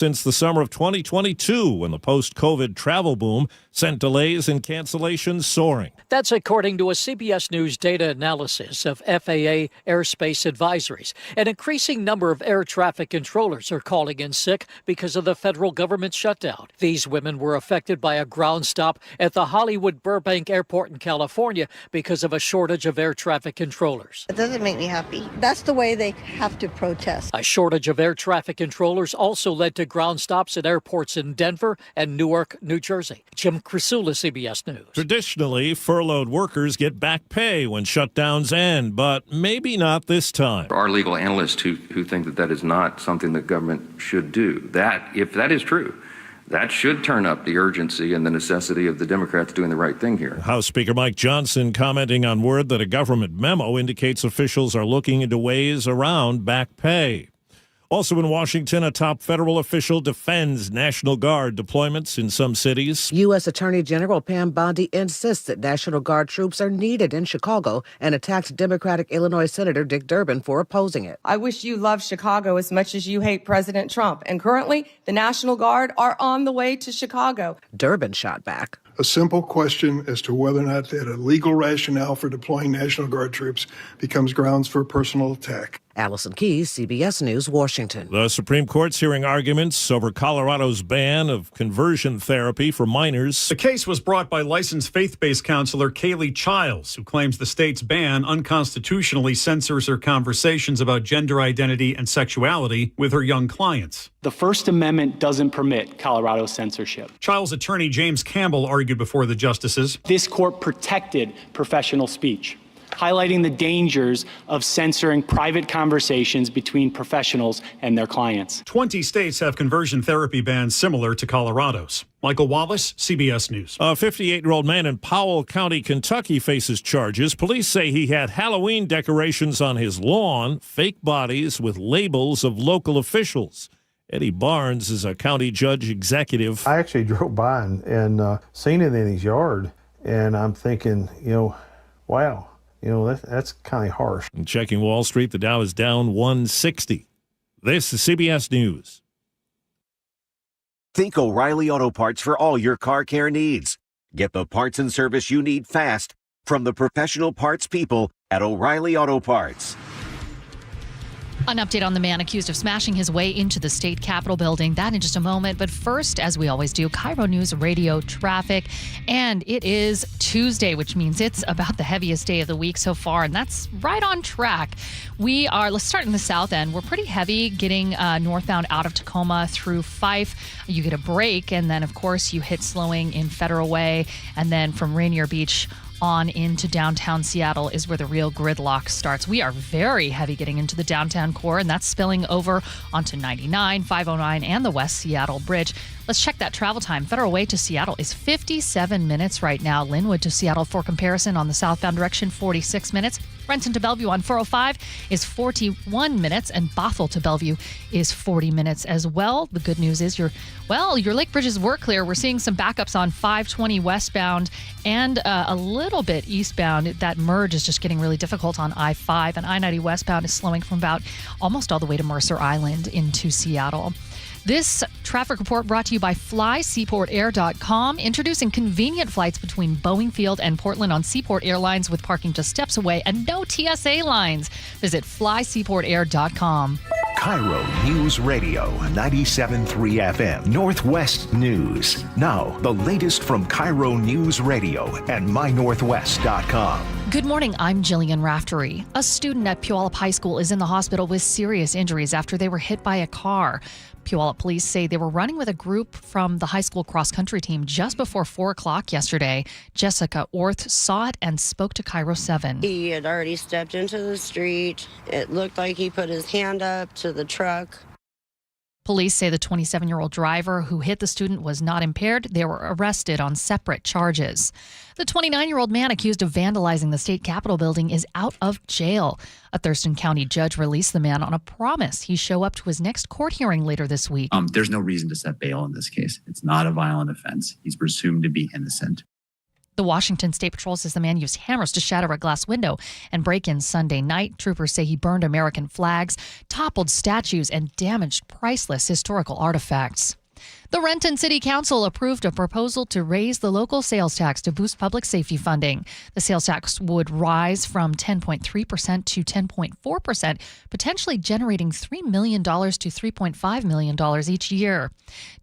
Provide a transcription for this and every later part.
since the summer of 2022, when the post-COVID travel boom sent delays and cancellations soaring. That's according to a CBS News data analysis of FAA airspace advisories. An increasing number of air traffic controllers are calling in sick because of the federal government shutdown. These women were affected by a ground stop at the Hollywood Burbank Airport in California because of a shortage of air traffic controllers. It doesn't make me happy. That's the way they have to protest. A shortage of air traffic controllers also led to ground stops at airports in Denver and Newark, New Jersey. Jim Crisula, CBS News. Traditionally, furloughed workers get back pay when shutdowns end, but maybe not this time. There are legal analysts who think that that is not something that government should do. That, if that is true, that should turn up the urgency and the necessity of the Democrats doing the right thing here. House Speaker Mike Johnson commenting on word that a government memo indicates officials are looking into ways around back pay. Also in Washington, a top federal official defends National Guard deployments in some cities. U.S. Attorney General Pam Bondi insists that National Guard troops are needed in Chicago and attacked Democratic Illinois Senator Dick Durbin for opposing it. I wish you loved Chicago as much as you hate President Trump. And currently, the National Guard are on the way to Chicago. Durbin shot back. A simple question as to whether or not that a legal rationale for deploying National Guard troops becomes grounds for a personal attack. Allison Keyes, CBS News, Washington. The Supreme Court's hearing arguments over Colorado's ban of conversion therapy for minors. The case was brought by licensed faith-based counselor Kaylee Childs, who claims the state's ban unconstitutionally censors her conversations about gender identity and sexuality with her young clients. The First Amendment doesn't permit Colorado censorship. Child's attorney James Campbell argued before the justices. This court protected professional speech, highlighting the dangers of censoring private conversations between professionals and their clients. 20 states have conversion therapy bans similar to Colorado's. Michael Wallace, CBS News. A 58-year-old man in Powell County, Kentucky faces charges. Police say he had Halloween decorations on his lawn, fake bodies with labels of local officials. Eddie Barnes is a county judge executive. I actually drove by and seen it in his yard, and I'm thinking, wow. That's kind of harsh. And checking Wall Street, the Dow is down 160. This is CBS News. Think O'Reilly Auto Parts for all your car care needs. Get the parts and service you need fast from the professional parts people at O'Reilly Auto Parts. An update on the man accused of smashing his way into the state capitol building. That in just a moment. But first, as we always do, KIRO Newsradio traffic. And it is Tuesday, which means it's about the heaviest day of the week so far. And that's right on track. Let's start in the south end. We're pretty heavy getting northbound out of Tacoma through Fife. You get a break. And then, of course, you hit slowing in Federal Way. And then from Rainier Beach on into downtown Seattle is where the real gridlock starts. We are very heavy getting into the downtown core, and that's spilling over onto 99, 509, and the West Seattle Bridge. Let's check that travel time. Federal Way to Seattle is 57 minutes right now. Linwood to Seattle, for comparison, on the southbound direction, 46 minutes. Renton to Bellevue on 405 is 41 minutes, and Bothell to Bellevue is 40 minutes as well. The good news is your Lake bridges were clear. We're seeing some backups on 520 westbound and a little bit eastbound. That merge is just getting really difficult on I-5, and I-90 westbound is slowing from about almost all the way to Mercer Island into Seattle. This traffic report brought to you by FlySeaportAir.com, introducing convenient flights between Boeing Field and Portland on Seaport Airlines with parking just steps away and no TSA lines. Visit FlySeaportAir.com. KIRO Newsradio 97.3 FM, Northwest News. Now, the latest from KIRO Newsradio and MyNorthwest.com. Good morning, I'm Jillian Raftery. A student at Puyallup High School is in the hospital with serious injuries after they were hit by a car. Puyallup police say they were running with a group from the high school cross-country team just before 4 o'clock yesterday. Jessica Orth saw it and spoke to KIRO 7. He had already stepped into the street. It looked like he put his hand up to the truck. Police say the 27-year-old driver who hit the student was not impaired. They were arrested on separate charges. The 29-year-old man accused of vandalizing the state capitol building is out of jail. A Thurston County judge released the man on a promise he'd show up to his next court hearing later this week. There's no reason to set bail in this case. It's not a violent offense. He's presumed to be innocent. The Washington State Patrol says the man used hammers to shatter a glass window and break in Sunday night. Troopers say he burned American flags, toppled statues, and damaged priceless historical artifacts. The Renton City Council approved a proposal to raise the local sales tax to boost public safety funding. The sales tax would rise from 10.3% to 10.4%, potentially generating $3 million to $3.5 million each year.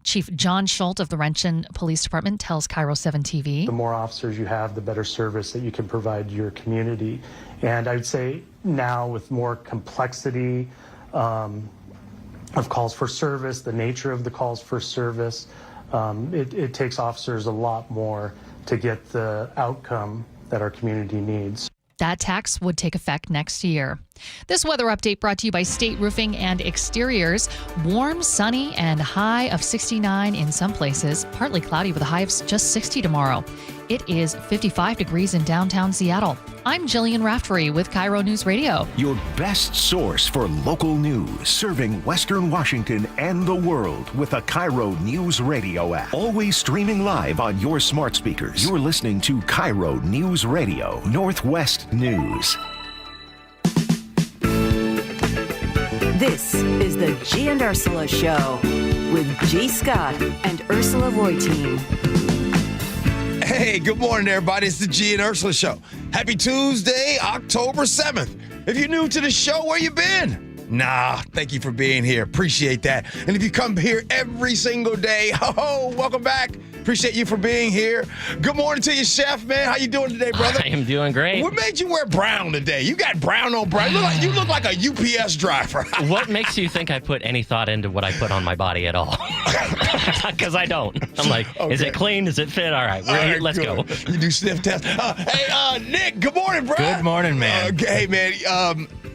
Chief John Schultz of the Renton Police Department tells KIRO 7 TV. The more officers you have, the better service that you can provide your community. And I'd say now with more complexity, of calls for service, the nature of the calls for service, it takes officers a lot more to get the outcome that our community needs. That tax would take effect next year. This weather update brought to you by State Roofing and Exteriors. Warm, sunny, and high of 69 in some places. Partly cloudy with a high of just 60 tomorrow. It is 55 degrees in downtown Seattle. I'm Jillian Raftery with KIRO News Radio. Your best source for local news, serving Western Washington and the world with the KIRO News Radio app. Always streaming live on your smart speakers. You're listening to KIRO News Radio, Northwest News. This is the Gee and Ursula Show with G. Scott and Ursula Reutin. Hey, good morning, everybody. It's the Gee and Ursula Show. Happy Tuesday, October 7th. If you're new to the show, where you been? Nah, thank you for being here. Appreciate that. And if you come here every single day, welcome back. Appreciate you for being here. Good morning to you, Chef, man. How you doing today, brother? I am doing great. What made you wear brown today? You got brown on brown. You look like a UPS driver. What makes you think I put any thought into what I put on my body at all? Because I don't. I'm like, okay. Is it clean? Does it fit? All right, let's go. You do sniff tests. Hey, Nick, good morning, bro. Good morning, man. Hey, man,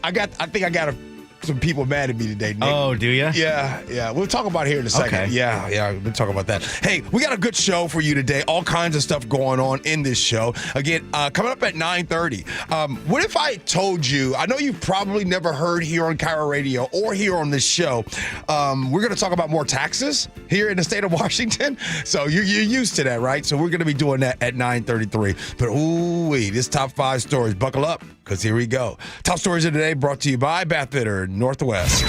I think I got some people mad at me today, Nick. Oh, do you? Yeah. We'll talk about it here in a second. Okay. Yeah, we'll talk about that. Hey, we got a good show for you today. All kinds of stuff going on in this show. Again, coming up at 9:30. What if I told you, I know you've probably never heard here on KIRO Radio or here on this show, we're going to talk about more taxes here in the state of Washington. So you're used to that, right? So we're going to be doing that at 9:33. But this top 5 stories, buckle up, because here we go. Top stories of the day brought to you by Bath Fitter Northwest.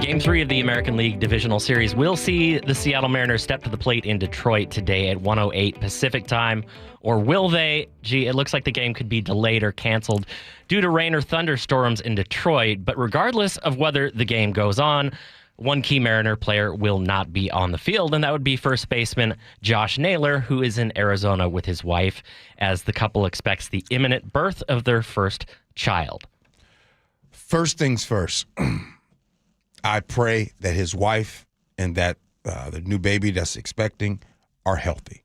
Game 3 of the American League Divisional Series will see the Seattle Mariners step to the plate in Detroit today at 1:08 Pacific time. Or will they? Gee, it looks like the game could be delayed or canceled due to rain or thunderstorms in Detroit. But regardless of whether the game goes on, one key Mariner player will not be on the field, and that would be first baseman Josh Naylor, who is in Arizona with his wife, as the couple expects the imminent birth of their first child. First things first, I pray that his wife and that the new baby that's expecting are healthy.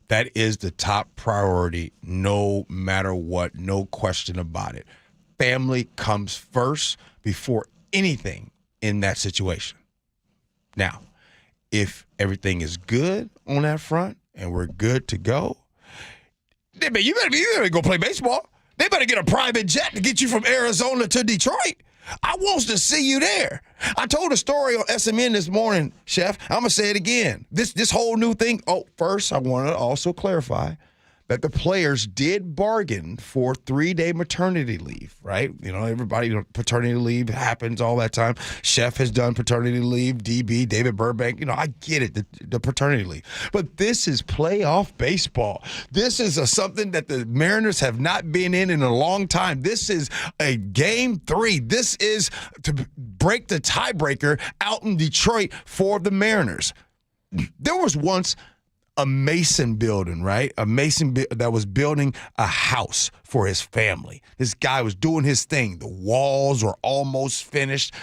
That is the top priority, no matter what, no question about it. Family comes first before anything in that situation. Now, if everything is good on that front and we're good to go, you better go play baseball. They better get a private jet to get you from Arizona to Detroit. I want to see you there. I told a story on SMN this morning, Chef. I'm going to say it again. This whole new thing. Oh, first, I want to also clarify that the players did bargain for 3-day maternity leave, right? You know, everybody, paternity leave happens all that time. Chef has done paternity leave, DB, David Burbank. I get it, the paternity leave. But this is playoff baseball. This is something that the Mariners have not been in a long time. This is a game 3. This is to break the tiebreaker out in Detroit for the Mariners. There was once a mason building, right? A mason that was building a house for his family. This guy was doing his thing. The walls were almost finished,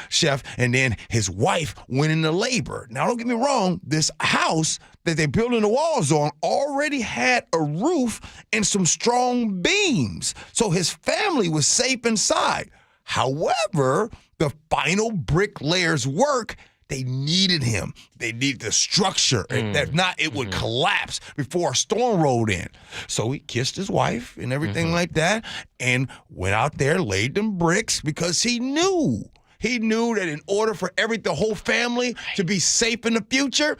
Chef. And then his wife went into labor. Now, don't get me wrong. This house that they're building the walls on already had a roof and some strong beams. So his family was safe inside. However, the final bricklayer's work, they needed him. They needed the structure. If not, it would collapse before a storm rolled in. So he kissed his wife and everything like that and went out there, laid them bricks because he knew that in order for the whole family to be safe in the future,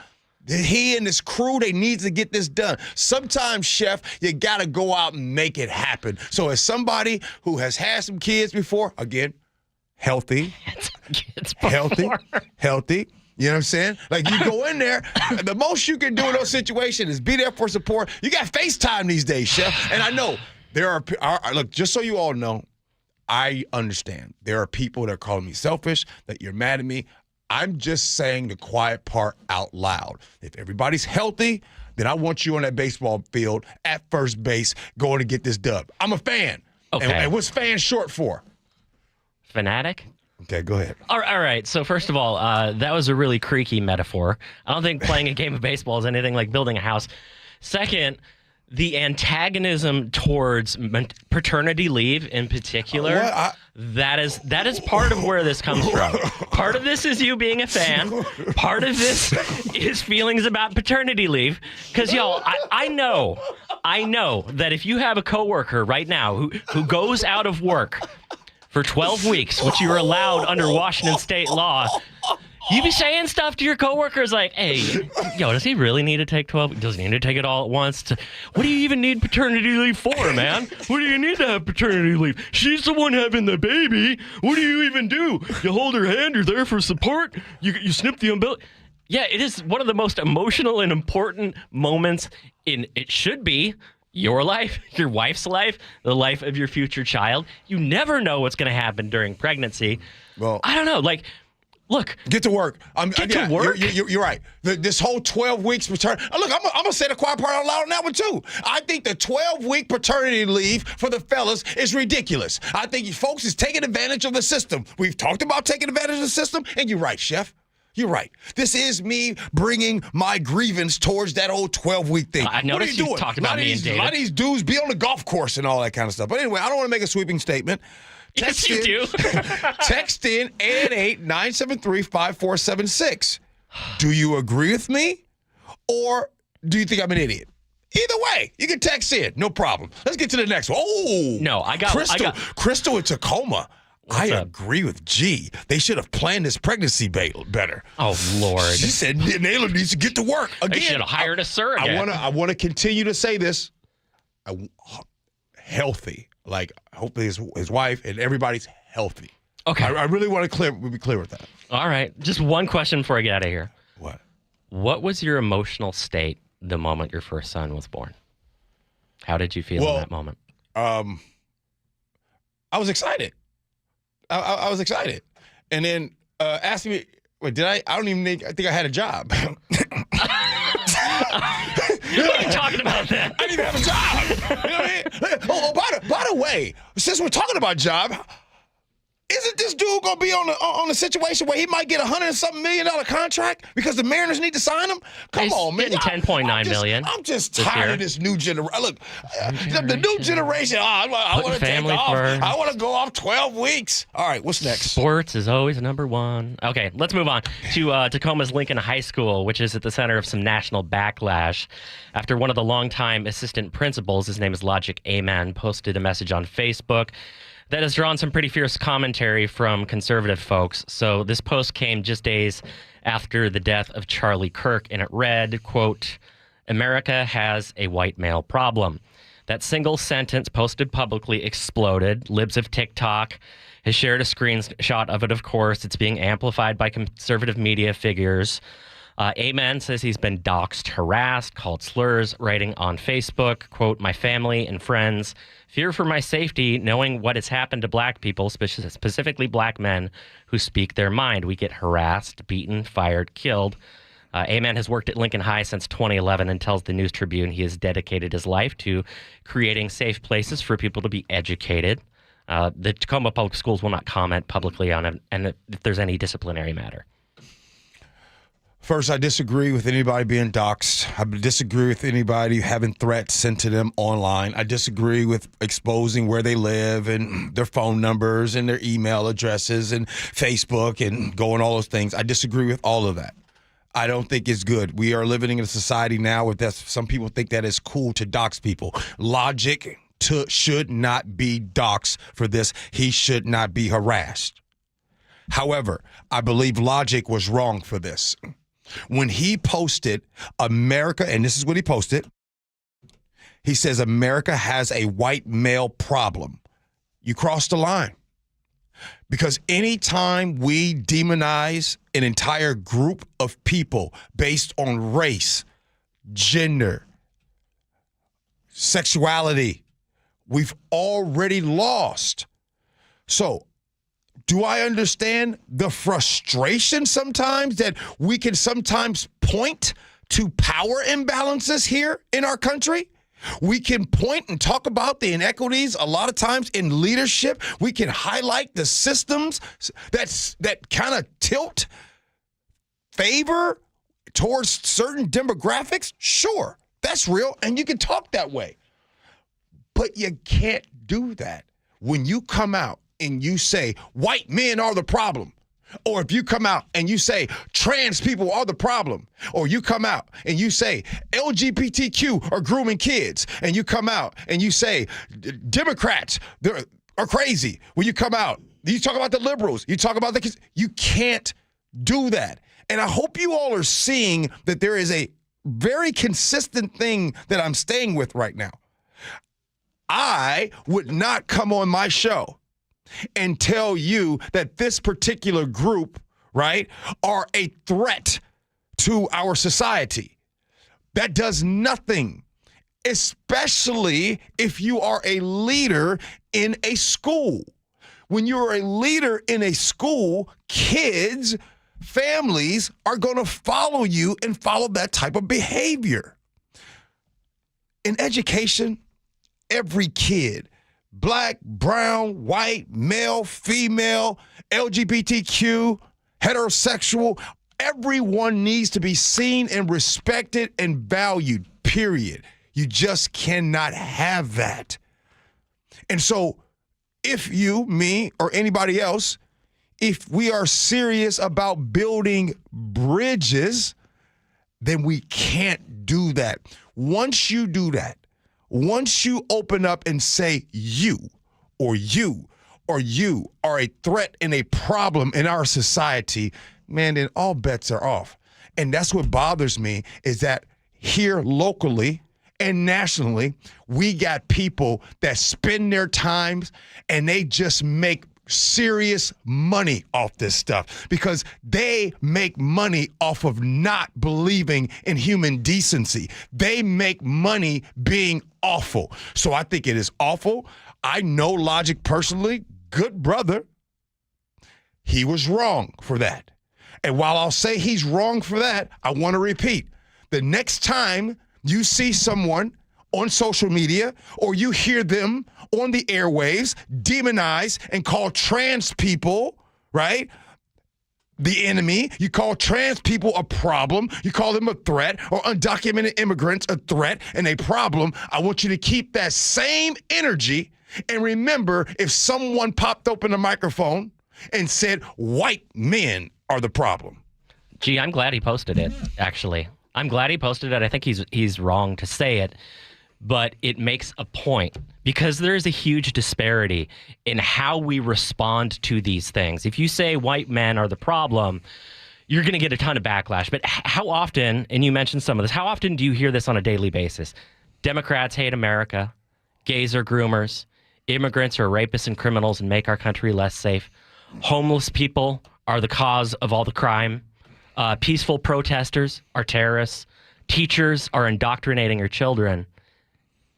He and his crew, they need to get this done. Sometimes, Chef, you got to go out and make it happen. So as somebody who has had some kids before, again, healthy. You know what I'm saying? Like, you go in there, the most you can do in those situations is be there for support. You got FaceTime these days, Chef. And I know there are look, just so you all know, I understand. There are people that are calling me selfish, that you're mad at me. I'm just saying the quiet part out loud. If everybody's healthy, then I want you on that baseball field at first base going to get this dub. I'm a fan. Okay. And what's fan short for? Fanatic? Okay, go ahead. All right. So first of all, that was a really creaky metaphor. I don't think playing a game of baseball is anything like building a house. Second, the antagonism towards paternity leave in particular, that is part of where this comes from. Part of this is you being a fan. Part of this is feelings about paternity leave. Because, y'all, I know that if you have a coworker right now who goes out of work for 12 weeks, which you're allowed under Washington state law, you be saying stuff to your coworkers like, hey, does he really need to take 12? Does he need to take it all at once? What do you even need paternity leave for, man? What do you need to have paternity leave? She's the one having the baby. What do you even do? You hold her hand, you're there for support, you snip the umbilical. Yeah, it is one of the most emotional and important moments it should be, your life, your wife's life, the life of your future child. You never know what's going to happen during pregnancy. Well, I don't know. Like, look. Get to work. Get to work? You're right. This whole 12 weeks paternity. Look, I'm going to say the quiet part out loud on that one, too. I think the 12-week paternity leave for the fellas is ridiculous. I think you folks is taking advantage of the system. We've talked about taking advantage of the system, and you're right, Chef. You're right. This is me bringing my grievance towards that old 12-week thing. I noticed you talked about me and David. A lot of these dudes be on the golf course and all that kind of stuff. But anyway, I don't want to make a sweeping statement. Yes, you do. Text in 888-973-5476. Do you agree with me, or do you think I'm an idiot? Either way, you can text in. No problem. Let's get to the next one. Oh, no, Crystal in Tacoma. I agree with G. They should have planned this pregnancy better. Oh, Lord. She said Naylor needs to get to work. Again, they should have hired a surrogate. I want to continue to say this. Healthy. Like, hopefully his wife and everybody's healthy. Okay. I really want to be clear with that. All right. Just one question before I get out of here. What? What was your emotional state the moment your first son was born? How did you feel in that moment? I was excited. I was excited. And then asked me, wait, I think I had a job. What are you talking about that? I didn't even have a job. You know what I mean? By the way, since we're talking about job, isn't this dude gonna be on a situation where he might get $100-something million contract because the Mariners need to sign him? Come on, man! $10.9 million. I'm just tired of this new generation. Look, the new generation. I want to take off. I want to go off 12 weeks. All right, what's next? Sports is always number one. Okay, let's move on to Tacoma's Lincoln High School, which is at the center of some national backlash after one of the longtime assistant principals, his name is Logic Amen, posted a message on Facebook that has drawn some pretty fierce commentary from conservative folks. So this post came just days after the death of Charlie Kirk, and it read, quote, "America has a white male problem." That single sentence posted publicly exploded. Libs of TikTok has shared a screenshot of it, of course. It's being amplified by conservative media figures. Amen says he's been doxxed, harassed, called slurs, writing on Facebook, quote, "My family and friends fear for my safety knowing what has happened to black people, specifically black men who speak their mind. We get harassed, beaten, fired, killed." Amen has worked at Lincoln High since 2011 and tells the News Tribune he has dedicated his life to creating safe places for people to be educated. The Tacoma Public Schools will not comment publicly on it and if there's any disciplinary matter. First, I disagree with anybody being doxxed. I disagree with anybody having threats sent to them online. I disagree with exposing where they live and their phone numbers and their email addresses and Facebook and going all those things. I disagree with all of that. I don't think it's good. We are living in a society now where some people think that it's cool to dox people. Logic should not be doxxed for this. He should not be harassed. However, I believe Logic was wrong for this. when he posted America, and this is what he posted. He says America has a white male problem. You crossed the line. Because anytime we demonize an entire group of people based on race, gender, sexuality, we've already lost. So, do I understand the frustration sometimes that we can sometimes point to power imbalances here in our country? We can point and talk about the inequities a lot of times in leadership. We can highlight the systems that kind of tilt favor towards certain demographics. Sure, that's real, and you can talk that way. But you can't do that when you come out and you say white men are the problem. Or if you come out and you say trans people are the problem, or you come out and you say LGBTQ are grooming kids, and you come out and you say Democrats are crazy. When you come out, you talk about the liberals, you talk about the kids. You can't do that. And I hope you all are seeing that there is a very consistent thing that I'm staying with right now. I would not come on my show and tell you that this particular group, right, are a threat to our society. That does nothing, especially if you are a leader in a school. When you're a leader in a school, kids, families are going to follow you and follow that type of behavior. In education, every kid, black, brown, white, male, female, LGBTQ, heterosexual, everyone needs to be seen and respected and valued, period. You just cannot have that. And so if you, me, or anybody else, if we are serious about building bridges, then we can't do that. Once you do that, once you open up and say you are a threat and a problem in our society, man, then all bets are off. And that's what bothers me, is that here locally and nationally, we got people that spend their times and they just make serious money off this stuff because they make money off of not believing in human decency. They make money being awful. So I think it is awful. I know Logic personally, good brother. He was wrong for that. And while I'll say he's wrong for that, I want to repeat, the next time you see someone on social media or you hear them on the airwaves demonize and call trans people, right, the enemy, you call trans people a problem, you call them a threat, or undocumented immigrants a threat and a problem, I want you to keep that same energy. And remember, if someone popped open a microphone and said white men are the problem. Gee, I'm glad he posted it, actually. I'm glad he posted it. I think he's wrong to say it, but it makes a point because there is a huge disparity in how we respond to these things. If you say white men are the problem, you're going to get a ton of backlash. But how often, and you mentioned some of this, how often do you hear this on a daily basis? Democrats hate America. Gays are groomers. Immigrants are rapists and criminals and make our country less safe. Homeless people are the cause of all the crime. Peaceful protesters are terrorists. Teachers are indoctrinating our children.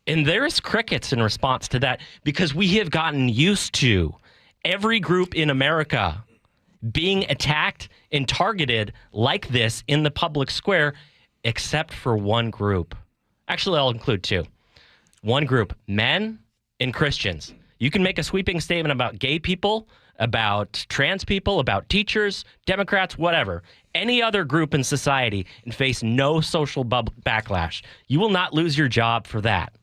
And there's crickets in response to that because we have gotten used to every group in America being attacked and targeted like this in the public square, except for one group. Actually, I'll include two. One group, men and Christians. You can make a sweeping statement about gay people, about trans people, about teachers, Democrats, whatever. Any other group in society and face no social backlash. You will not lose your job for that.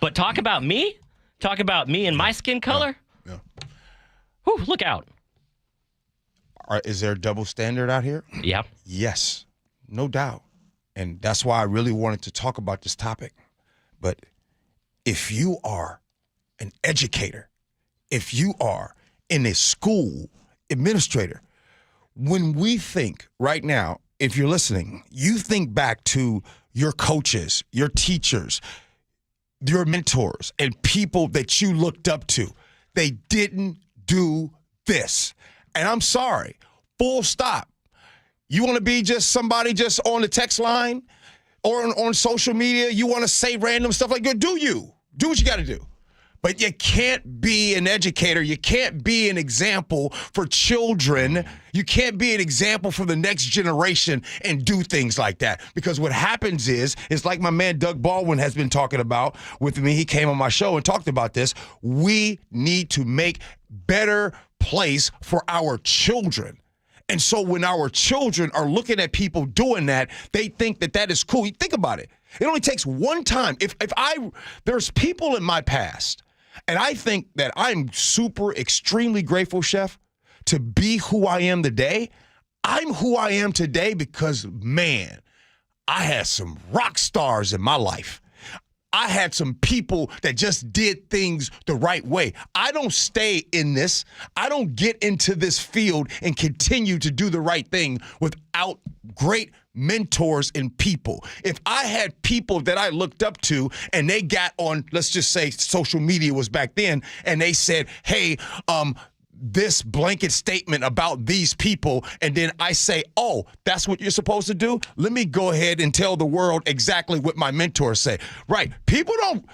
But talk about me and my skin color. Yeah. Whew, look out. Is there a double standard out here? Yeah. Yes, no doubt. And that's why I really wanted to talk about this topic. But if you are an educator, if you are in a school administrator, when we think right now if you're listening, you think back to your coaches, your teachers, your mentors, and people that you looked up to. They didn't do this. And I'm sorry, full stop. You want to be just somebody just on the text line or on social media, you want to say random stuff like that, do you. Do what you got to do. But you can't be an educator. You can't be an example for children. You can't be an example for the next generation and do things like that. Because what happens is like my man Doug Baldwin has been talking about with me. He came on my show and talked about this. We need to make better place for our children. And so when our children are looking at people doing that, they think that that is cool. You think about it. It only takes one time. There's people in my past, and I think that I'm extremely grateful, Chef, to be who I am today. I'm who I am today because, man, I had some rock stars in my life. I had some people that just did things the right way. I don't stay in this. I don't get into this field and continue to do the right thing without great mentors and people. If I had people that I looked up to and they got on, let's just say social media was back then, and they said, hey, this blanket statement about these people, and then I say, oh, that's what you're supposed to do? Let me go ahead and tell the world exactly what my mentors say. Right. People don't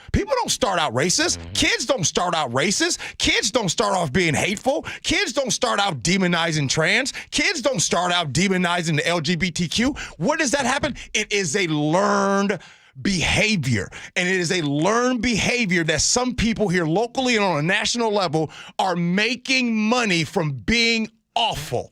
start out racist. Kids don't start out racist. Kids don't start off being hateful. Kids don't start out demonizing trans. Kids don't start out demonizing the LGBTQ. What does that happen? It is a learned behavior. And it is a learned behavior that some people here locally and on a national level are making money from being awful.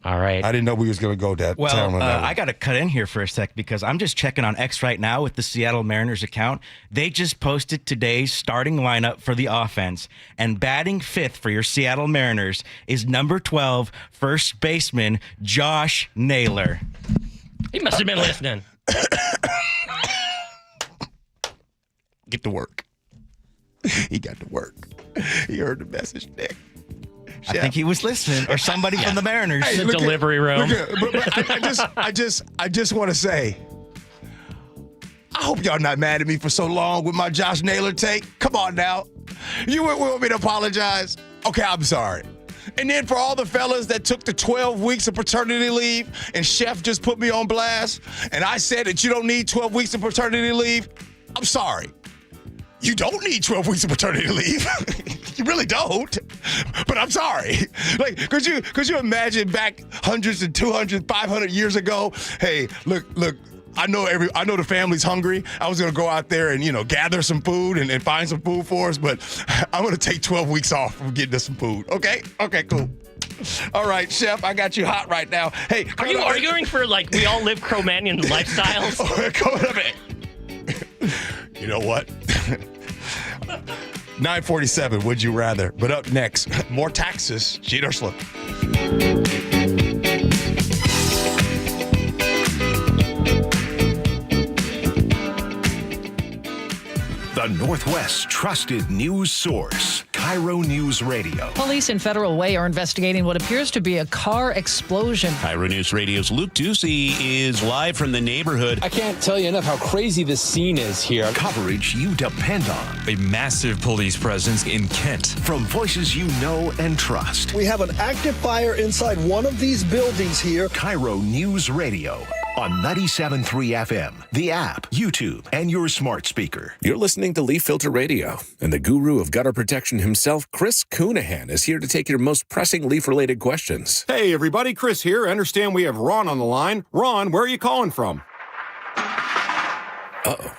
All right. I didn't know we was going to go that. Well, I got to cut in here for a sec because I'm just checking on X right now with the Seattle Mariners account. They just posted today's starting lineup for the offense, and batting fifth for your Seattle Mariners is number 12, first baseman Josh Naylor. He must have been listening. Get to work. He got to work. He heard the message, Nick. I think he was listening, or somebody from the Mariners. Hey, the delivery room. I just want to say, I hope y'all not mad at me for so long with my Josh Naylor take. Come on now. You want me to apologize? Okay, I'm sorry. And then for all the fellas that took the 12 weeks of paternity leave, and Chef just put me on blast, and I said that you don't need 12 weeks of paternity leave, I'm sorry. You don't need 12 weeks of paternity leave. You really don't. But I'm sorry. Like, could you imagine back hundreds and 200, 500 years ago? Hey, look. I know the family's hungry. I was going to go out there and, gather some food and find some food for us, but I'm going to take 12 weeks off from getting us some food. Okay? Okay, cool. All right, Chef, I got you hot right now. Hey, are you arguing for, we all live Cro-Magnon lifestyles? You know what? 9:47, would you rather? But up next, more taxes. Gee Ursula. The Northwest's trusted news source, KIRO Newsradio. Police in Federal Way are investigating what appears to be a car explosion. KIRO Newsradio's Luke Ducey is live from the neighborhood. I can't tell you enough how crazy this scene is here. Coverage you depend on. A massive police presence in Kent. From voices you know and trust. We have an active fire inside one of these buildings here. KIRO Newsradio. On 97.3 FM, the app, YouTube, and your smart speaker. You're listening to Leaf Filter Radio, and the guru of gutter protection himself, Chris Coonahan, is here to take your most pressing leaf-related questions. Hey, everybody, Chris here. I understand we have Ron on the line. Ron, where are you calling from? Uh-oh.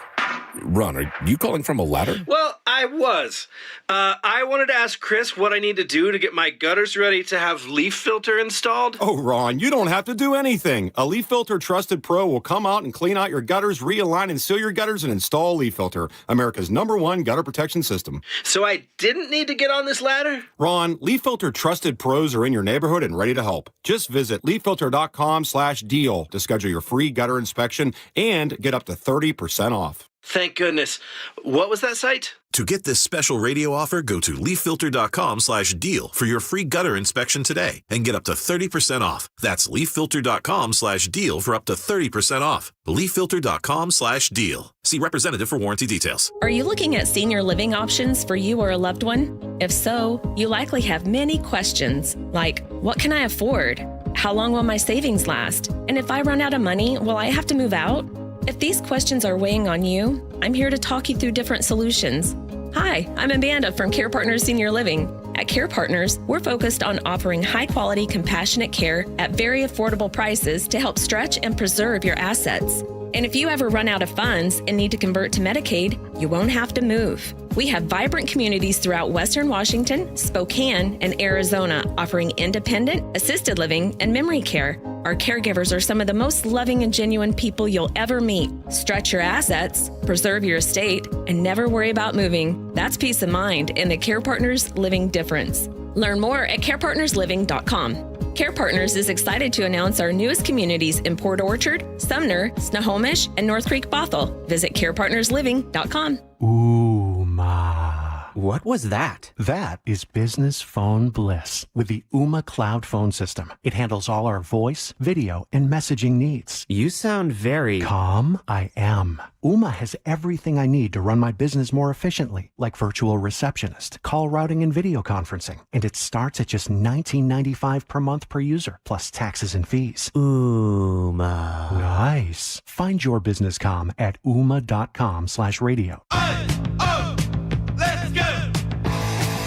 Ron, are you calling from a ladder? Well, I was. I wanted to ask Chris what I need to do to get my gutters ready to have leaf filter installed. Oh, Ron, you don't have to do anything. A Leaf Filter Trusted Pro will come out and clean out your gutters, realign and seal your gutters, and install Leaf Filter, America's #1 gutter protection system. So I didn't need to get on this ladder? Ron, Leaf Filter Trusted Pros are in your neighborhood and ready to help. Just visit leaffilter.com/deal to schedule your free gutter inspection and get up to 30% off. Thank goodness. What was that site? To get this special radio offer, go to leaffilter.com/deal for your free gutter inspection today and get up to 30% off. That's leaffilter.com/deal for up to 30% off. leaffilter.com/deal. See representative for warranty details. Are you looking at senior living options for you or a loved one? If so, you likely have many questions like, what can I afford? How long will my savings last? And if I run out of money, will I have to move out? If these questions are weighing on you, I'm here to talk you through different solutions. Hi, I'm Amanda from Care Partners Senior Living. At Care Partners, we're focused on offering high-quality, compassionate care at very affordable prices to help stretch and preserve your assets. And if you ever run out of funds and need to convert to Medicaid, you won't have to move. We have vibrant communities throughout Western Washington, Spokane, and Arizona offering independent, assisted living, and memory care. Our caregivers are some of the most loving and genuine people you'll ever meet. Stretch your assets, preserve your estate, and never worry about moving. That's peace of mind and the Care Partners Living difference. Learn more at carepartnersliving.com. Care Partners is excited to announce our newest communities in Port Orchard, Sumner, Snohomish, and North Creek Bothell. Visit carepartnersliving.com. Ooh, ma. What was that? That is business phone bliss with the Ooma Cloud Phone System. It handles all our voice, video, and messaging needs. You sound very... Calm? I am. Ooma has everything I need to run my business more efficiently, like virtual receptionist, call routing, and video conferencing. And it starts at just $19.95 per month per user, plus taxes and fees. Ooma. Nice. Find your business calm at ooma.com/radio.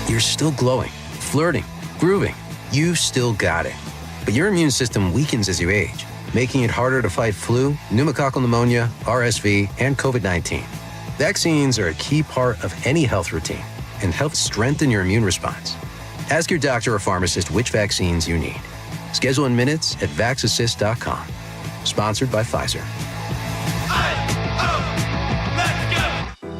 You're still glowing, flirting, grooving. You've still got it. But your immune system weakens as you age, making it harder to fight flu, pneumococcal pneumonia, RSV, and COVID-19. Vaccines are a key part of any health routine and help strengthen your immune response. Ask your doctor or pharmacist which vaccines you need. Schedule in minutes at vaxassist.com. Sponsored by Pfizer.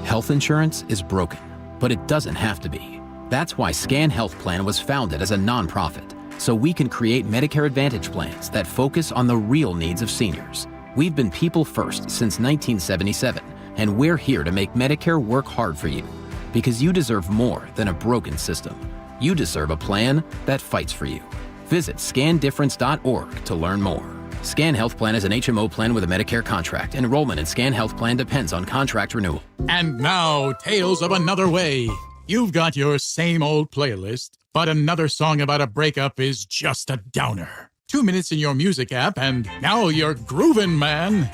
Health insurance is broken, but it doesn't have to be. That's why Scan Health Plan was founded as a nonprofit, so we can create Medicare Advantage plans that focus on the real needs of seniors. We've been people first since 1977, and we're here to make Medicare work hard for you, because you deserve more than a broken system. You deserve a plan that fights for you. Visit scandifference.org to learn more. Scan Health Plan is an HMO plan with a Medicare contract. Enrollment in Scan Health Plan depends on contract renewal. And now, Tales of Another Way. You've got your same old playlist, but another song about a breakup is just a downer. 2 minutes in your music app, and now you're groovin', man.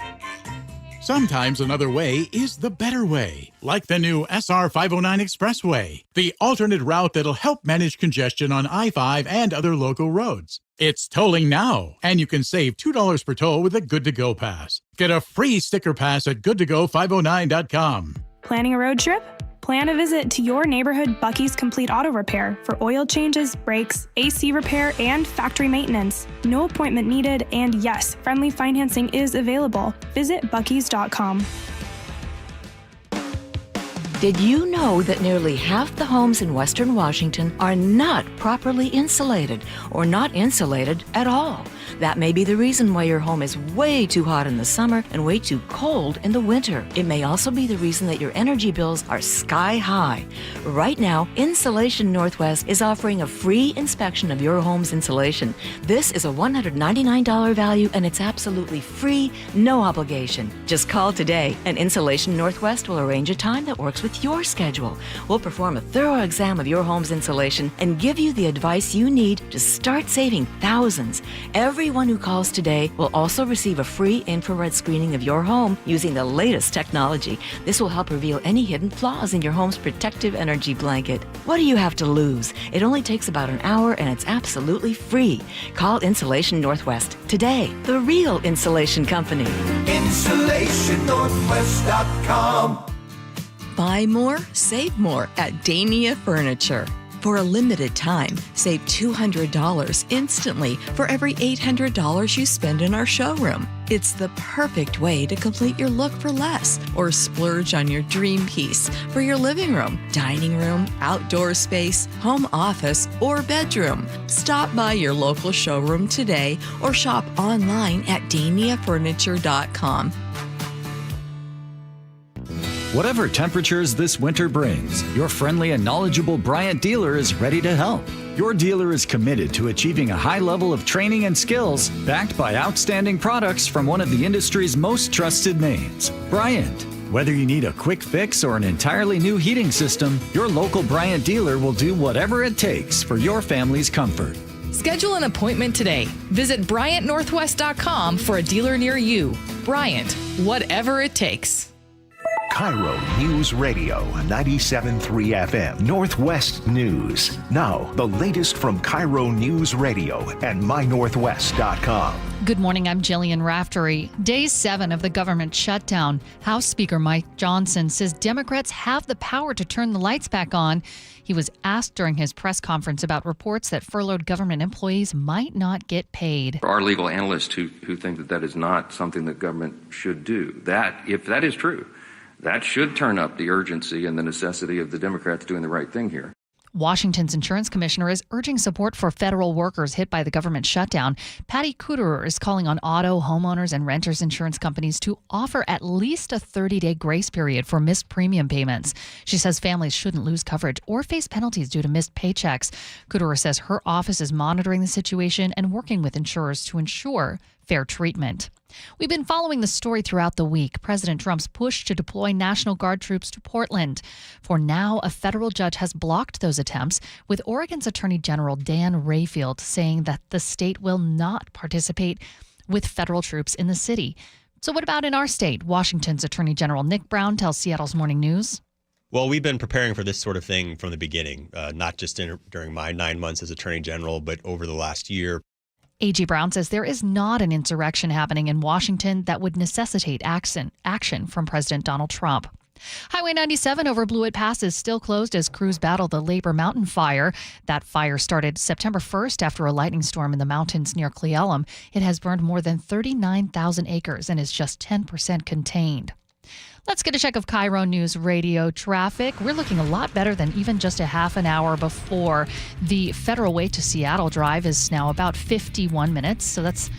Sometimes another way is the better way, like the new SR 509 Expressway, the alternate route that'll help manage congestion on I-5 and other local roads. It's tolling now, and you can save $2 per toll with a Good to Go pass. Get a free sticker pass at goodtogo509.com. Planning a road trip? Plan a visit to your neighborhood Bucky's Complete Auto Repair for oil changes, brakes, AC repair, and factory maintenance. No appointment needed, and yes, friendly financing is available. Visit buckys.com. Did you know that nearly half the homes in Western Washington are not properly insulated or not insulated at all? That may be the reason why your home is way too hot in the summer and way too cold in the winter. It may also be the reason that your energy bills are sky high. Right now, Insulation Northwest is offering a free inspection of your home's insulation. This is a $199 value, and it's absolutely free, no obligation. Just call today, and Insulation Northwest will arrange a time that works with your schedule. We'll perform a thorough exam of your home's insulation and give you the advice you need to start saving thousands. Everyone who calls today will also receive a free infrared screening of your home using the latest technology. This will help reveal any hidden flaws in your home's protective energy blanket. What do you have to lose? It only takes about an hour, and it's absolutely free. Call Insulation Northwest today, the real insulation company. InsulationNorthwest.com. Buy more, save more at Dania Furniture. For a limited time, save $200 instantly for every $800 you spend in our showroom. It's the perfect way to complete your look for less or splurge on your dream piece for your living room, dining room, outdoor space, home office, or bedroom. Stop by your local showroom today or shop online at daniafurniture.com. Whatever temperatures this winter brings, your friendly and knowledgeable Bryant dealer is ready to help. Your dealer is committed to achieving a high level of training and skills, backed by outstanding products from one of the industry's most trusted names, Bryant. Whether you need a quick fix or an entirely new heating system, your local Bryant dealer will do whatever it takes for your family's comfort. Schedule an appointment today. Visit BryantNorthwest.com for a dealer near you. Bryant, whatever it takes. KIRO News Radio 97.3 FM Northwest News. Now, the latest from KIRO News Radio and mynorthwest.com. Good morning, I'm Jillian Raftery. Day 7 of the government shutdown. House Speaker Mike Johnson says Democrats have the power to turn the lights back on. He was asked during his press conference about reports that furloughed government employees might not get paid. There are legal analysts who think that that is not something that government should do. That, if that is true, that should turn up the urgency and the necessity of the Democrats doing the right thing here. Washington's insurance commissioner is urging support for federal workers hit by the government shutdown. Patty Kuderer is calling on auto, homeowners, and renters insurance companies to offer at least a 30-day grace period for missed premium payments. She says families shouldn't lose coverage or face penalties due to missed paychecks. Kuderer says her office is monitoring the situation and working with insurers to ensure fair treatment. We've been following the story throughout the week. President Trump's push to deploy National Guard troops to Portland. For now, a federal judge has blocked those attempts, with Oregon's Attorney General Dan Rayfield saying that the state will not participate with federal troops in the city. So what about in our state? Washington's Attorney General Nick Brown tells Seattle's Morning News. Well, we've been preparing for this sort of thing from the beginning, not just during my 9 months as Attorney General, but over the last year. A.G. Brown says there is not an insurrection happening in Washington that would necessitate action from President Donald Trump. Highway 97 over Blewett Pass is still closed as crews battle the Labor Mountain fire. That fire started September 1st after a lightning storm in the mountains near Cle Elum. It has burned more than 39,000 acres and is just 10% contained. Let's get a check of KIRO News Radio traffic. We're looking a lot better than even just a half an hour before. The Federal Way to Seattle drive is now about 51 minutes, so that's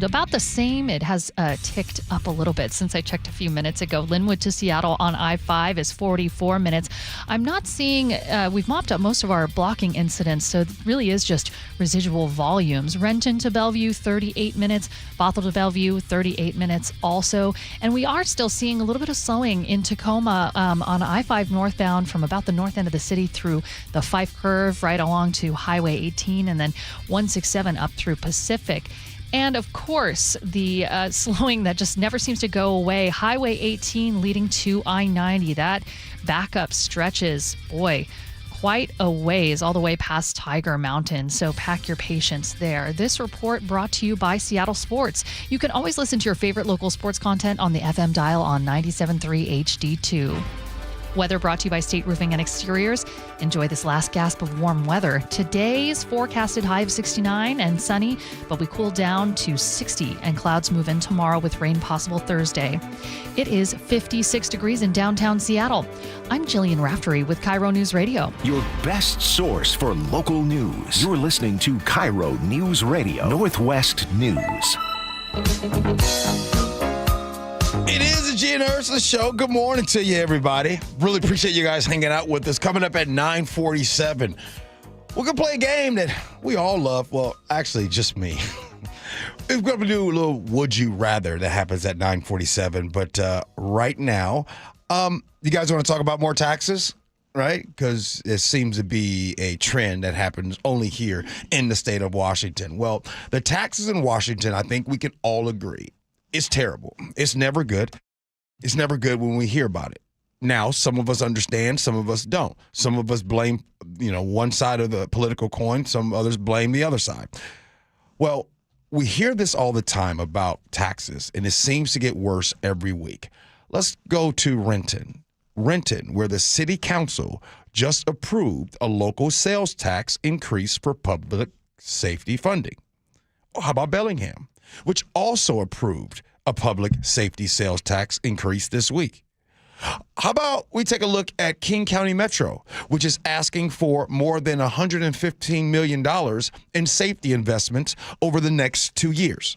about the same. It has ticked up a little bit since I checked a few minutes ago. Linwood to Seattle on I-5 is 44 minutes. I'm not seeing, we've mopped up most of our blocking incidents, so it really is just residual volumes. Renton to Bellevue, 38 minutes. Bothell to Bellevue, 38 minutes also. And we are still seeing a little bit of slowing in Tacoma on I-5 northbound from about the north end of the city through the Fife Curve right along to Highway 18 and then 167 up through Pacific. And, of course, the slowing that just never seems to go away. Highway 18 leading to I-90. That backup stretches, boy, quite a ways all the way past Tiger Mountain. So pack your patience there. This report brought to you by Seattle Sports. You can always listen to your favorite local sports content on the FM dial on 97.3 HD2. Weather brought to you by State Roofing and Exteriors. Enjoy this last gasp of warm weather. Today's forecasted high of 69 and sunny, but we cool down to 60 and clouds move in tomorrow with rain possible Thursday. It is 56 degrees in downtown Seattle. I'm Jillian Raftery with KIRO News Radio. Your best source for local news. You're listening to KIRO News Radio, Northwest News. It is the Gee and Ursula Show. Good morning to you, everybody. Really appreciate you guys hanging out with us. Coming up at 9:47, we're going to play a game that we all love. Well, actually, just me. We're going to do a little Would You Rather that happens at 9:47. But right now, you guys want to talk about more taxes? Right? Because it seems to be a trend that happens only here in the state of Washington. Well, the taxes in Washington, I think we can all agree, it's terrible. It's never good. It's never good when we hear about it. Now, some of us understand, some of us don't. Some of us blame, one side of the political coin. Some others blame the other side. Well, we hear this all the time about taxes, and it seems to get worse every week. Let's go to Renton, where the city council just approved a local sales tax increase for public safety funding. How about Bellingham, which also approved a public safety sales tax increase this week? How about we take a look at King County Metro, which is asking for more than $115 million in safety investments over the next 2 years?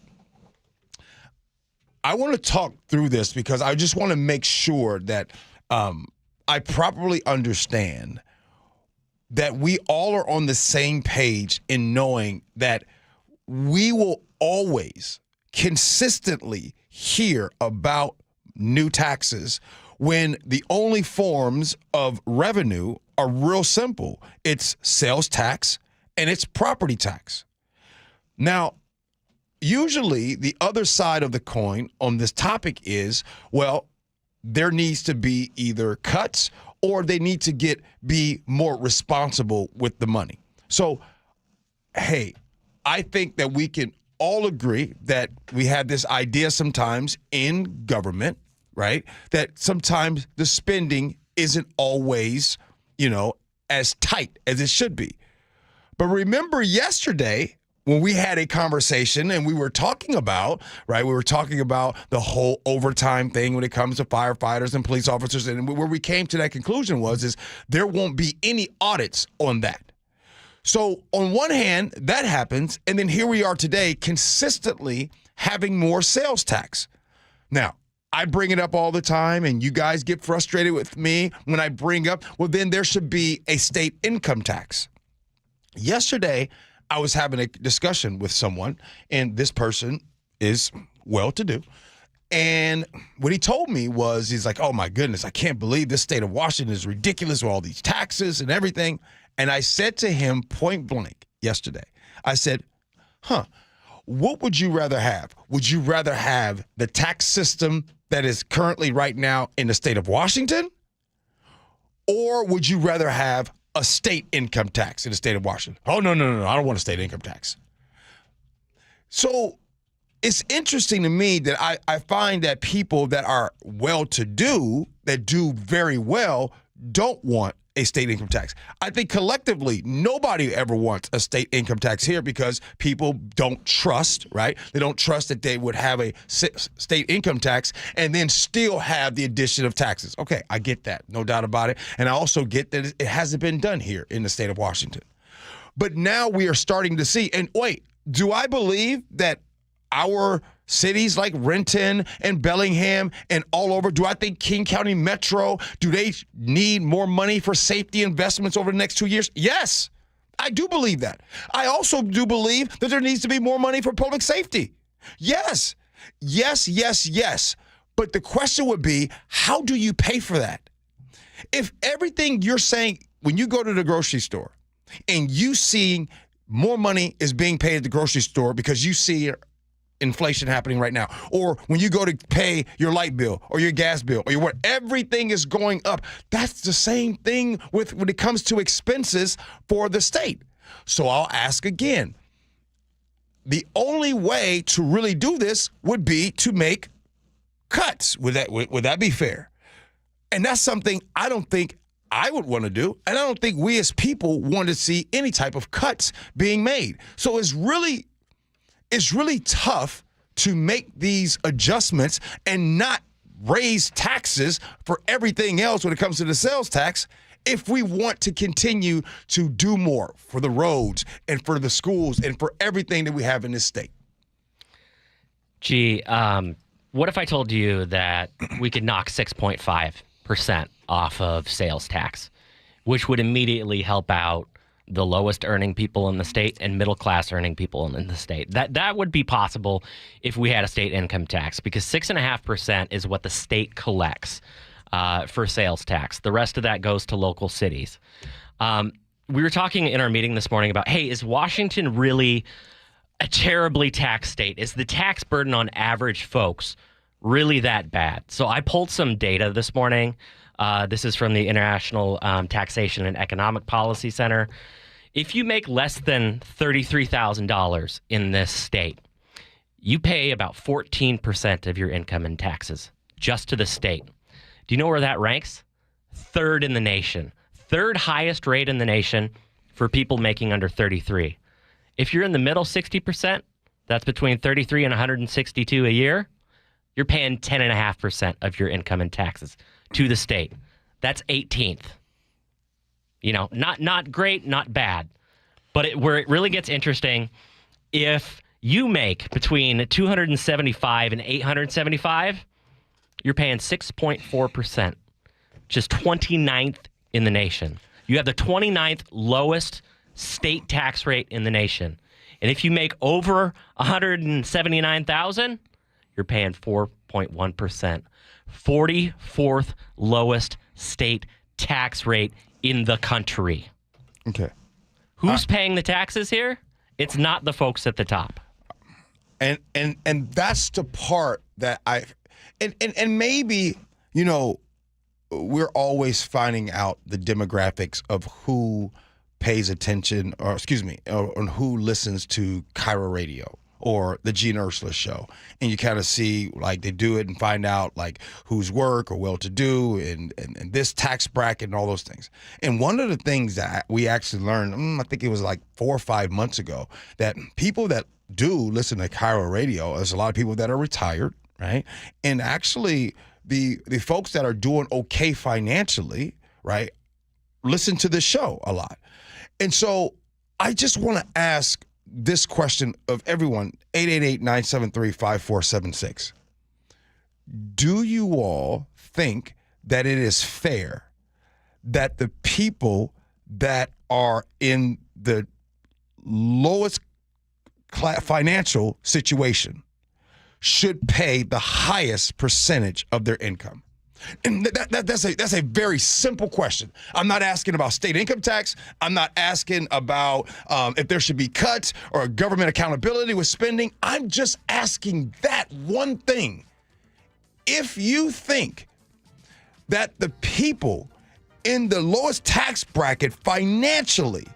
I want to talk through this because I just want to make sure that I properly understand that we all are on the same page in knowing that we will always consistently hear about new taxes when the only forms of revenue are real simple. It's sales tax and it's property tax. Now, usually the other side of the coin on this topic is, well, there needs to be either cuts or they need to be more responsible with the money. So, hey, I think that we can all agree that we have this idea sometimes in government, right, that sometimes the spending isn't always, as tight as it should be. But remember yesterday when we had a conversation and we were talking about, right, we were talking about the whole overtime thing when it comes to firefighters and police officers, and where we came to that conclusion is there won't be any audits on that. So on one hand, that happens, and then here we are today consistently having more sales tax. Now, I bring it up all the time, and you guys get frustrated with me when I bring up, well, then there should be a state income tax. Yesterday, I was having a discussion with someone, and this person is well-to-do. And what he told me was, he's like, oh, my goodness, I can't believe this state of Washington is ridiculous with all these taxes and everything. And I said to him point blank yesterday, I said, what would you rather have? Would you rather have the tax system that is currently right now in the state of Washington? Or would you rather have a state income tax in the state of Washington? Oh, no. I don't want a state income tax. So it's interesting to me that I find that people that are well-to-do, that do very well, don't want a state income tax. I think collectively, nobody ever wants a state income tax here because people don't trust, right? They don't trust that they would have a state income tax and then still have the addition of taxes. Okay, I get that. No doubt about it. And I also get that it hasn't been done here in the state of Washington. But now we are starting to see, and wait, do I believe that our cities like Renton and Bellingham and all over, do I think King County Metro, do they need more money for safety investments over the next 2 years? Yes, I do believe that. I also do believe that there needs to be more money for public safety. Yes. But the question would be, how do you pay for that? If everything you're saying, when you go to the grocery store and you see more money is being paid at the grocery store because you see inflation happening right now, or when you go to pay your light bill or your gas bill or your everything is going up. That's the same thing when it comes to expenses for the state. So I'll ask again. The only way to really do this would be to make cuts. Would that be fair? And that's something I don't think I would want to do, and I don't think we as people want to see any type of cuts being made. So it's really tough to make these adjustments and not raise taxes for everything else when it comes to the sales tax if we want to continue to do more for the roads and for the schools and for everything that we have in this state. Gee, what if I told you that we could knock 6.5% off of sales tax, which would immediately help out the lowest earning people in the state and middle class earning people in the state? That would be possible if we had a state income tax, because 6.5% is what the state collects for sales tax. The rest of that goes to local cities. We were talking in our meeting this morning about, hey, is Washington really a terribly taxed state? Is the tax burden on average folks really that bad? So I pulled some data this morning. This is from the International Taxation and Economic Policy Center. If you make less than $33,000 in this state, you pay about 14% of your income in taxes, just to the state. Do you know where that ranks? Third in the nation. Third highest rate in the nation for people making under 33. If you're in the middle 60%, that's between 33 and 162 a year, you're paying 10.5% of your income in taxes to the state. That's 18th. You know, not great, not bad. But where it really gets interesting, if you make between 275 and 875, you're paying 6.4% just 29th in the nation. You have the 29th lowest state tax rate in the nation. And if you make over $179,000, you're paying 4.1%. 44th lowest state tax rate in the country. Okay. Who's paying the taxes here? It's not the folks at the top. And that's the part that and maybe, you know, we're always finding out the demographics of who pays attention, or who listens to KIRO Radio or the Gee Ursula Show. And you kind of see, like, they do it and find out, like, who's work or well-to-do and this tax bracket and all those things. And one of the things that we actually learned, I think it was like 4 or 5 months ago, that people that do listen to KIRO Radio, there's a lot of people that are retired, right? And actually, the folks that are doing okay financially, right, listen to this show a lot. And so I just want to ask this question of everyone, 888-973-5476. Do you all think that it is fair that the people that are in the lowest financial situation should pay the highest percentage of their income? And that's a very simple question. I'm not asking about state income tax. I'm not asking about if there should be cuts or government accountability with spending. I'm just asking that one thing. If you think that the people in the lowest tax bracket financially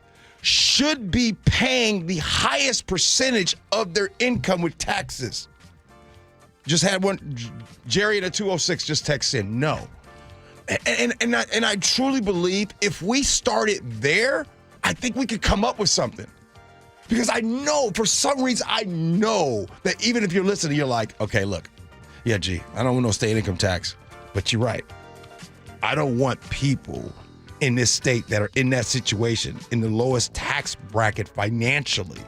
should be paying the highest percentage of their income with taxes. Just had one, Jerry at a 206 just texts in, no. And I truly believe if we started there, I think we could come up with something. Because I know, for some reason, I know that even if you're listening, you're like, okay, look, yeah, G, I don't want no state income tax, but you're right. I don't want people in this state that are in that situation, in the lowest tax bracket financially,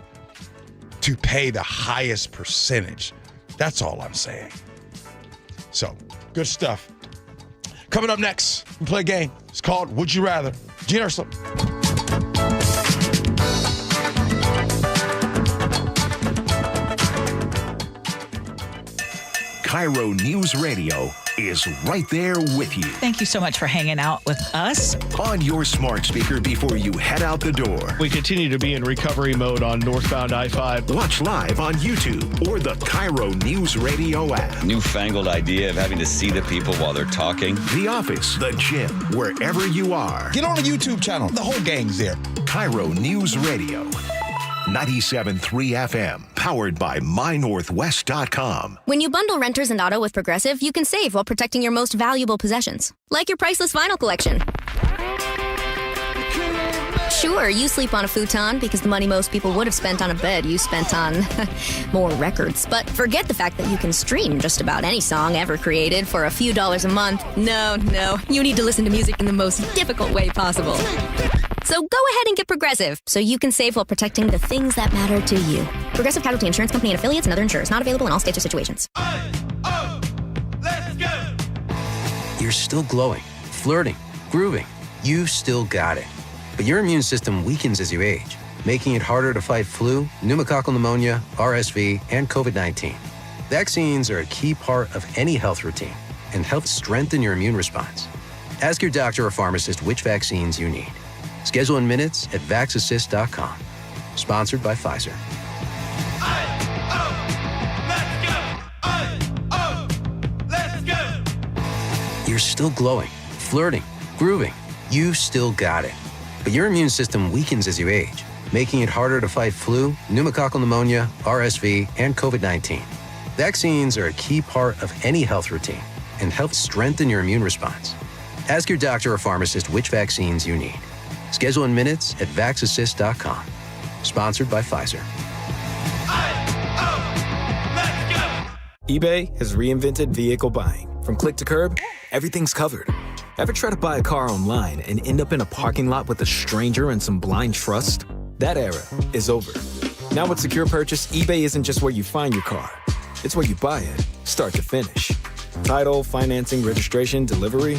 to pay the highest percentage. That's all I'm saying. So, good stuff. Coming up next, we play a game. It's called Would You Rather? Gee Ursula. KIRO News Radio is right there with you. Thank you so much for hanging out with us. On your smart speaker before you head out the door. We continue to be in recovery mode on northbound I-5. Watch live on YouTube or the KIRO Newsradio app. Newfangled idea of having to see the people while they're talking. The office, the gym, wherever you are. Get on the YouTube channel. The whole gang's there. KIRO News Radio. 97.3 FM, powered by MyNorthwest.com. When you bundle renters and auto with Progressive, you can save while protecting your most valuable possessions, like your priceless vinyl collection. Sure, you sleep on a futon because the money most people would have spent on a bed you spent on more records. But forget the fact that you can stream just about any song ever created for a few dollars a month. No, you need to listen to music in the most difficult way possible. So go ahead and get Progressive so you can save while protecting the things that matter to you. Progressive Casualty Insurance Company and affiliates and other insurers. Not available in all states or situations. Let's go! You're still glowing, flirting, grooving. You've still got it. But your immune system weakens as you age, making it harder to fight flu, pneumococcal pneumonia, RSV, and COVID-19. Vaccines are a key part of any health routine and help strengthen your immune response. Ask your doctor or pharmacist which vaccines you need. Schedule in minutes at VaxAssist.com. Sponsored by Pfizer. Let's go! You're still glowing, flirting, grooving. You've still got it. But your immune system weakens as you age, making it harder to fight flu, pneumococcal pneumonia, RSV, and COVID-19. Vaccines are a key part of any health routine and help strengthen your immune response. Ask your doctor or pharmacist which vaccines you need. Schedule in minutes at VaxAssist.com. Sponsored by Pfizer. eBay has reinvented vehicle buying. From click to curb, everything's covered. Ever try to buy a car online and end up in a parking lot with a stranger and some blind trust? That era is over. Now with Secure Purchase, eBay isn't just where you find your car. It's where you buy it, start to finish. Title, financing, registration, delivery,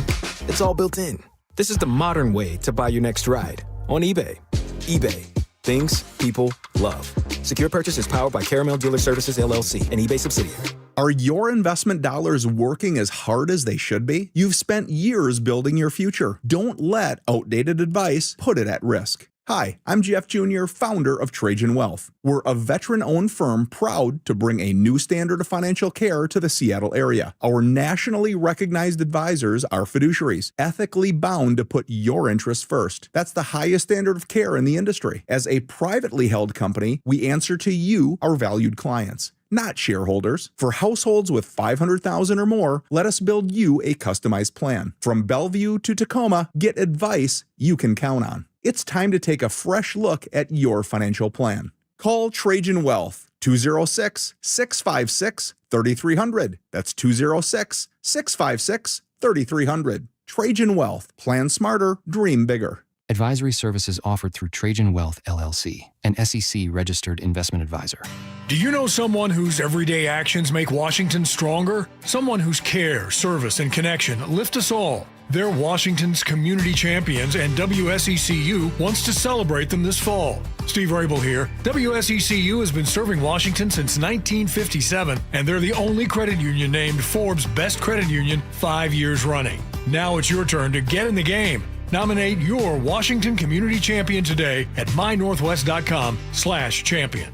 It's all built in. This is the modern way to buy your next ride on eBay. eBay. Things people love. Secure purchase is powered by Caramel Dealer Services, LLC, an eBay subsidiary. Are your investment dollars working as hard as they should be? You've spent years building your future. Don't let outdated advice put it at risk. Hi, I'm Jeff Jr., founder of Trajan Wealth. We're a veteran-owned firm proud to bring a new standard of financial care to the Seattle area. Our nationally recognized advisors are fiduciaries, ethically bound to put your interests first. That's the highest standard of care in the industry. As a privately held company, we answer to you, our valued clients, not shareholders. For households with $500,000 or more, let us build you a customized plan. From Bellevue to Tacoma, get advice you can count on. It's time to take a fresh look at your financial plan. Call Trajan Wealth, 206-656-3300. That's 206-656-3300. Trajan Wealth. Plan smarter, dream bigger. Advisory services offered through Trajan Wealth, LLC, an SEC-registered investment advisor. Do you know someone whose everyday actions make Washington stronger? Someone whose care, service, and connection lift us all. They're Washington's community champions, and WSECU wants to celebrate them this fall. Steve Rabel here. WSECU has been serving Washington since 1957, and they're the only credit union named Forbes' Best Credit Union 5 years running. Now it's your turn to get in the game. Nominate your Washington Community Champion today at mynorthwest.com/champion.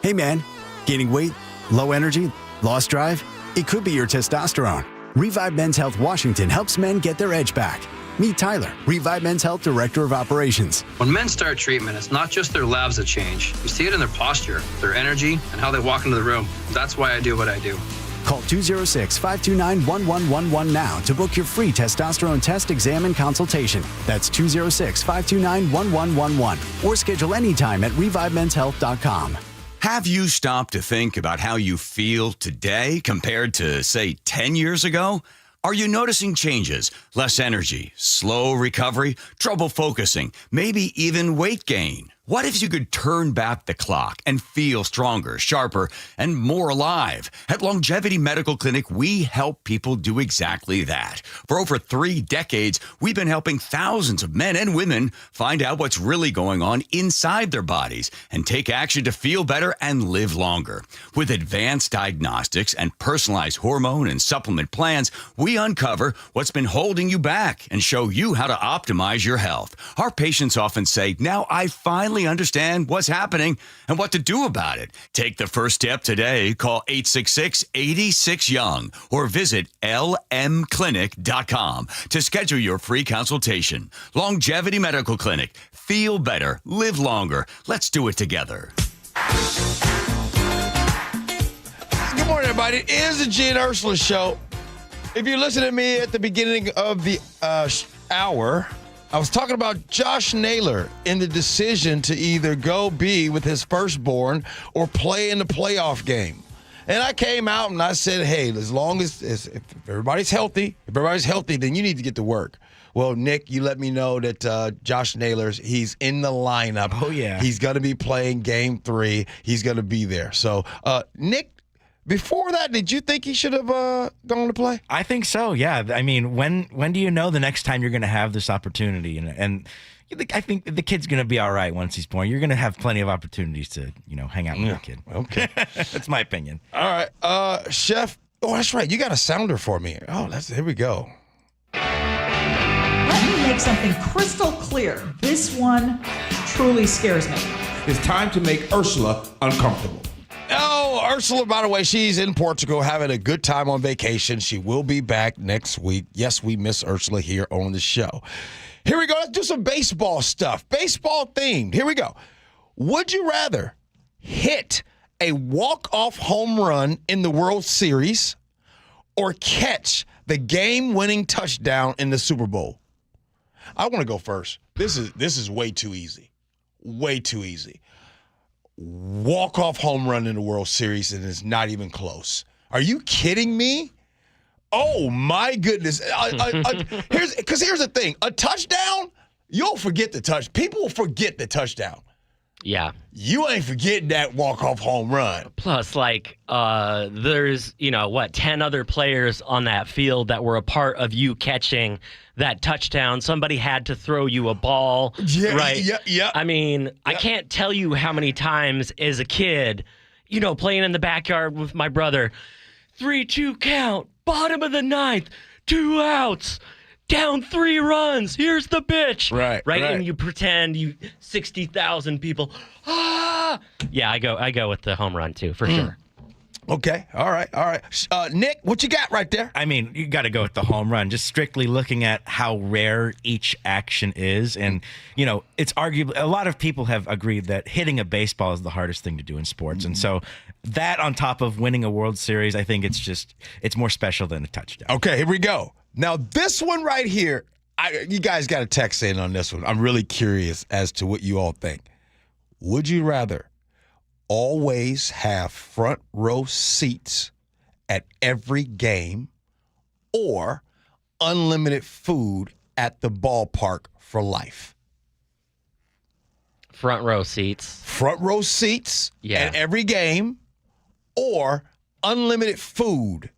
Hey man, gaining weight, low energy, lost drive? It could be your testosterone. Revive Men's Health Washington helps men get their edge back. Meet Tyler, Revive Men's Health Director of Operations. When men start treatment, it's not just their labs that change. You see it in their posture, their energy, and how they walk into the room. That's why I do what I do. Call 206-529-1111 now to book your free testosterone test, exam, and consultation. That's 206-529-1111. Or schedule anytime at revivemenshealth.com. Have you stopped to think about how you feel today compared to, say, 10 years ago? Are you noticing changes? Less energy, slow recovery, trouble focusing, maybe even weight gain? What if you could turn back the clock and feel stronger, sharper, and more alive? At Longevity Medical Clinic, we help people do exactly that. For over 3 decades, we've been helping thousands of men and women find out what's really going on inside their bodies and take action to feel better and live longer. With advanced diagnostics and personalized hormone and supplement plans, we uncover what's been holding you back and show you how to optimize your health. Our patients often say, "Now I finally understand what's happening and what to do about it." Take the first step today. Call 866-86-YOUNG or visit lmclinic.com to schedule your free consultation. Longevity Medical Clinic. Feel better. Live longer. Let's do it together. Good morning, everybody. It is the Gee and Ursula Show. If you listen to me at the beginning of the hour, I was talking about Josh Naylor in the decision to either go be with his firstborn or play in the playoff game. And I came out and I said, hey, as long as if everybody's healthy, then you need to get to work. Well, Nick, you let me know that Josh Naylor, he's in the lineup. Oh, yeah. He's going to be playing game 3. He's going to be there. So, Nick, before that, did you think he should have gone to play? I think so, yeah. I mean, when do you know the next time you're going to have this opportunity? And I think the kid's going to be all right once he's born. You're going to have plenty of opportunities to, hang out with your kid. Okay. That's my opinion. All right. Chef, oh, that's right. You got a sounder for me. Oh, here we go. Let me make something crystal clear. This one truly scares me. It's time to make Ursula uncomfortable. Oh, Ursula, by the way, she's in Portugal having a good time on vacation. She will be back next week. Yes, we miss Ursula here on the show. Here we go. Let's do some baseball stuff. Baseball themed. Here we go. Would you rather hit a walk-off home run in the World Series or catch the game-winning touchdown in the Super Bowl? I want to go first. This is way too easy. Way too easy. Walk-off home run in the World Series, and it's not even close. Are you kidding me? Oh, my goodness. Here's the thing. A touchdown, you'll forget the touch. People will forget the touchdown. Yeah. You ain't forgetting that walk-off home run. Plus, there's, 10 other players on that field that were a part of you catching that touchdown. Somebody had to throw you a ball, right? Yeah. I mean, I can't tell you how many times as a kid, playing in the backyard with my brother, 3-2 count, bottom of the ninth, 2 outs. Down 3 runs. Here's the bitch. Right. And you pretend 60,000 people. Yeah, I go with the home run too, for sure. Okay. All right. Nick, what you got right there? I mean, you got to go with the home run, just strictly looking at how rare each action is. And, it's arguable. A lot of people have agreed that hitting a baseball is the hardest thing to do in sports. And so that on top of winning a World Series, I think it's more special than a touchdown. Okay, here we go. Now, this one right here, you guys got to text in on this one. I'm really curious as to what you all think. Would you rather always have front row seats at every game or unlimited food at the ballpark for life? Front row seats. Front row seats at every game or unlimited food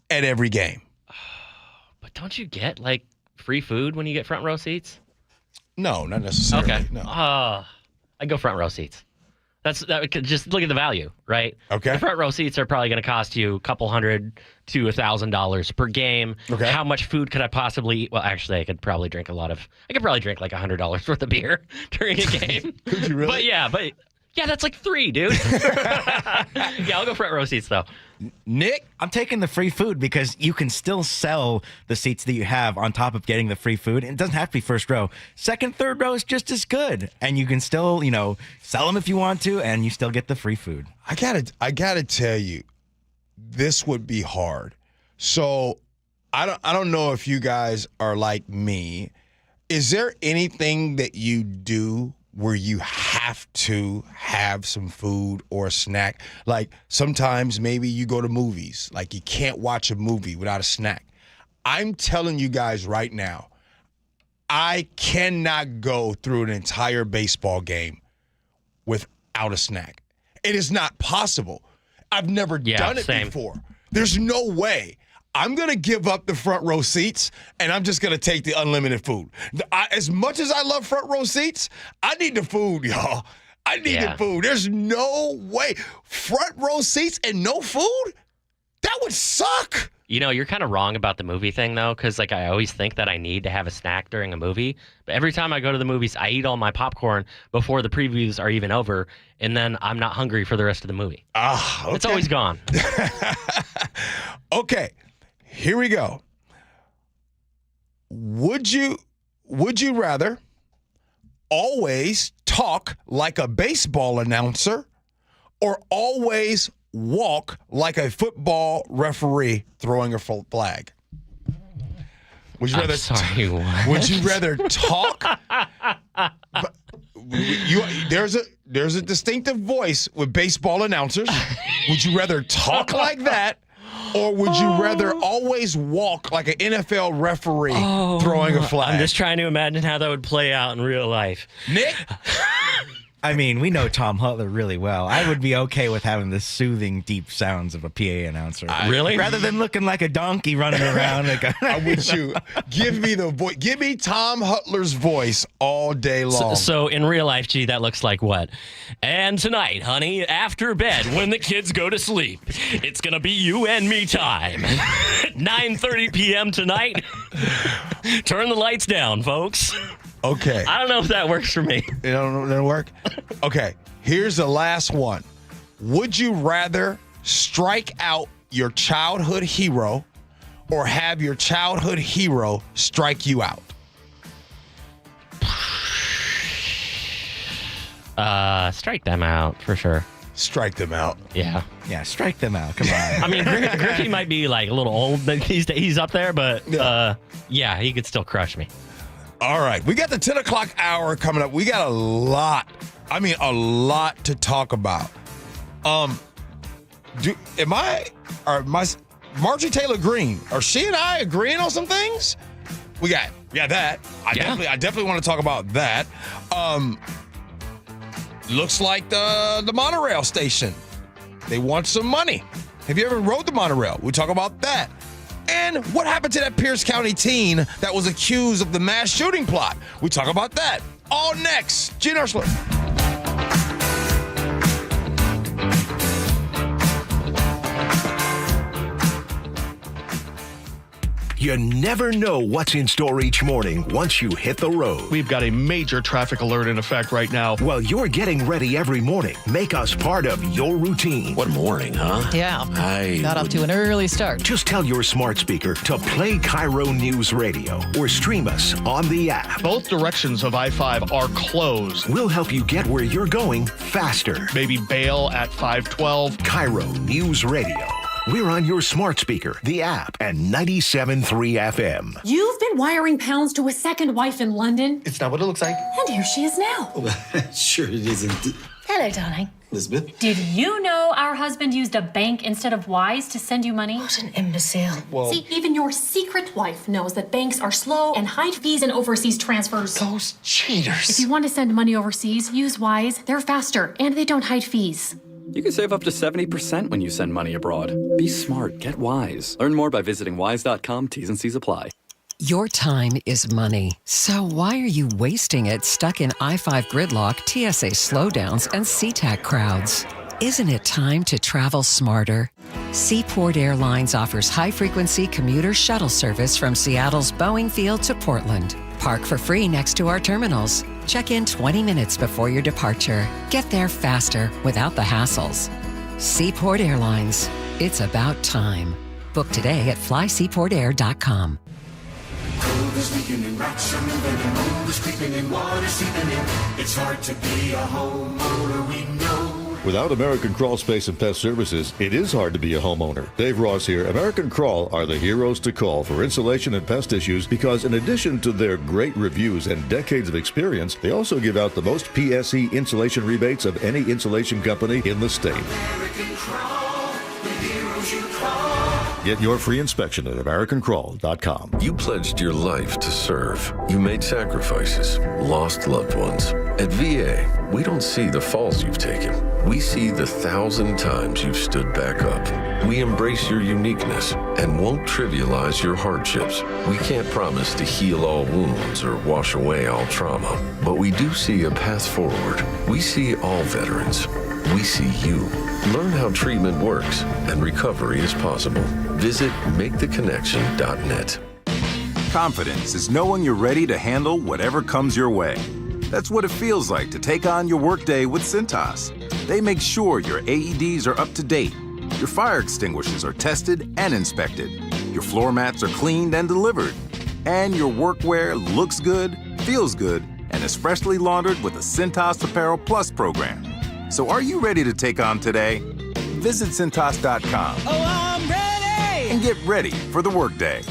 at every game. But don't you get free food when you get front row seats? No, not necessarily. Okay. No. I go front row seats. Just look at the value, right? Okay. The front row seats are probably going to cost you a couple $100 to $1,000 per game. Okay. How much food could I possibly eat? Well, actually, I could probably drink like $100 worth of beer during a game. Could you really? But that's like 3, dude. Yeah, I'll go front row seats though. Nick, I'm taking the free food because you can still sell the seats that you have on top of getting the free food. It doesn't have to be first row. Second, third row is just as good. And you can still, sell them if you want to, and you still get the free food. I gotta tell you, this would be hard. So I don't know if you guys are like me. Is there anything that you do where you have to have some food or a snack? Like sometimes maybe you go to movies, like you can't watch a movie without a snack. I'm telling you guys right now, I cannot go through an entire baseball game without a snack. It is not possible. I've never done it before. There's no way. I'm going to give up the front row seats, and I'm just going to take the unlimited food. As much as I love front row seats, I need the food, y'all. I need the food. There's no way. Front row seats and no food? That would suck. You're kind of wrong about the movie thing, though, because I always think that I need to have a snack during a movie. But every time I go to the movies, I eat all my popcorn before the previews are even over, and then I'm not hungry for the rest of the movie. Okay. It's always gone. Okay. Here we go. Would you rather always talk like a baseball announcer or always walk like a football referee throwing a flag? Would you rather? Would you rather talk? There's a distinctive voice with baseball announcers. Would you rather talk like that? Or would you rather always walk like an NFL referee throwing a flag? I'm just trying to imagine how that would play out in real life. Nick? I mean, we know Tom Hutler really well. I would be okay with having the soothing, deep sounds of a PA announcer. Really? Rather than looking like a donkey running around. I'm with you. Give me the voice. Give me Tom Hutler's voice all day long. So in real life, gee, that looks like what? And tonight, honey, after bed, when the kids go to sleep, it's going to be you and me time. 9:30 p.m. tonight. Turn the lights down, folks. Okay. I don't know if that works for me. It don't work? Okay. Here's the last one. Would you rather strike out your childhood hero or have your childhood hero strike you out? Strike them out for sure. Strike them out. Yeah. Yeah, strike them out. Come on. I mean, Griffey might be like a little old these days. He's up there, but yeah, he could still crush me. All right. We got the 10 o'clock hour coming up. We got a lot to talk about. Marjorie Taylor Greene, are she and I agreeing on some things? We got that. I definitely want to talk about that. looks like the monorail station. They want some money. Have you ever rode the monorail? We'll talk about that. And what happened to that Pierce County teen that was accused of the mass shooting plot? We talk about that. All next. Gee and Ursula. You never know what's in store each morning once you hit the road. We've got a major traffic alert in effect right now. While you're getting ready every morning, make us part of your routine. What morning, huh? Yeah. Got off to an early start. Just tell your smart speaker to play KIRO News Radio or stream us on the app. Both directions of I-5 are closed. We'll help you get where you're going faster. Maybe bail at 512. KIRO News Radio. We're on your smart speaker, the app, and 97.3 FM. You've been wiring pounds to a second wife in London. It's not what it looks like. And here she is now. Sure it isn't. Hello, darling. Elizabeth? Did you know our husband used a bank instead of Wise to send you money? What an imbecile. Well, see, even your secret wife knows that banks are slow and hide fees in overseas transfers. Those cheaters. If you want to send money overseas, use Wise. They're faster and they don't hide fees. You can save up to 70% when you send money abroad. Be smart. Get Wise. Learn more by visiting wise.com. T's and C's apply. Your time is money. So why are you wasting it stuck in I-5 gridlock, TSA slowdowns, and SeaTac crowds? Isn't it time to travel smarter? Seaport Airlines offers high-frequency commuter shuttle service from Seattle's Boeing Field to Portland. Park for free next to our terminals. Check in 20 minutes before your departure. Get there faster without the hassles. Seaport Airlines. It's about time. Book today at flyseaportair.com. Cold is leaking and rats are moving and mold is creeping and water seeping in. It's hard to be a homeowner, we know. Without American Crawl Space and Pest Services, it is hard to be a homeowner. Dave Ross here. American Crawl are the heroes to call for insulation and pest issues because in addition to their great reviews and decades of experience, they also give out the most PSE insulation rebates of any insulation company in the state. American Crawl, the heroes you call. Get your free inspection at AmericanCrawl.com. You pledged your life to serve. You made sacrifices, lost loved ones. At VA, we don't see the falls you've taken. We see the 1,000 times you've stood back up. We embrace your uniqueness and won't trivialize your hardships. We can't promise to heal all wounds or wash away all trauma, but we do see a path forward. We see all veterans. We see you. Learn how treatment works and recovery is possible. Visit maketheconnection.net. Confidence is knowing you're ready to handle whatever comes your way. That's what it feels like to take on your workday with Cintas. They make sure your AEDs are up to date, your fire extinguishers are tested and inspected, your floor mats are cleaned and delivered, and your workwear looks good, feels good, and is freshly laundered with the Cintas Apparel Plus program. So are you ready to take on today? Visit Cintas.com. Oh, I'm ready! And get ready for the workday.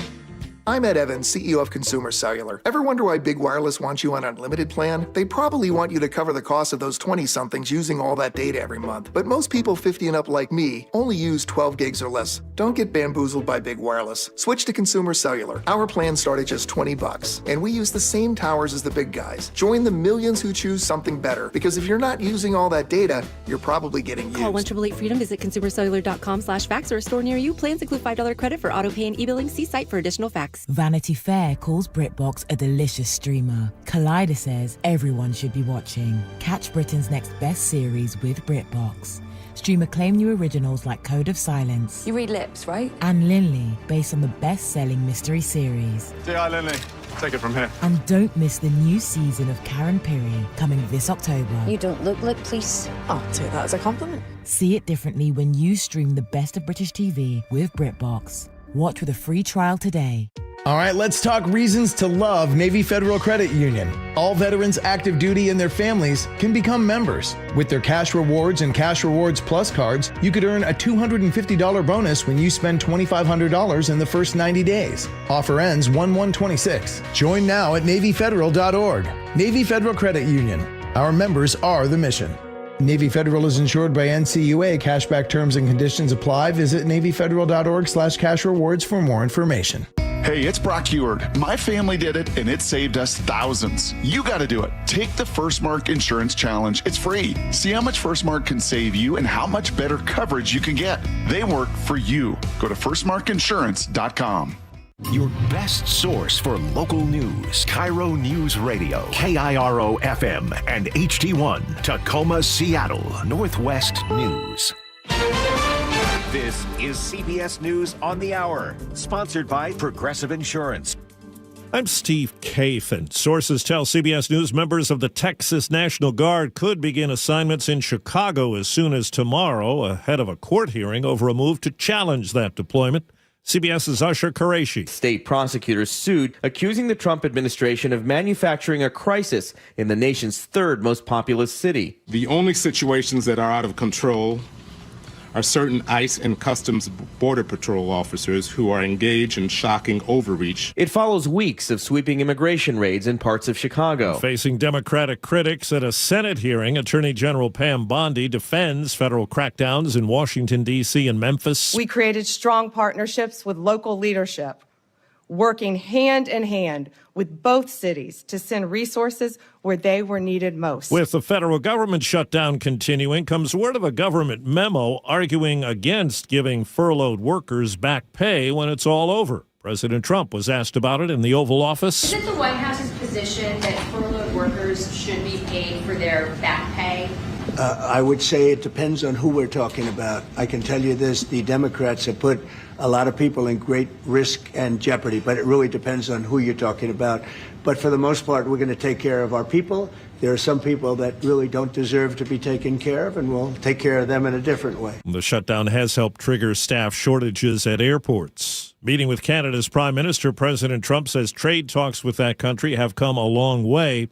I'm Ed Evans, CEO of Consumer Cellular. Ever wonder why Big Wireless wants you on an unlimited plan? They probably want you to cover the cost of those 20-somethings using all that data every month. But most people 50 and up like me only use 12 gigs or less. Don't get bamboozled by Big Wireless. Switch to Consumer Cellular. Our plans start at just $20, and we use the same towers as the big guys. Join the millions who choose something better, because if you're not using all that data, you're probably getting used. Call 1-888-FREEDOM, visit consumercellular.com/facts, or a store near you. Plans include $5 credit for auto pay and e-billing. See site for additional facts. Vanity Fair calls BritBox a delicious streamer. Collider says everyone should be watching. Catch Britain's next best series with BritBox. Stream acclaimed new originals like Code of Silence. You read lips, right? And Linley, based on the best-selling mystery series. Say hi, Linley. Take it from here. And don't miss the new season of Karen Piri, coming this October. You don't look like police. I'll take that as a compliment. See it differently when you stream the best of British TV with BritBox. Watch with a free trial today. All right, let's talk reasons to love Navy Federal Credit Union. All veterans active duty and their families can become members. With their Cash Rewards and Cash Rewards Plus cards, you could earn a $250 bonus when you spend $2,500 in the first 90 days. Offer ends 1/1/26. Join now at NavyFederal.org. Navy Federal Credit Union. Our members are the mission. Navy Federal is insured by NCUA. Cashback terms and conditions apply. Visit NavyFederal.org/cash rewards for more information. Hey, it's Brock Heward. My family did it, and it saved us thousands. You got to do it. Take the First Mark Insurance Challenge. It's free. See how much First Mark can save you and how much better coverage you can get. They work for you. Go to firstmarkinsurance.com. Your best source for local news. KIRO Newsradio, KIRO FM and HD1, Tacoma, Seattle, Northwest News. This is CBS News on the Hour, sponsored by Progressive Insurance. I'm Steve Kathan. Sources tell CBS News members of the Texas National Guard could begin assignments in Chicago as soon as tomorrow, ahead of a court hearing over a move to challenge that deployment. CBS's Usher Qureshi. State prosecutors sued, accusing the Trump administration of manufacturing a crisis in the nation's third most populous city. The only situations that are out of control are certain ICE and Customs Border Patrol officers who are engaged in shocking overreach. It follows weeks of sweeping immigration raids in parts of Chicago. Facing Democratic critics at a Senate hearing, Attorney General Pam Bondi defends federal crackdowns in Washington, D.C. and Memphis. We created strong partnerships with local leadership, working hand in hand with both cities to send resources where they were needed most. With the federal government shutdown continuing, comes word of a government memo arguing against giving furloughed workers back pay when it's all over. President Trump was asked about it in the Oval Office. Is it the White House's position that furloughed workers should be paid for their back pay? I would say it depends on who we're talking about. I can tell you this, the Democrats have put a lot of people in great risk and jeopardy, but it really depends on who you're talking about. But for the most part, we're going to take care of our people. There are some people that really don't deserve to be taken care of, and we'll take care of them in a different way. The shutdown has helped trigger staff shortages at airports. Meeting with Canada's Prime Minister, President Trump says trade talks with that country have come a long way.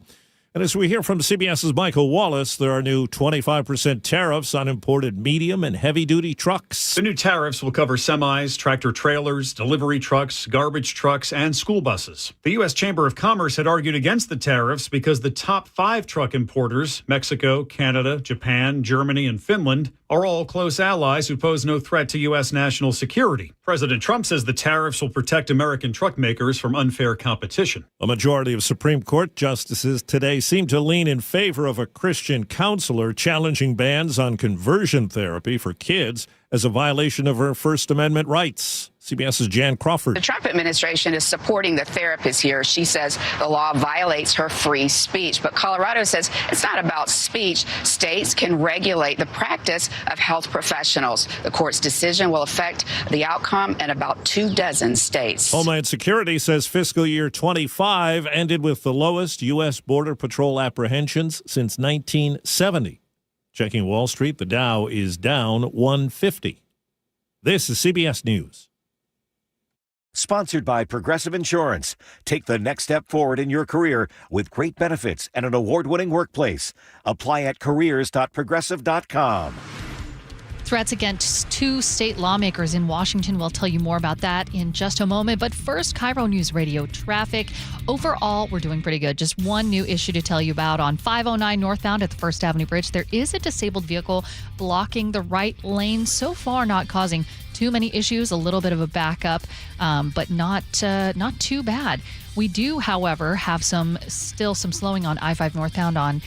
And as we hear from CBS's Michael Wallace, there are new 25% tariffs on imported medium and heavy-duty trucks. The new tariffs will cover semis, tractor-trailers, delivery trucks, garbage trucks, and school buses. The U.S. Chamber of Commerce had argued against the tariffs because the top 5 truck importers, Mexico, Canada, Japan, Germany, and Finland, are all close allies who pose no threat to U.S. national security. President Trump says the tariffs will protect American truck makers from unfair competition. A majority of Supreme Court justices today seem to lean in favor of a Christian counselor challenging bans on conversion therapy for kids as a violation of her First Amendment rights. CBS's Jan Crawford. The Trump administration is supporting the therapist here. She says the law violates her free speech. But Colorado says it's not about speech. States can regulate the practice of health professionals. The court's decision will affect the outcome in about 24 states. Homeland Security says fiscal year 25 ended with the lowest U.S. Border Patrol apprehensions since 1970. Checking Wall Street, the Dow is down 150. This is CBS News. Sponsored by Progressive Insurance. Take the next step forward in your career with great benefits and an award-winning workplace. Apply at careers.progressive.com. Threats against 2 state lawmakers in Washington. We'll tell you more about that in just a moment. But first, KIRO News Radio traffic. Overall, we're doing pretty good. Just one new issue to tell you about. On 509 northbound at the First Avenue Bridge, there is a disabled vehicle blocking the right lane. So far, not causing too many issues. A little bit of a backup, but not too bad. We do, however, have some slowing on I-5 northbound on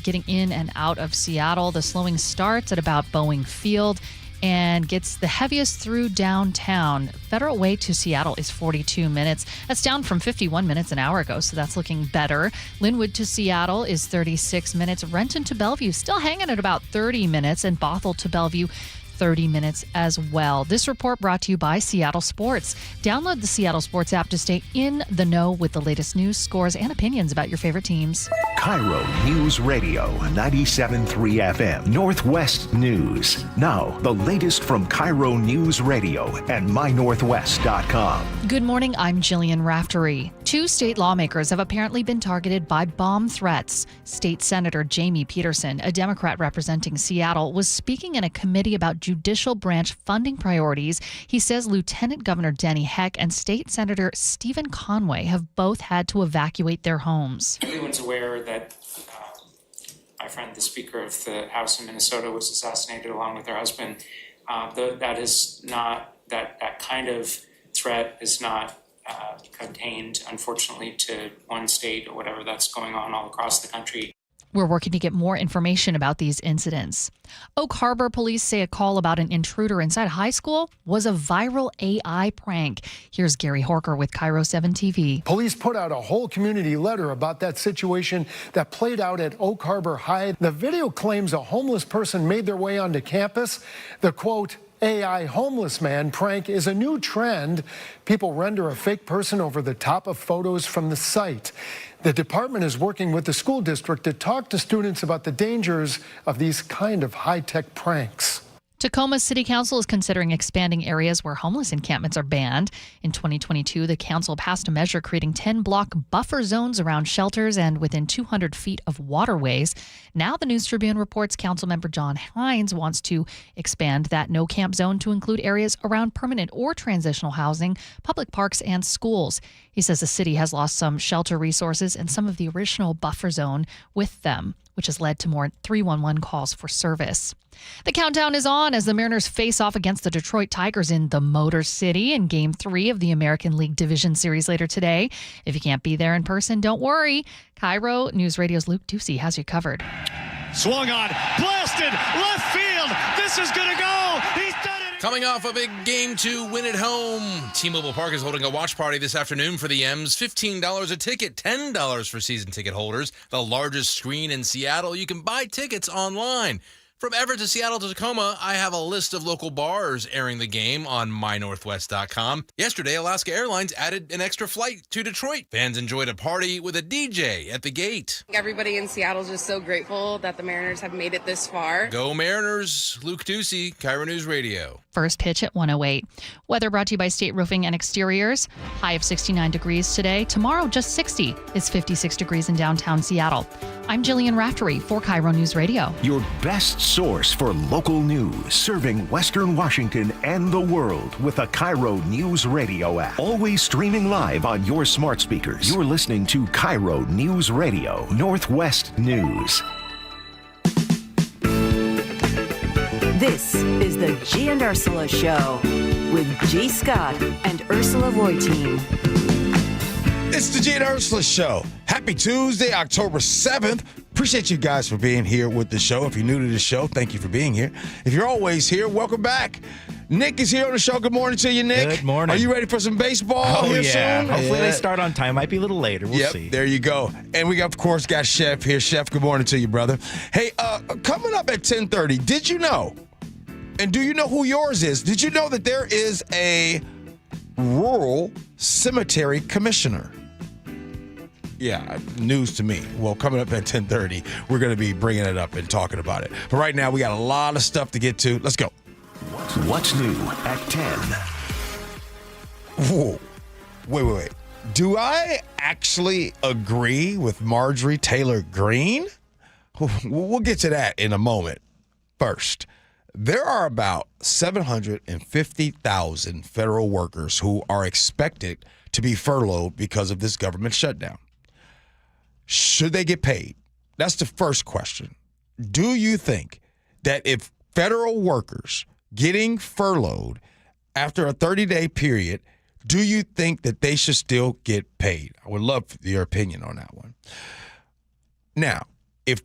getting in and out of Seattle. The slowing starts at about Boeing Field and gets the heaviest through downtown. Federal Way to Seattle is 42 minutes. That's down from 51 minutes an hour ago, so that's looking better. Linwood to Seattle is 36 minutes. Renton to Bellevue still hanging at about 30 minutes, and Bothell to Bellevue 30 minutes as well. This report brought to you by Seattle Sports. Download the Seattle Sports app to stay in the know with the latest news, scores, and opinions about your favorite teams. KIRO News Radio, 97.3 FM, Northwest News. Now, the latest from KIRO News Radio and mynorthwest.com. Good morning, I'm Jillian Raftery. 2 state lawmakers have apparently been targeted by bomb threats. State Senator Jamie Peterson, a Democrat representing Seattle, was speaking in a committee about judicial branch funding priorities. He says Lieutenant Governor Denny Heck and State Senator Stephen Conway have both had to evacuate their homes. Everyone's aware that my friend, the Speaker of the House in Minnesota, was assassinated along with her husband. That kind of threat is not contained, unfortunately, to one state or whatever. That's going on all across the country. We're working to get more information about these incidents. Oak Harbor police say a call about an intruder inside a high school was a viral AI prank. Here's Gary Horker with KIRO 7 TV. Police put out a whole community letter about that situation that played out at Oak Harbor High. The video claims a homeless person made their way onto campus. The quote, AI homeless man prank is a new trend. People render a fake person over the top of photos from the site. The department is working with the school district to talk to students about the dangers of these kind of high-tech pranks. Tacoma City Council is considering expanding areas where homeless encampments are banned. In 2022, the council passed a measure creating 10-block buffer zones around shelters and within 200 feet of waterways. Now the News Tribune reports Councilmember John Hines wants to expand that no-camp zone to include areas around permanent or transitional housing, public parks, and schools. He says the city has lost some shelter resources and some of the original buffer zone with them, which has led to more 311 calls for service. The countdown is on as the Mariners face off against the Detroit Tigers in the Motor City in Game 3 of the American League Division Series later today. If you can't be there in person, don't worry. KIRO News Radio's Luke Ducey has you covered. Swung on, blasted, left field. This is going to go. He's done it. Coming off a big Game 2 win at home, T-Mobile Park is holding a watch party this afternoon for the M's. $15 a ticket, $10 for season ticket holders. The largest screen in Seattle. You can buy tickets online. From Everett to Seattle to Tacoma, I have a list of local bars airing the game on mynorthwest.com. Yesterday, Alaska Airlines added an extra flight to Detroit. Fans enjoyed a party with a DJ at the gate. Everybody in Seattle is just so grateful that the Mariners have made it this far. Go Mariners! Luke Ducey, KIRO News Radio. First pitch at 1:08. Weather brought to you by State Roofing and Exteriors. High of 69 degrees today. Tomorrow, just 60. It's 56 degrees in downtown Seattle. I'm Jillian Raftery for KIRO News Radio. Your best source for local news, serving Western Washington and the world with a KIRO News Radio app. Always streaming live on your smart speakers. You're listening to KIRO News Radio, Northwest News. This is the Gee and Ursula Show with G. Scott and Ursula Reutin. It's the Gee and Ursula Show. Happy Tuesday, October 7th. Appreciate you guys for being here with the show. If you're new to the show, thank you for being here. If you're always here, welcome back. Nick is here on the show. Good morning to you, Nick. Good morning. Are you ready for some baseball here soon? Hopefully they start on time. Might be a little later. We'll see. There you go. And we, of course, got Chef here. Chef, good morning to you, brother. Hey, coming up at 10:30, did you know, and do you know who yours is? Did you know that there is a rural cemetery commissioner? Yeah, news to me. Well, coming up at 10:30, we're going to be bringing it up and talking about it. But right now, we got a lot of stuff to get to. Let's go. What's new at 10? Whoa. Wait. Do I actually agree with Marjorie Taylor Greene? We'll get to that in a moment. First, there are about 750,000 federal workers who are expected to be furloughed because of this government shutdown. Should they get paid? That's the first question. Do you think that if federal workers getting furloughed after a 30-day period, do you think that they should still get paid? I would love your opinion on that one. Now, if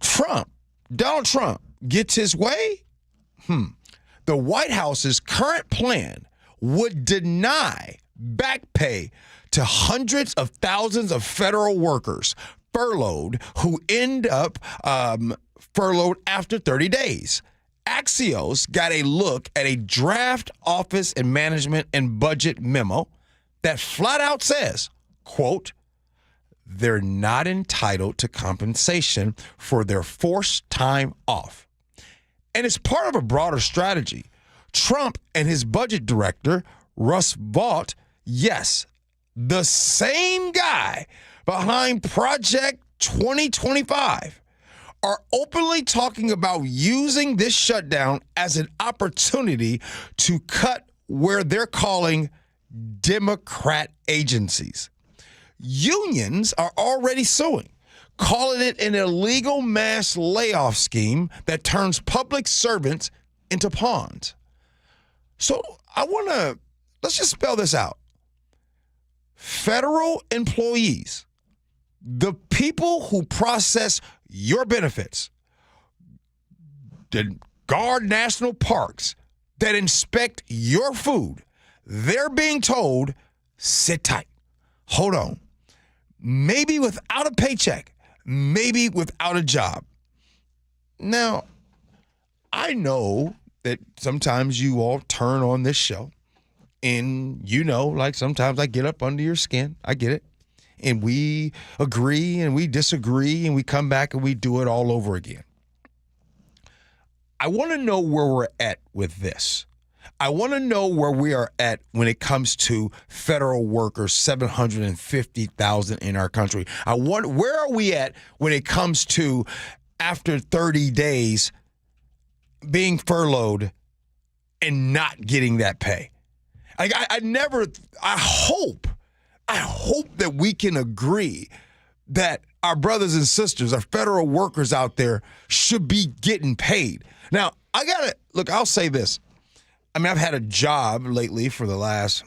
Donald Trump gets his way, the White House's current plan would deny back pay to hundreds of thousands of federal workers furloughed who end up furloughed after 30 days. Axios got a look at a draft office and management and budget memo that flat out says, quote, they're not entitled to compensation for their forced time off. And it's part of a broader strategy. Trump and his budget director, Russ Vought, yes, the same guy behind Project 2025, are openly talking about using this shutdown as an opportunity to cut where they're calling Democrat agencies. Unions are already suing, calling it an illegal mass layoff scheme that turns public servants into pawns. So let's just spell this out. federal employees, the people who process your benefits, that guard national parks, that inspect your food, they're being told, sit tight, hold on. Maybe without a paycheck, maybe without a job. Now, I know that sometimes you all turn on this show and like sometimes I get up under your skin. I get it. And we agree and we disagree and we come back and we do it all over again. I want to know where we're at with this. I want to know where we are at when it comes to federal workers, 750,000 in our country. Where are we at when it comes to after 30 days being furloughed and not getting that pay? I hope that we can agree that our brothers and sisters, our federal workers out there should be getting paid. Now, I'll say this. I mean, I've had a job lately for the last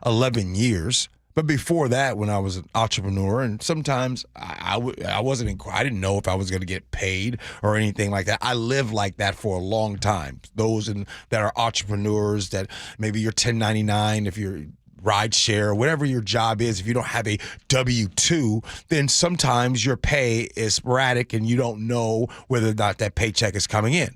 11 years. But before that, when I was an entrepreneur, and sometimes I didn't know if I was going to get paid or anything like that. I lived like that for a long time. Those that are entrepreneurs, that maybe you're 1099, if you're ride share, whatever your job is, if you don't have a W-2, then sometimes your pay is sporadic and you don't know whether or not that paycheck is coming in.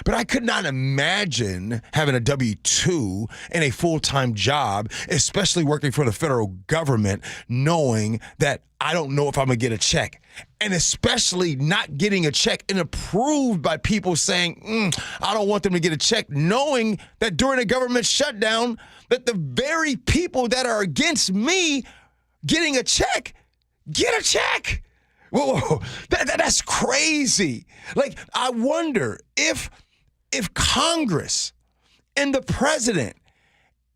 But I could not imagine having a W-2 and a full-time job, especially working for the federal government, knowing that I don't know if I'm going to get a check. And especially not getting a check and approved by people saying, I don't want them to get a check, knowing that during a government shutdown, that the very people that are against me getting a check, get a check. Whoa, that's crazy. Like, I wonder if Congress and the president,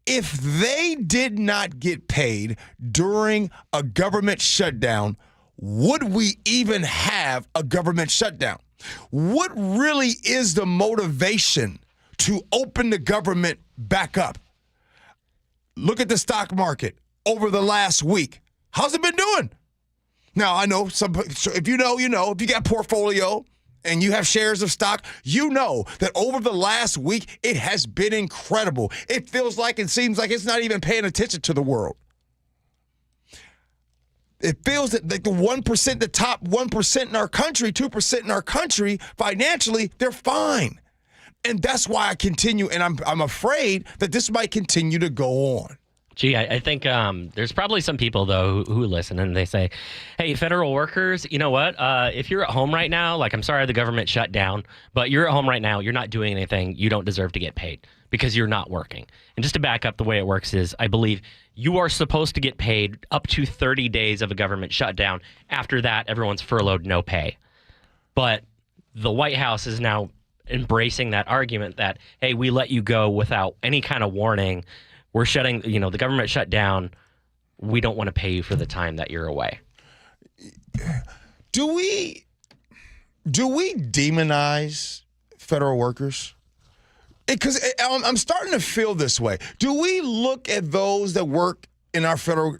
if they did not get paid during a government shutdown, would we even have a government shutdown? What really is the motivation to open the government back up? Look at the stock market over the last week. How's it been doing? Now, I know if you know, if you got a portfolio and you have shares of stock, you know that over the last week, it has been incredible. It feels like, it seems like it's not even paying attention to the world. It feels that like the 1%, the top 1% in our country, 2% in our country, financially, they're fine. And that's why I continue, and I'm afraid that this might continue to go on. Gee, I think there's probably some people, though, who listen and they say, hey, federal workers, you know what? If you're at home right now, like, I'm sorry the government shut down, but you're at home right now, you're not doing anything, you don't deserve to get paid because you're not working. And just to back up, the way it works is, I believe you are supposed to get paid up to 30 days of a government shutdown. After that, everyone's furloughed, no pay. But the White House is now embracing that argument that, hey, we let you go without any kind of warning. We're shutting, the government shut down. We don't want to pay you for the time that you're away. Do we demonize federal workers? Because I'm starting to feel this way. Do we look at those that work in our federal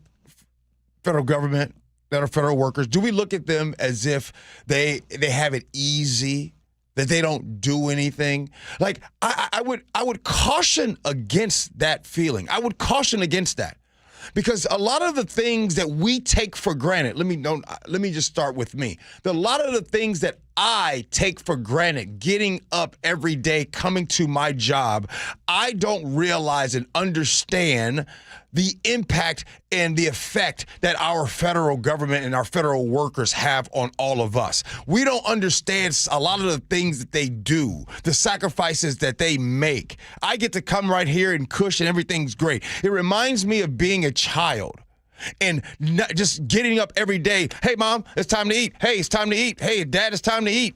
government, that are federal workers, do we look at them as if they have it easy, that they don't do anything? Like, I would caution against that feeling. I would caution against that, because a lot of the things that we take for granted, let me just start with me. A lot of the things that I take for granted, getting up every day, coming to my job, I don't realize and understand the impact and the effect that our federal government and our federal workers have on all of us. We don't understand a lot of the things that they do, the sacrifices that they make. I get to come right here and cush and everything's great. It reminds me of being a child and not just getting up every day. Hey, Mom, it's time to eat. Hey, it's time to eat. Hey, Dad, it's time to eat.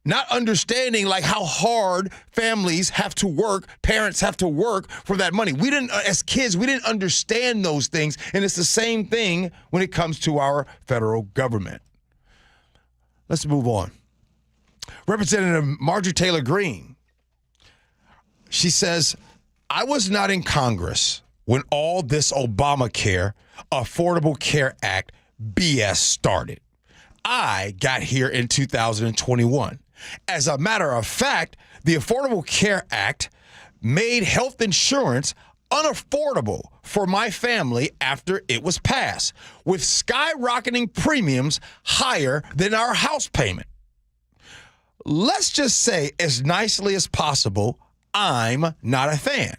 Not understanding like how hard families have to work, parents have to work for that money. We didn't, as kids, we didn't understand those things. And it's the same thing when it comes to our federal government. Let's move on. Representative Marjorie Taylor Greene, she says, I was not in Congress when all this Obamacare, Affordable Care Act BS started. I got here in 2021. As a matter of fact, the Affordable Care Act made health insurance unaffordable for my family after it was passed, with skyrocketing premiums higher than our house payment. Let's just say, as nicely as possible, I'm not a fan.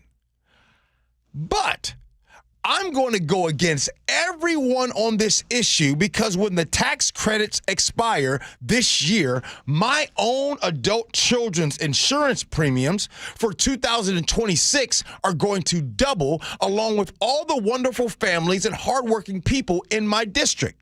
But I'm going to go against everyone on this issue because when the tax credits expire this year, my own adult children's insurance premiums for 2026 are going to double, along with all the wonderful families and hardworking people in my district.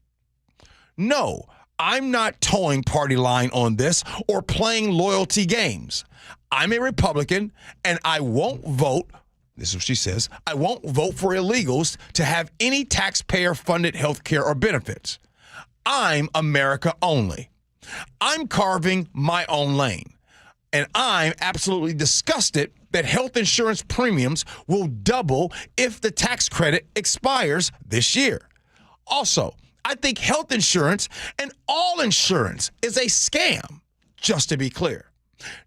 No, I'm not towing party line on this or playing loyalty games. I'm a Republican, and I won't vote. This is what she says. I won't vote for illegals to have any taxpayer-funded health care or benefits. I'm America only. I'm carving my own lane. And I'm absolutely disgusted that health insurance premiums will double if the tax credit expires this year. Also, I think health insurance and all insurance is a scam, just to be clear.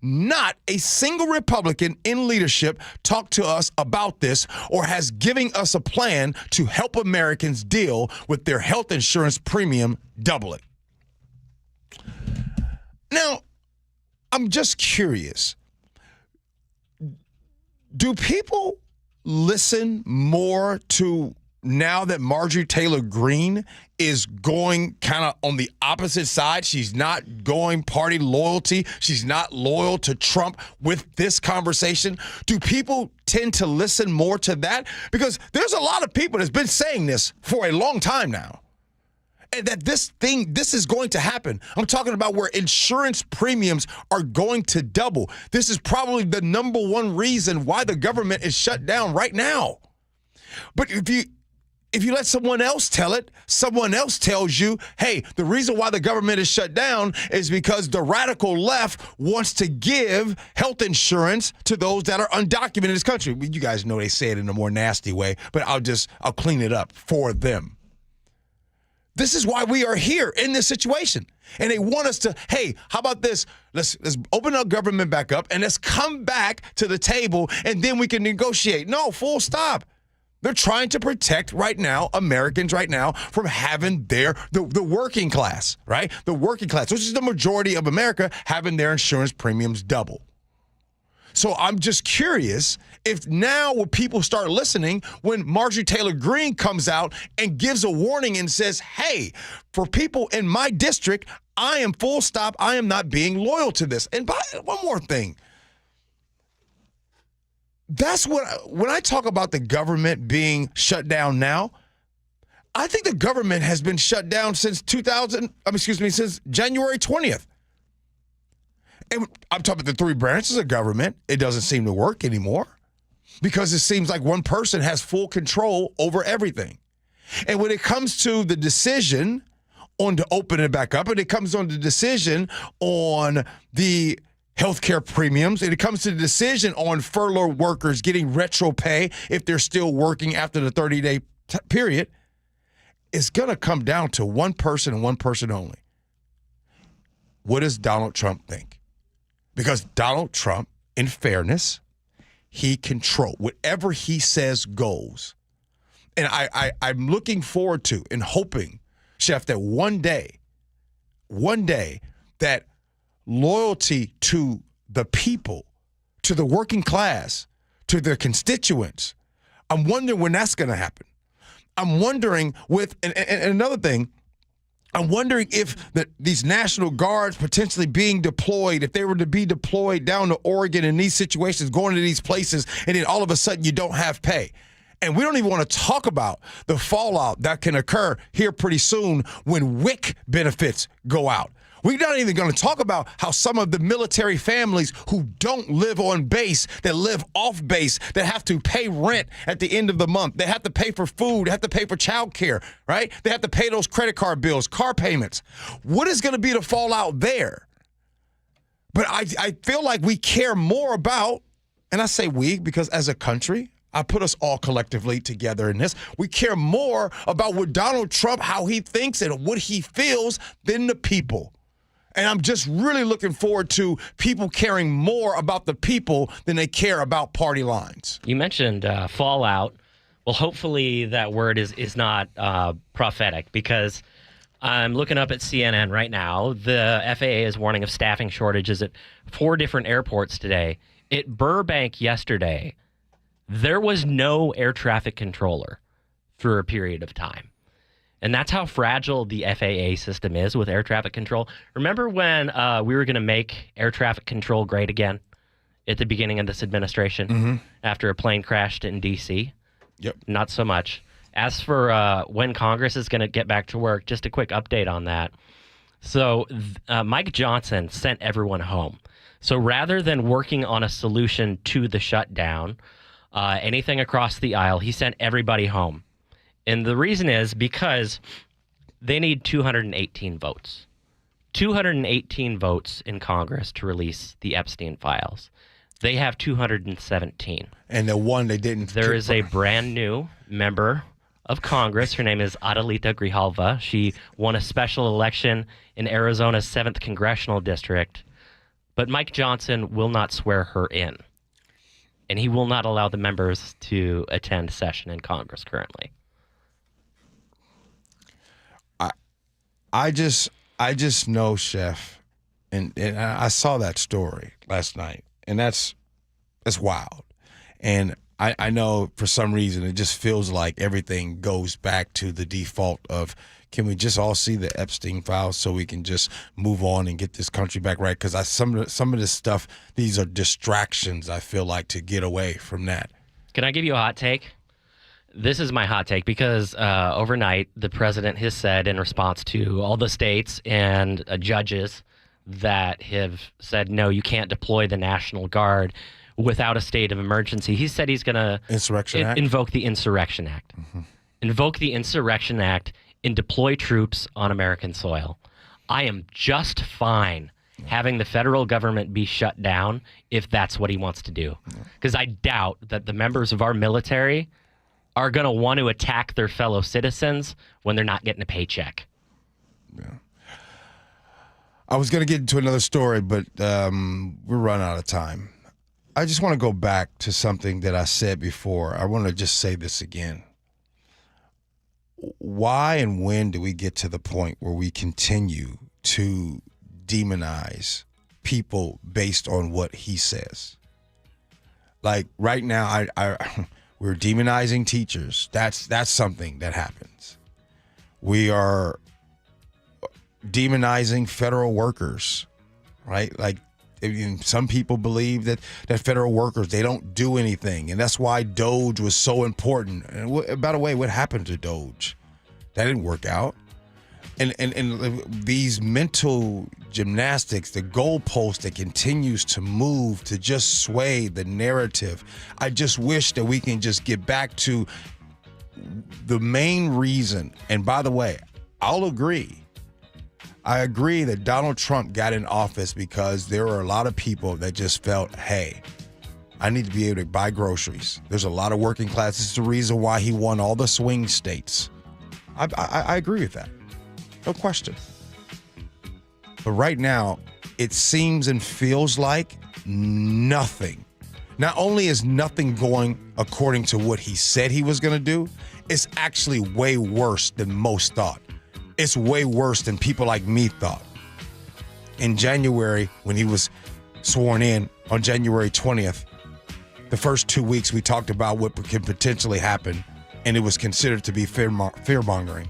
Not a single Republican in leadership talked to us about this or has given us a plan to help Americans deal with their health insurance premium doubling. Now, I'm just curious. Do people listen more to now that Marjorie Taylor Greene is going kind of on the opposite side? She's not going party loyalty. She's not loyal to Trump with this conversation. Do people tend to listen more to that? Because there's a lot of people that's been saying this for a long time now. And that this is going to happen. I'm talking about where insurance premiums are going to double. This is probably the number one reason why the government is shut down right now. But if you let someone else tell it, someone else tells you, hey, the reason why the government is shut down is because the radical left wants to give health insurance to those that are undocumented in this country. You guys know they say it in a more nasty way, but I'll clean it up for them. This is why we are here in this situation. And they want us to, hey, how about this? Let's open our government back up and let's come back to the table and then we can negotiate. No, full stop. They're trying to protect right now, Americans right now, from having the working class, right? The working class, which is the majority of America, having their insurance premiums double. So I'm just curious if now when people start listening, when Marjorie Taylor Greene comes out and gives a warning and says, hey, for people in my district, I am full stop. I am not being loyal to this. And one more thing. That's when I talk about the government being shut down now, I think the government has been shut down since since January 20th. And I'm talking about the three branches of government. It doesn't seem to work anymore because it seems like one person has full control over everything. And when it comes to the decision on to open it back up, and it comes on the decision on the healthcare premiums, and it comes to the decision on furlough workers getting retro pay if they're still working after the 30-day period, it's going to come down to one person and one person only. What does Donald Trump think? Because Donald Trump, in fairness, he controls whatever he says goes. And I'm looking forward to and hoping, Chef, that one day, that loyalty to the people, to the working class, to their constituents, I'm wondering when that's going to happen. I'm wondering and another thing, I'm wondering if these National Guards potentially being deployed, if they were to be deployed down to Oregon in these situations, going to these places, and then all of a sudden you don't have pay. And we don't even want to talk about the fallout that can occur here pretty soon when WIC benefits go out. We're not even going to talk about how some of the military families who don't live on base, that live off base, that have to pay rent at the end of the month. They have to pay for food. They have to pay for child care, right? They have to pay those credit card bills, car payments. What is going to be the fallout there? But I feel like we care more about, and I say we because as a country, I put us all collectively together in this. We care more about what Donald Trump, how he thinks and what he feels than the people. And I'm just really looking forward to people caring more about the people than they care about party lines. You mentioned fallout. Well, hopefully that word is not prophetic, because I'm looking up at CNN right now. The FAA is warning of staffing shortages at 4 different airports today. At Burbank yesterday, there was no air traffic controller for a period of time. And that's how fragile the FAA system is with air traffic control. Remember when we were going to make air traffic control great again at the beginning of this administration after a plane crashed in D.C.? Yep. Not so much. As for when Congress is going to get back to work, just a quick update on that. So Mike Johnson sent everyone home. So rather than working on a solution to the shutdown, anything across the aisle, he sent everybody home. And the reason is because they need 218 votes. 218 votes in Congress to release the Epstein files. They have 217. And the one they didn't. There is a brand new member of Congress. Her name is Adelita Grijalva. She won a special election in Arizona's 7th Congressional District. But Mike Johnson will not swear her in. And he will not allow the members to attend session in Congress currently. I just know, Chef, and I saw that story last night, and that's wild. And I know for some reason it just feels like everything goes back to the default of, can we just all see the Epstein files so we can just move on and get this country back right? Because some of this stuff, these are distractions, I feel like, to get away from that. Can I give you a hot take? This is my hot take because overnight the president has said, in response to all the states and judges that have said, no, you can't deploy the National Guard without a state of emergency, he said he's going to invoke the Insurrection Act. Invoke the Insurrection Act and deploy troops on American soil. I am just fine having the federal government be shut down if that's what he wants to do. Because I doubt that the members of our military are going to want to attack their fellow citizens when they're not getting a paycheck. Yeah. I was going to get into another story, but we're running out of time. I just want to go back to something that I said before. I want to just say this again. Why and when do we get to the point where we continue to demonize people based on what he says? Like right now, we're demonizing teachers. That's something that happens. We are demonizing federal workers, right? Like, some people believe that federal workers, they don't do anything. And that's why Doge was so important. And by the way, what happened to Doge? That didn't work out. And these mental gymnastics, the goalpost that continues to move to just sway the narrative. I just wish that we can just get back to the main reason. And by the way, I'll agree. I agree that Donald Trump got in office because there were a lot of people that just felt, hey, I need to be able to buy groceries. There's a lot of working class. This is the reason why he won all the swing states. I agree with that. No question. But right now, it seems and feels like nothing. Not only is nothing going according to what he said he was going to do, it's actually way worse than most thought. It's way worse than people like me thought. In January, when he was sworn in on January 20th, the first 2 weeks we talked about what could potentially happen, and it was considered to be fear-mongering.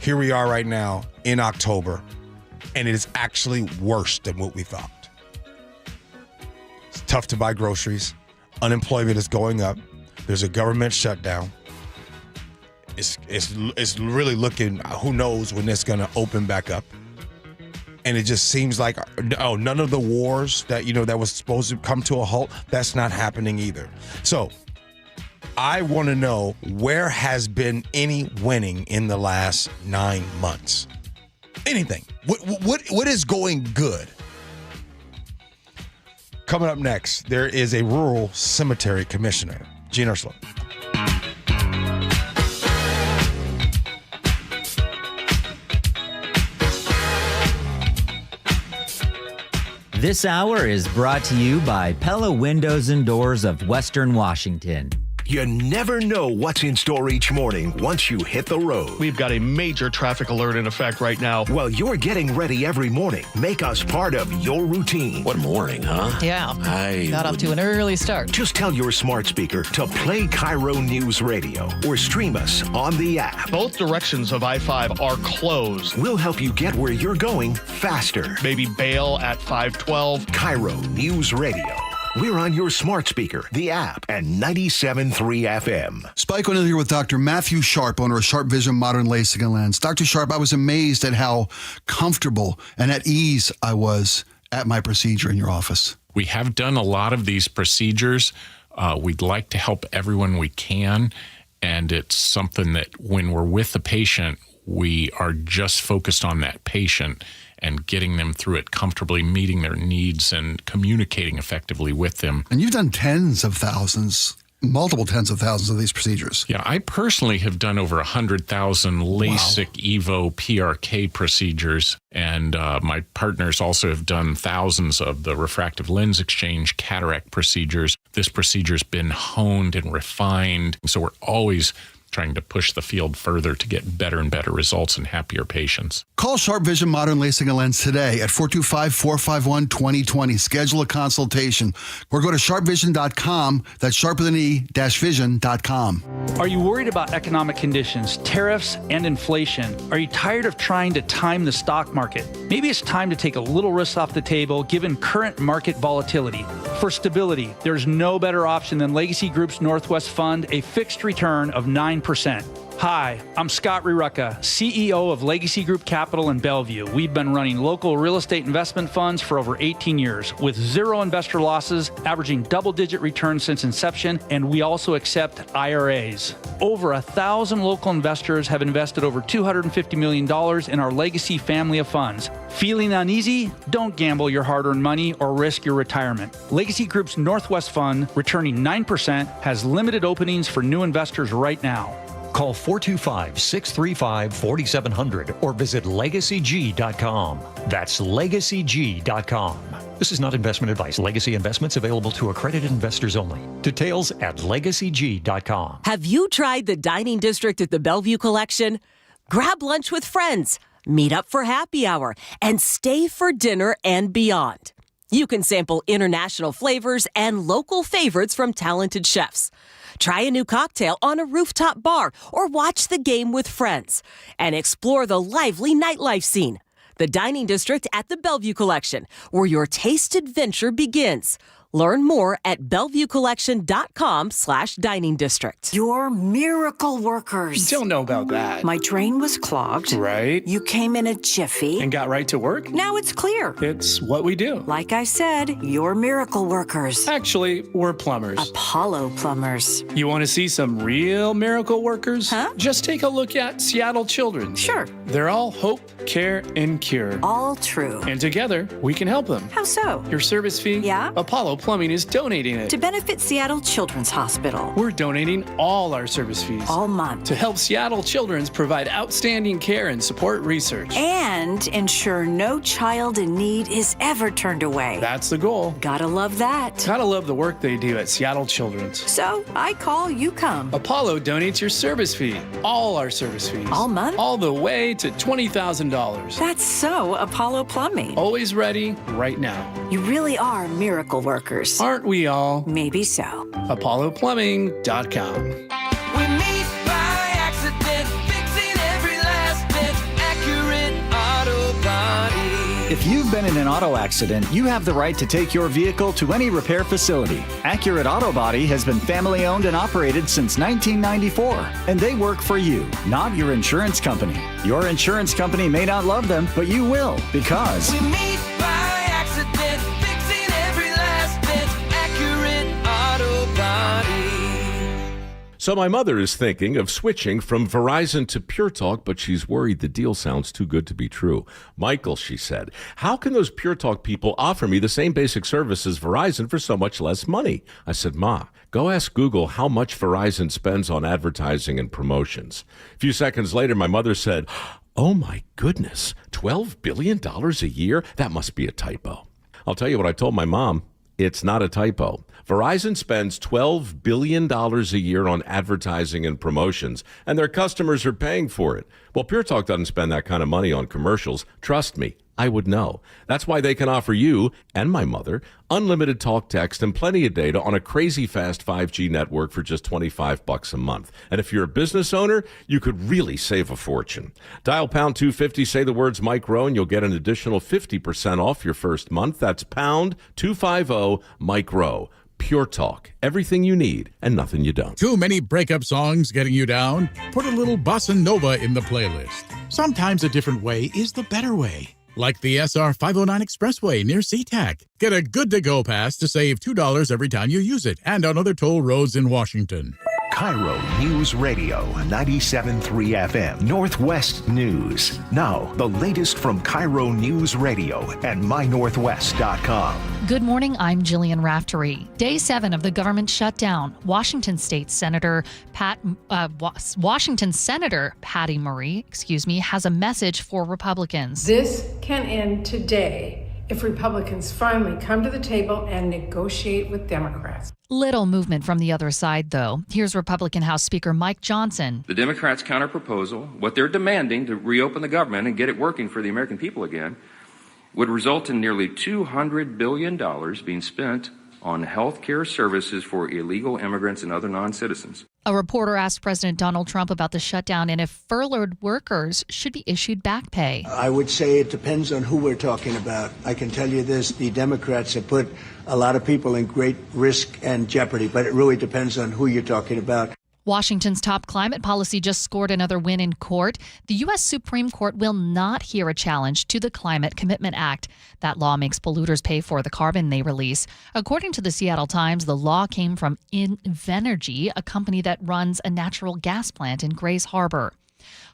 Here we are right now in October, and it is actually worse than what we thought. It's tough to buy groceries. Unemployment is going up. There's a government shutdown. It's really looking, who knows when it's going to open back up. And it just seems like, none of the wars that was supposed to come to a halt, that's not happening either. So I want to know, where has been any winning in the last 9 months? Anything. What is going good? Coming up next, there is a rural cemetery commissioner Gee and Ursula. This hour is brought to you by Pella Windows and Doors of Western Washington. You never know what's in store each morning once you hit the road. We've got a major traffic alert in effect right now. Well, you're getting ready every morning. Make us part of your routine. What morning, huh? Yeah. Got off to an early start. Just tell your smart speaker to play KIRO News Radio or stream us on the app. Both directions of I-5 are closed. We'll help you get where you're going faster. Maybe bail at 512. KIRO News Radio. We're on your smart speaker, the app, and 97.3 FM. Spike O'Neill here with Dr. Matthew Sharp, owner of Sharp Vision Modern LASIK and Lens. Dr. Sharp, I was amazed at how comfortable and at ease I was at my procedure in your office. We have done a lot of these procedures. We'd like to help everyone we can, and it's something that when we're with the patient, we are just focused on that patient and getting them through it comfortably, meeting their needs and communicating effectively with them. And you've done tens of thousands, multiple tens of thousands of these procedures. Yeah, I personally have done over 100,000 LASIK EVO PRK procedures, and my partners also have done thousands of the refractive lens exchange cataract procedures. This procedure's been honed and refined, so we're always trying to push the field further to get better and better results and happier patients. Call Sharp Vision Modern LASIK and Lens today at 425-451-2020. Schedule a consultation or go to sharpvision.com. That's sharp with an E-vision.com. Are you worried about economic conditions, tariffs, and inflation? Are you tired of trying to time the stock market? Maybe it's time to take a little risk off the table given current market volatility. For stability, there's no better option than Legacy Group's Northwest Fund, a fixed return of 9%. Hi, I'm Scott Rurecka, CEO of Legacy Group Capital in Bellevue. We've been running local real estate investment funds for over 18 years with zero investor losses, averaging double-digit returns since inception, and we also accept IRAs. Over 1,000 local investors have invested over $250 million in our Legacy family of funds. Feeling uneasy? Don't gamble your hard-earned money or risk your retirement. Legacy Group's Northwest Fund, returning 9%, has limited openings for new investors right now. Call 425-635-4700 or visit LegacyG.com. That's LegacyG.com. This is not investment advice. Legacy investments available to accredited investors only. Details at LegacyG.com. Have you tried the dining district at the Bellevue Collection? Grab lunch with friends, meet up for happy hour, and stay for dinner and beyond. You can sample international flavors and local favorites from talented chefs. Try a new cocktail on a rooftop bar or watch the game with friends and explore the lively nightlife scene. The Dining District at the Bellevue Collection, where your taste adventure begins. Learn more at BellevueCollection.com/dining district. You're miracle workers. Don't know about that. My drain was clogged. Right. You came in a jiffy. And got right to work? Now it's clear. It's what we do. Like I said, you're miracle workers. Actually, we're plumbers. Apollo plumbers. You want to see some real miracle workers? Huh? Just take a look at Seattle Children's. Sure. They're all hope, care, and cure. All true. And together, we can help them. How so? Your service fee? Yeah? Apollo Plumbing is donating it. To benefit Seattle Children's Hospital. We're donating all our service fees. All month. To help Seattle Children's provide outstanding care and support research. And ensure no child in need is ever turned away. That's the goal. Gotta love that. Gotta love the work they do at Seattle Children's. So, I call, you come. Apollo donates your service fee. All our service fees. All month? All the way to $20,000. That's so Apollo Plumbing. Always ready, right now. You really are miracle workers. Aren't we all? Maybe so. ApolloPlumbing.com. We meet by accident, fixing every last bit, accurate auto body. If you've been in an auto accident, you have the right to take your vehicle to any repair facility. Accurate Auto Body has been family owned and operated since 1994, and they work for you, not your insurance company. Your insurance company may not love them, but you will, because We meet by accident, fixing every last bit, accurate auto body. So my mother is thinking of switching from Verizon to Pure Talk, but she's worried the deal sounds too good to be true. Michael, she said, how can those Pure Talk people offer me the same basic service as Verizon for so much less money? I said, Ma, go ask Google how much Verizon spends on advertising and promotions. A few seconds later, my mother said, oh my goodness, $12 billion a year? That must be a typo. I'll tell you what I told my mom. It's not a typo. Verizon spends $12 billion a year on advertising and promotions, and their customers are paying for it. Well, Pure Talk doesn't spend that kind of money on commercials. Trust me, I would know. That's why they can offer you and my mother unlimited talk, text, and plenty of data on a crazy fast 5G network for just $25 a month. And if you're a business owner, you could really save a fortune. Dial pound 250, say the words Mike Rowe, and you'll get an additional 50% off your first month. That's pound 250 Mike Rowe. Pure Talk. Everything you need and nothing you don't. Too many breakup songs getting you down? Put a little bossa nova in the playlist. Sometimes a different way is the better way. Like the SR 509 Expressway near SeaTac. Get a good-to-go pass to save $2 every time you use it, and on other toll roads in Washington. KIRO News Radio 97.3 FM Northwest News. Now, the latest from KIRO News Radio and mynorthwest.com. Good morning, I'm Jillian Raftery. Day 7 of the government shutdown. Washington Senator Patty Murray, has a message for Republicans. This can end today if Republicans finally come to the table and negotiate with Democrats. Little movement from the other side, though. Here's Republican House Speaker Mike Johnson. The Democrats' counterproposal, what they're demanding to reopen the government and get it working for the American people again, would result in nearly $200 billion being spent on health care services for illegal immigrants and other non-citizens. A reporter asked President Donald Trump about the shutdown and if furloughed workers should be issued back pay. I would say it depends on who we're talking about. I can tell you this, the Democrats have put a lot of people in great risk and jeopardy, but it really depends on who you're talking about. Washington's top climate policy just scored another win in court. The U.S. Supreme Court will not hear a challenge to the Climate Commitment Act. That law makes polluters pay for the carbon they release. According to the Seattle Times, the law came from Invenergy, a company that runs a natural gas plant in Grays Harbor.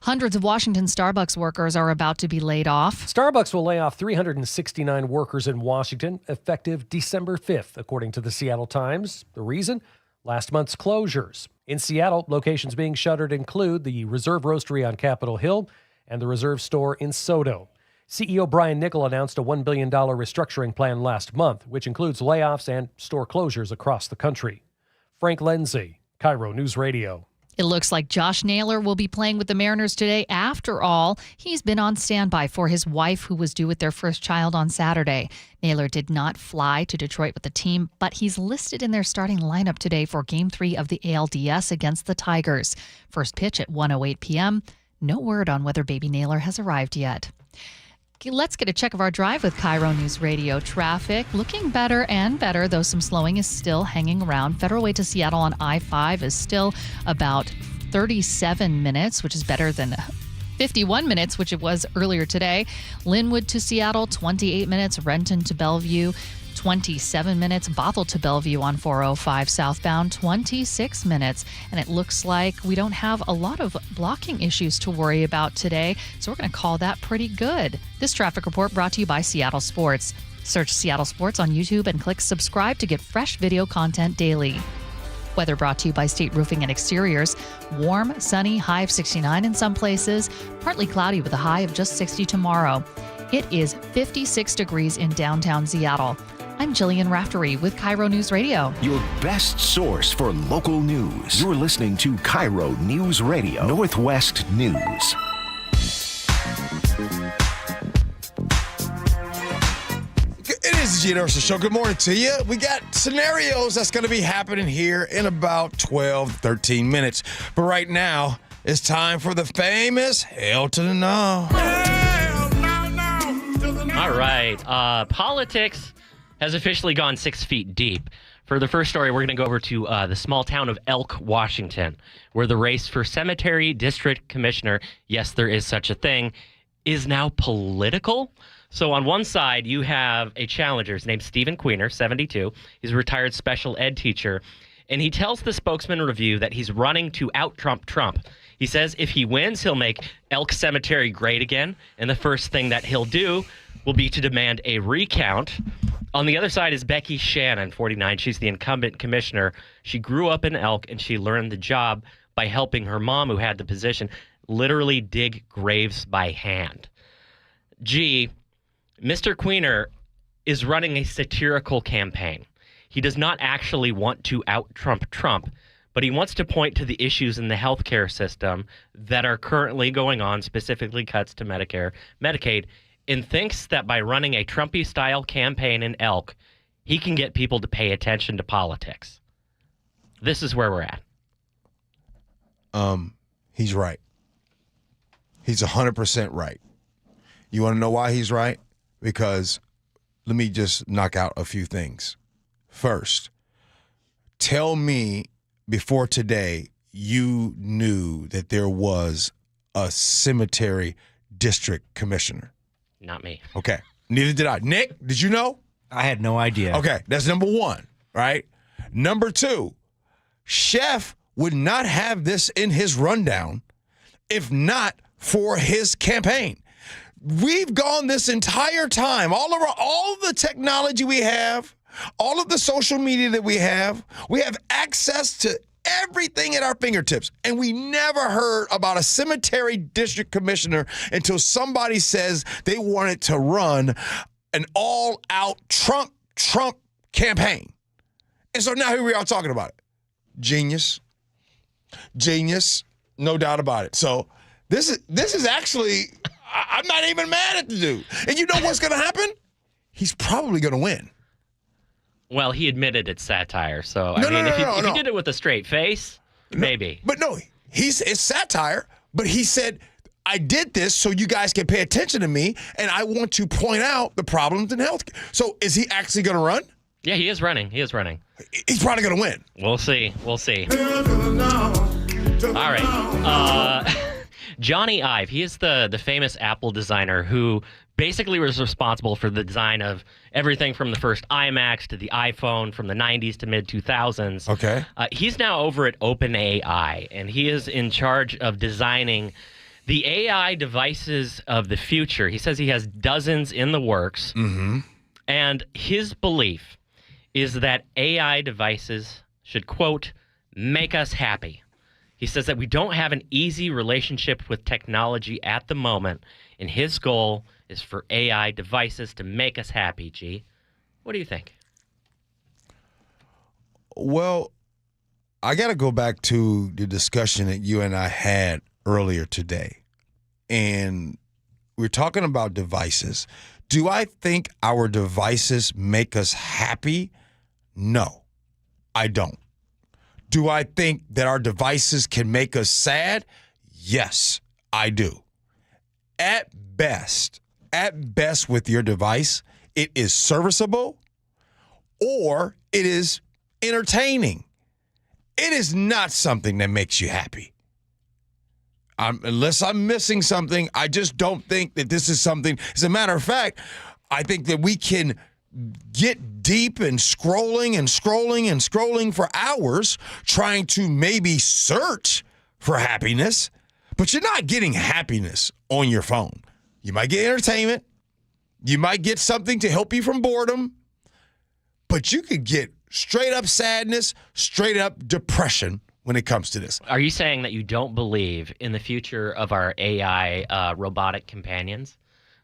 Hundreds of Washington Starbucks workers are about to be laid off. Starbucks will lay off 369 workers in Washington effective December 5th, according to the Seattle Times. The reason? Last month's closures. In Seattle, locations being shuttered include the Reserve Roastery on Capitol Hill and the Reserve Store in Soto. CEO Brian Nickel announced a $1 billion restructuring plan last month, which includes layoffs and store closures across the country. Frank Lindsay, KIRO News Radio. It looks like Josh Naylor will be playing with the Mariners today. After all, he's been on standby for his wife, who was due with their first child on Saturday. Naylor did not fly to Detroit with the team, but he's listed in their starting lineup today for Game 3 of the ALDS against the Tigers. First pitch at 1:08 p.m. No word on whether baby Naylor has arrived yet. Let's get a check of our drive with KIRO News Radio traffic. Looking better and better, though some slowing is still hanging around. Federal Way to Seattle on I-5 is still about 37 minutes, which is better than 51 minutes, which it was earlier today. Linwood to Seattle, 28 minutes. Renton to Bellevue, 27 minutes. Bothell to Bellevue on 405 southbound, 26 minutes. And it looks like we don't have a lot of blocking issues to worry about today, so we're going to call that pretty good. This traffic report brought to you by Seattle Sports. Search Seattle Sports on YouTube and click subscribe to get fresh video content daily. Weather brought to you by State Roofing and Exteriors. Warm, sunny, high of 69 in some places. Partly cloudy with a high of just 60 tomorrow. It is 56 degrees in downtown Seattle. I'm Jillian Raftery with KIRO News Radio. Your best source for local news. You're listening to KIRO News Radio, Northwest News. It is the Gee Ursula Show. Good morning to you. We got scenarios that's going to be happening here in about 12, 13 minutes. But right now, it's time for the famous Hell to the No. All right. Politics has officially gone 6 feet deep. For the first story, we're going to go over to the small town of Elk, Washington, where the race for Cemetery District Commissioner, yes, there is such a thing, is now political. So on one side, you have a challenger. His name's Stephen Queener, 72. He's a retired special ed teacher. And he tells the Spokesman Review that he's running to out-Trump Trump. He says if he wins, he'll make Elk Cemetery great again. And the first thing that he'll do will be to demand a recount. On the other side is Becky Shannon, 49. She's the incumbent commissioner. She grew up in Elk, and she learned the job by helping her mom, who had the position, literally dig graves by hand. Gee, Mr. Queener is running a satirical campaign. He does not actually want to out-Trump Trump, but he wants to point to the issues in the healthcare system that are currently going on, specifically cuts to Medicare, Medicaid, and thinks that by running a Trumpy-style campaign in Elk, he can get people to pay attention to politics. This is where we're at. He's right. He's 100% right. You want to know why he's right? Because let me just knock out a few things. First, tell me before today you knew that there was a cemetery district commissioner. Not me. Okay. Neither did I. Nick, did you know? I had no idea. Okay. That's number one, right? Number two, Chef would not have this in his rundown if not for his campaign. We've gone this entire time, all the technology we have, all of the social media that we have access to everything at our fingertips. And we never heard about a cemetery district commissioner until somebody says they wanted to run an all-out Trump campaign. And so now here we are talking about it. Genius, no doubt about it. So this is actually, I'm not even mad at the dude. And you know what's going to happen? He's probably going to win. Well, he admitted it's satire, so if he did it with a straight face, maybe. But no, it's satire, but he said, I did this so you guys can pay attention to me, and I want to point out the problems in healthcare. So is he actually going to run? Yeah, he is running. He's probably going to win. We'll see. All right. Johnny Ive, he is the famous Apple designer who basically was responsible for the design of everything from the first iMacs to the iPhone from the 90s to mid-2000s. Okay. He's now over at OpenAI, and he is in charge of designing the AI devices of the future. He says he has dozens in the works, and his belief is that AI devices should, quote, make us happy. He says that we don't have an easy relationship with technology at the moment, and his goal is for AI devices to make us happy, G. What do you think? Well, I got to go back to the discussion that you and I had earlier today. And we're talking about devices. Do I think our devices make us happy? No, I don't. Do I think that our devices can make us sad? Yes, I do. At best with your device, it is serviceable or it is entertaining. It is not something that makes you happy. Unless I'm missing something, I just don't think that this is something. As a matter of fact, I think that we can get deep and scrolling for hours trying to maybe search for happiness, but you're not getting happiness on your phone. You might get entertainment. You might get something to help you from boredom, but you could get straight up sadness, straight up depression when it comes to this. Are you saying that you don't believe in the future of our AI robotic companions,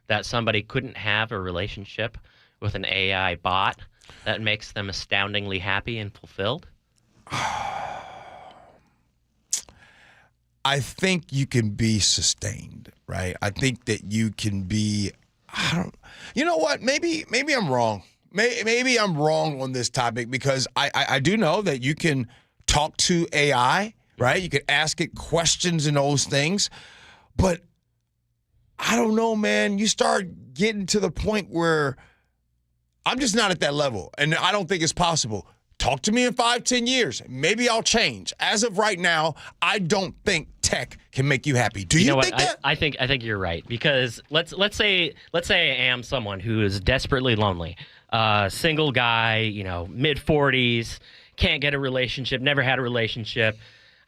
that somebody couldn't have a relationship with an AI bot that makes them astoundingly happy and fulfilled? I think you can be sustained, right? I think that you can be, you know what? Maybe I'm wrong. Maybe I'm wrong on this topic because I do know that you can talk to AI, right? You can ask it questions and those things. But I don't know, man. You start getting to the point where I'm just not at that level, and I don't think it's possible. Talk to me in 5-10 years. Maybe I'll change. As of right now, I don't think tech can make you happy. Do you think that? I think you're right, because let's say I am someone who is desperately lonely, single guy, mid-40s, can't get a relationship, never had a relationship.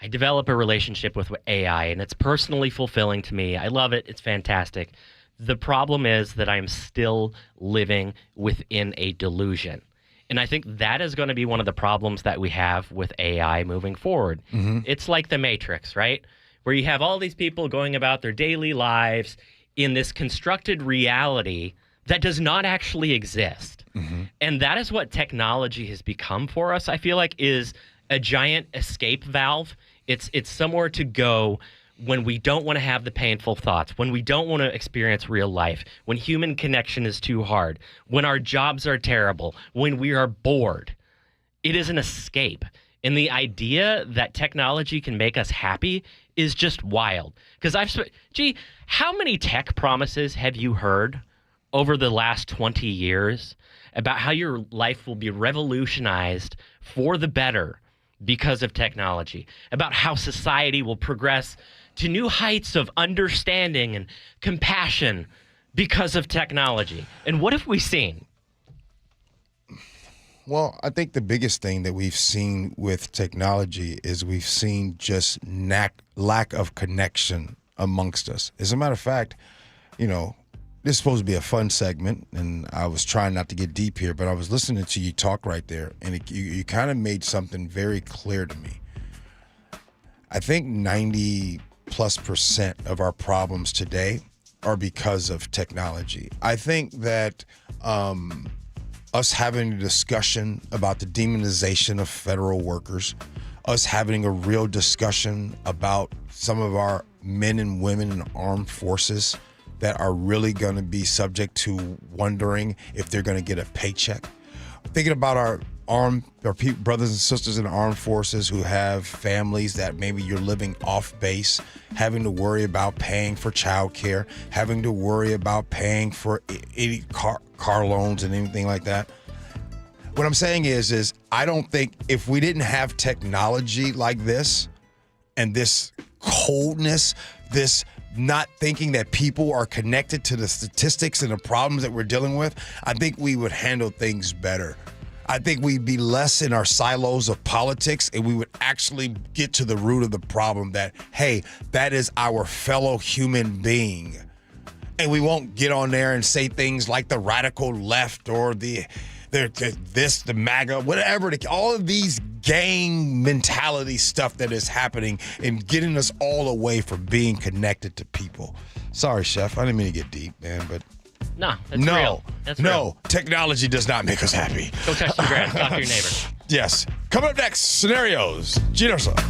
I develop a relationship with AI, and it's personally fulfilling to me. I love it. It's fantastic. The problem is that I'm still living within a delusion. And I think that is going to be one of the problems that we have with AI moving forward. Mm-hmm. It's like the Matrix, right? Where you have all these people going about their daily lives in this constructed reality that does not actually exist. Mm-hmm. And that is what technology has become for us, I feel like, is a giant escape valve. It's somewhere to go when we don't want to have the painful thoughts, when we don't want to experience real life, when human connection is too hard, when our jobs are terrible, when we are bored. It is an escape. And the idea that technology can make us happy is just wild. Because how many tech promises have you heard over the last 20 years about how your life will be revolutionized for the better because of technology, about how society will progress to new heights of understanding and compassion because of technology? And what have we seen? Well, I think the biggest thing that we've seen with technology is we've seen just lack of connection amongst us. As a matter of fact, this is supposed to be a fun segment, and I was trying not to get deep here, but I was listening to you talk right there, and you kind of made something very clear to me. I think 90+% of our problems today are because of technology. I think that us having a discussion about the demonization of federal workers, us having a real discussion about some of our men and women in armed forces that are really going to be subject to wondering if they're going to get a paycheck. Thinking about our brothers and sisters in the armed forces who have families that maybe you're living off base, having to worry about paying for childcare, having to worry about paying for any car loans and anything like that. What I'm saying is I don't think if we didn't have technology like this and this coldness, this not thinking that people are connected to the statistics and the problems that we're dealing with, I think we would handle things better. I think we'd be less in our silos of politics, and we would actually get to the root of the problem that, hey, that is our fellow human being. And we won't get on there and say things like the radical left or the MAGA, whatever, all of these gang mentality stuff that is happening and getting us all away from being connected to people. Sorry, Chef. I didn't mean to get deep, man, but No, that's real. That's real. Technology does not make us happy. Go touch the grass. Talk to your neighbor. Yes. Coming up next, scenarios. Gee Ursula.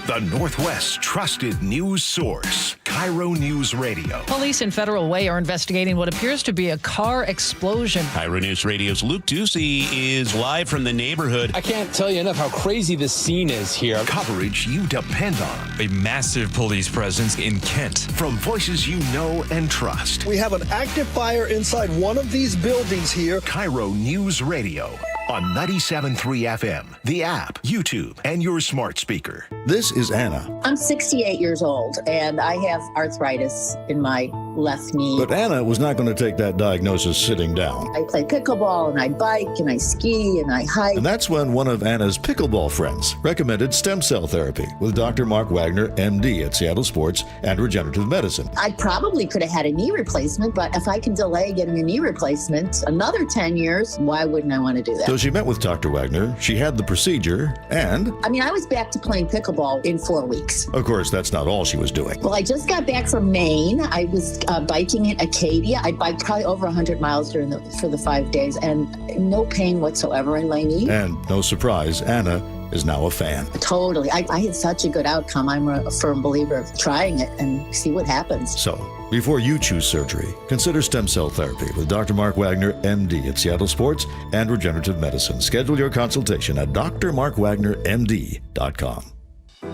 The Northwest's trusted news source, KIRO Newsradio. Police in Federal Way are investigating what appears to be a car explosion. KIRO Newsradio's Luke Ducey is live from the neighborhood. I can't tell you enough how crazy this scene is here. Coverage you depend on. A massive police presence in Kent. From voices you know and trust. We have an active fire inside one of these buildings here. KIRO Newsradio on 97.3 FM, the app, YouTube, and your smart speaker. This is Anna. I'm 68 years old, and I have arthritis in my left knee. But Anna was not going to take that diagnosis sitting down. I play pickleball, and I bike, and I ski, and I hike. And that's when one of Anna's pickleball friends recommended stem cell therapy with Dr. Mark Wagner, MD at Seattle Sports and Regenerative Medicine. I probably could have had a knee replacement, but if I can delay getting a knee replacement another 10 years, why wouldn't I want to do that? So she met with Dr. Wagner, she had the procedure, and I was back to playing pickleball in 4 weeks. Of course, that's not all she was doing. Well, I just got back from Maine. I was biking in Acadia. I biked probably over 100 miles for the 5 days, and no pain whatsoever in my knee. And no surprise, Anna is now a fan. Totally. I had such a good outcome. I'm a firm believer of trying it and see what happens. So, before you choose surgery, consider stem cell therapy with Dr. Mark Wagner, MD at Seattle Sports and Regenerative Medicine. Schedule your consultation at drmarkwagnermd.com.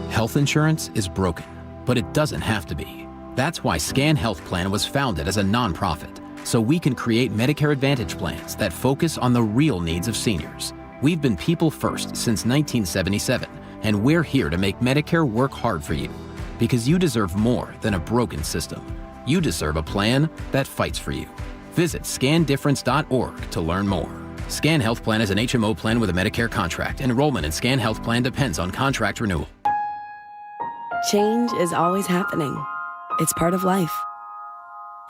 Health insurance is broken, but it doesn't have to be. That's why Scan Health Plan was founded as a nonprofit, so we can create Medicare Advantage plans that focus on the real needs of seniors. We've been people first since 1977, and we're here to make Medicare work hard for you, because you deserve more than a broken system. You deserve a plan that fights for you. Visit scandifference.org to learn more. Scan Health Plan is an HMO plan with a Medicare contract. Enrollment in Scan Health Plan depends on contract renewal. Change is always happening. It's part of life.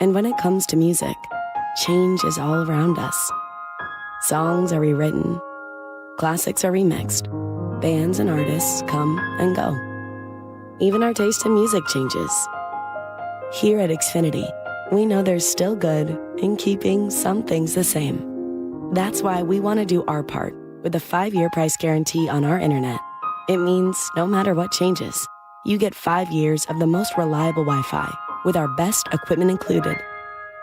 And when it comes to music, change is all around us. Songs are rewritten. Classics are remixed. Bands and artists come and go. Even our taste in music changes. Here at Xfinity, we know there's still good in keeping some things the same. That's why we want to do our part with a 5-year price guarantee on our internet. It means no matter what changes, you get 5 years of the most reliable Wi-Fi with our best equipment included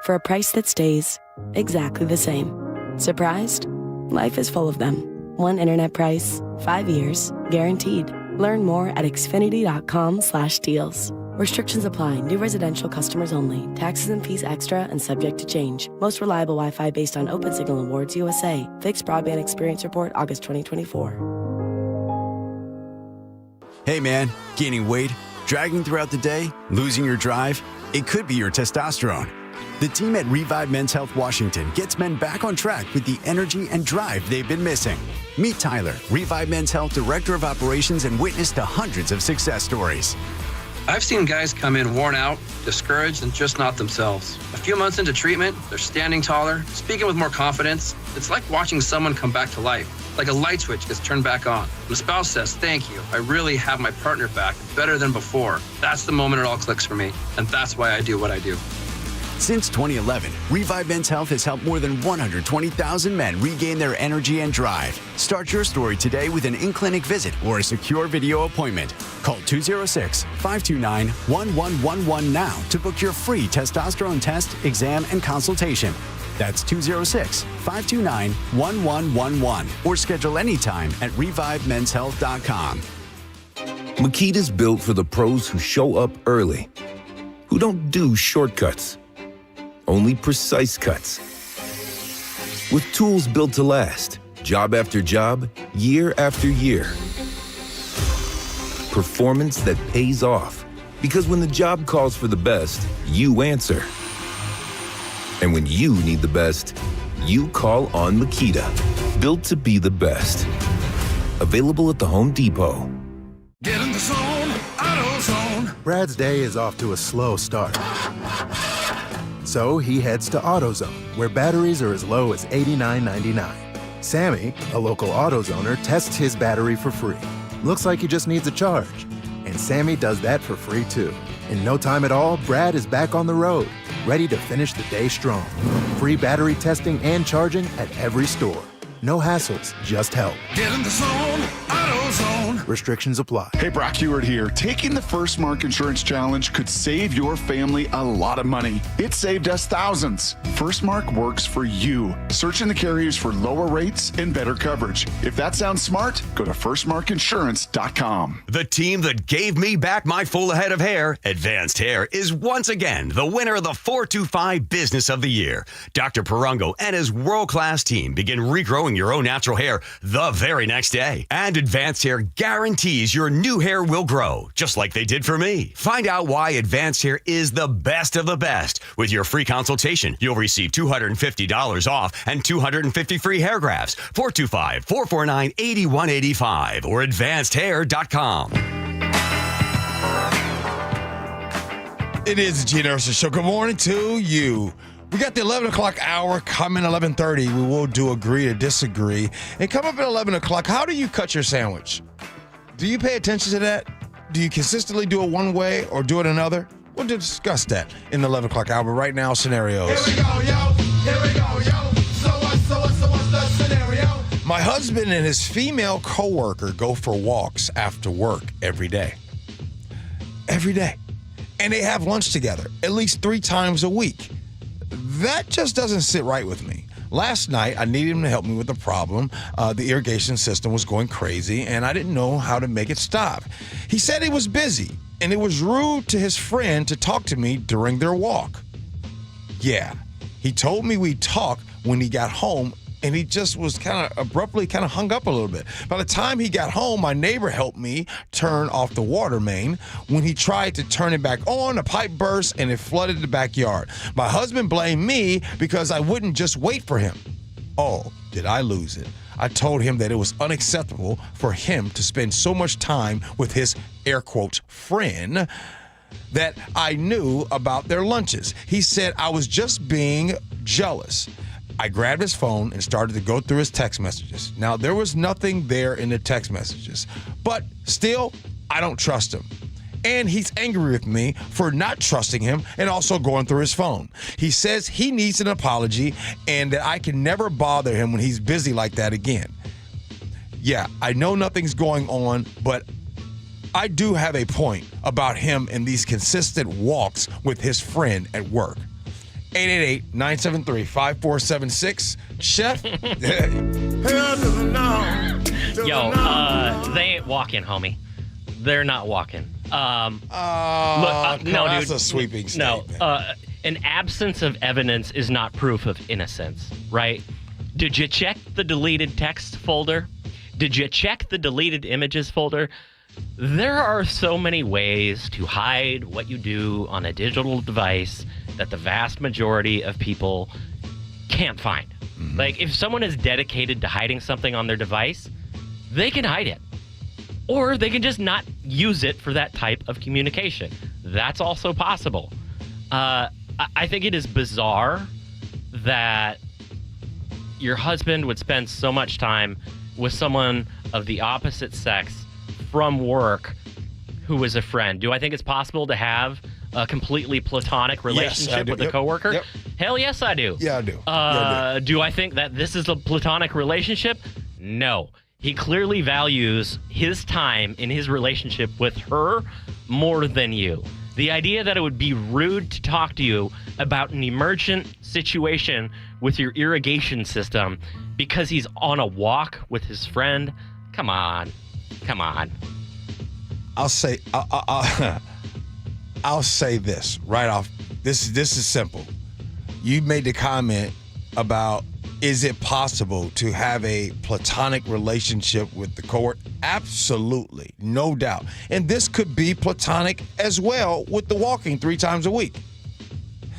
for a price that stays exactly the same. Surprised? Life is full of them. One internet price, 5 years, guaranteed. Learn more at xfinity.com/deals. Restrictions apply. New residential customers only. Taxes and fees extra and subject to change. Most reliable Wi-Fi based on Open Signal Awards USA. Fixed Broadband Experience Report, August 2024. Hey man, gaining weight, dragging throughout the day, losing your drive? It could be your testosterone. The team at Revive Men's Health Washington gets men back on track with the energy and drive they've been missing. Meet Tyler, Revive Men's Health Director of Operations and witness to hundreds of success stories. I've seen guys come in worn out, discouraged, and just not themselves. A few months into treatment, they're standing taller, speaking with more confidence. It's like watching someone come back to life, like a light switch gets turned back on. The spouse says, "Thank you, I really have my partner back, better than before." That's the moment it all clicks for me, and that's why I do what I do. Since 2011, Revive Men's Health has helped more than 120,000 men regain their energy and drive. Start your story today with an in-clinic visit or a secure video appointment. Call 206-529-1111 now to book your free testosterone test, exam, and consultation. That's 206-529-1111 or schedule anytime at revivemenshealth.com. Makita's built for the pros who show up early, who don't do shortcuts, only precise cuts. With tools built to last, job after job, year after year. Performance that pays off, because when the job calls for the best, you answer. And when you need the best, you call on Makita. Built to be the best. Available at the Home Depot. Get in the zone, AutoZone. Brad's day is off to a slow start. So he heads to AutoZone, where batteries are as low as $89.99. Sammy, a local AutoZoner, tests his battery for free. Looks like he just needs a charge. And Sammy does that for free too. In no time at all, Brad is back on the road, ready to finish the day strong. Free battery testing and charging at every store. No hassles, just help. Get in the zone, AutoZone. Restrictions apply. Hey, Brock Heward here. Taking the First Mark Insurance Challenge could save your family a lot of money. It saved us thousands. First Mark works for you. Search in the carriers for lower rates and better coverage. If that sounds smart, go to firstmarkinsurance.com. The team that gave me back my full head of hair, Advanced Hair, is once again the winner of the 425 Business of the Year. Dr. Perungo and his world-class team begin regrowing your own natural hair the very next day. And Advanced Hair guarantees your new hair will grow, just like they did for me. Find out why Advanced Hair is the best of the best. With your free consultation, you'll receive $250 off and 250 free hair grafts. 425-449-8185 or advancedhair.com. It is the Gee Ursula Show. Good morning to you. We got the 11 o'clock hour coming 11:30. We will do agree or disagree. And come up at 11 o'clock, how do you cut your sandwich? Do you pay attention to that? Do you consistently do it one way or do it another? We'll discuss that in the 11 o'clock hour. But right now, scenarios. Here we go, yo. Here we go, yo. So what's the scenario? My husband and his female coworker go for walks after work every day. Every day. And they have lunch together at least 3 times a week. That just doesn't sit right with me. Last night, I needed him to help me with a problem. The irrigation system was going crazy, and I didn't know how to make it stop. He said he was busy, and it was rude to his friend to talk to me during their walk. Yeah, he told me we'd talk when he got home and he just was kind of abruptly hung up a little bit. By the time he got home, my neighbor helped me turn off the water main. When he tried to turn it back on, the pipe burst and it flooded the backyard. My husband blamed me because I wouldn't just wait for him. Oh, did I lose it? I told him that it was unacceptable for him to spend so much time with his, air quotes, friend that I knew about their lunches. He said I was just being jealous. I grabbed his phone and started to go through his text messages. Now, there was nothing there in the text messages, but still, I don't trust him. And he's angry with me for not trusting him and also going through his phone. He says he needs an apology and that I can never bother him when he's busy like that again. Yeah, I know nothing's going on, but I do have a point about him and these consistent walks with his friend at work. 888-973-5476. Chef? Yo, they ain't walking, homie. They're not walking. No, that's dude. a sweeping statement. No, an absence of evidence is not proof of innocence, right? Did you check the deleted text folder? Did you check the deleted images folder? There are so many ways to hide what you do on a digital device that the vast majority of people can't find. Mm-hmm. Like, if someone is dedicated to hiding something on their device, they can hide it. Or they can just not use it for that type of communication. That's also possible. I think it is bizarre that your husband would spend so much time with someone of the opposite sex from work who was a friend. Do I think it's possible to have a completely platonic relationship with a coworker? Yep. Hell yes, I do. Yeah, I do. Do I think that this is a platonic relationship? No. He clearly values his time in his relationship with her more than you. The idea that it would be rude to talk to you about an emergent situation with your irrigation system because he's on a walk with his friend, come on. I'll say this right off. This is simple. You made the comment about, is it possible to have a platonic relationship with the coworker? Absolutely, no doubt. And this could be platonic as well with the walking 3 times a week.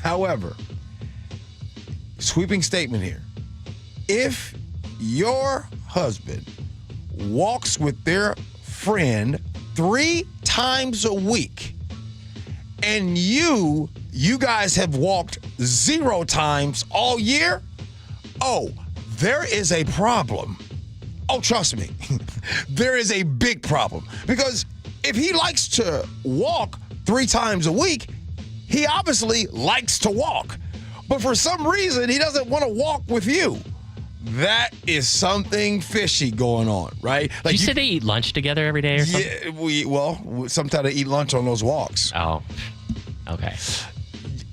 However, sweeping statement here. If your husband walks with their friend 3 times a week and you guys have walked 0 times all year, oh, there is a problem. Oh, trust me, there is a big problem. Because if he likes to walk 3 times a week, he obviously likes to walk. But for some reason, he doesn't want to walk with you. That is something fishy going on, right? Like, you said they eat lunch together every day or something? Yeah, sometimes they eat lunch on those walks. Oh, okay.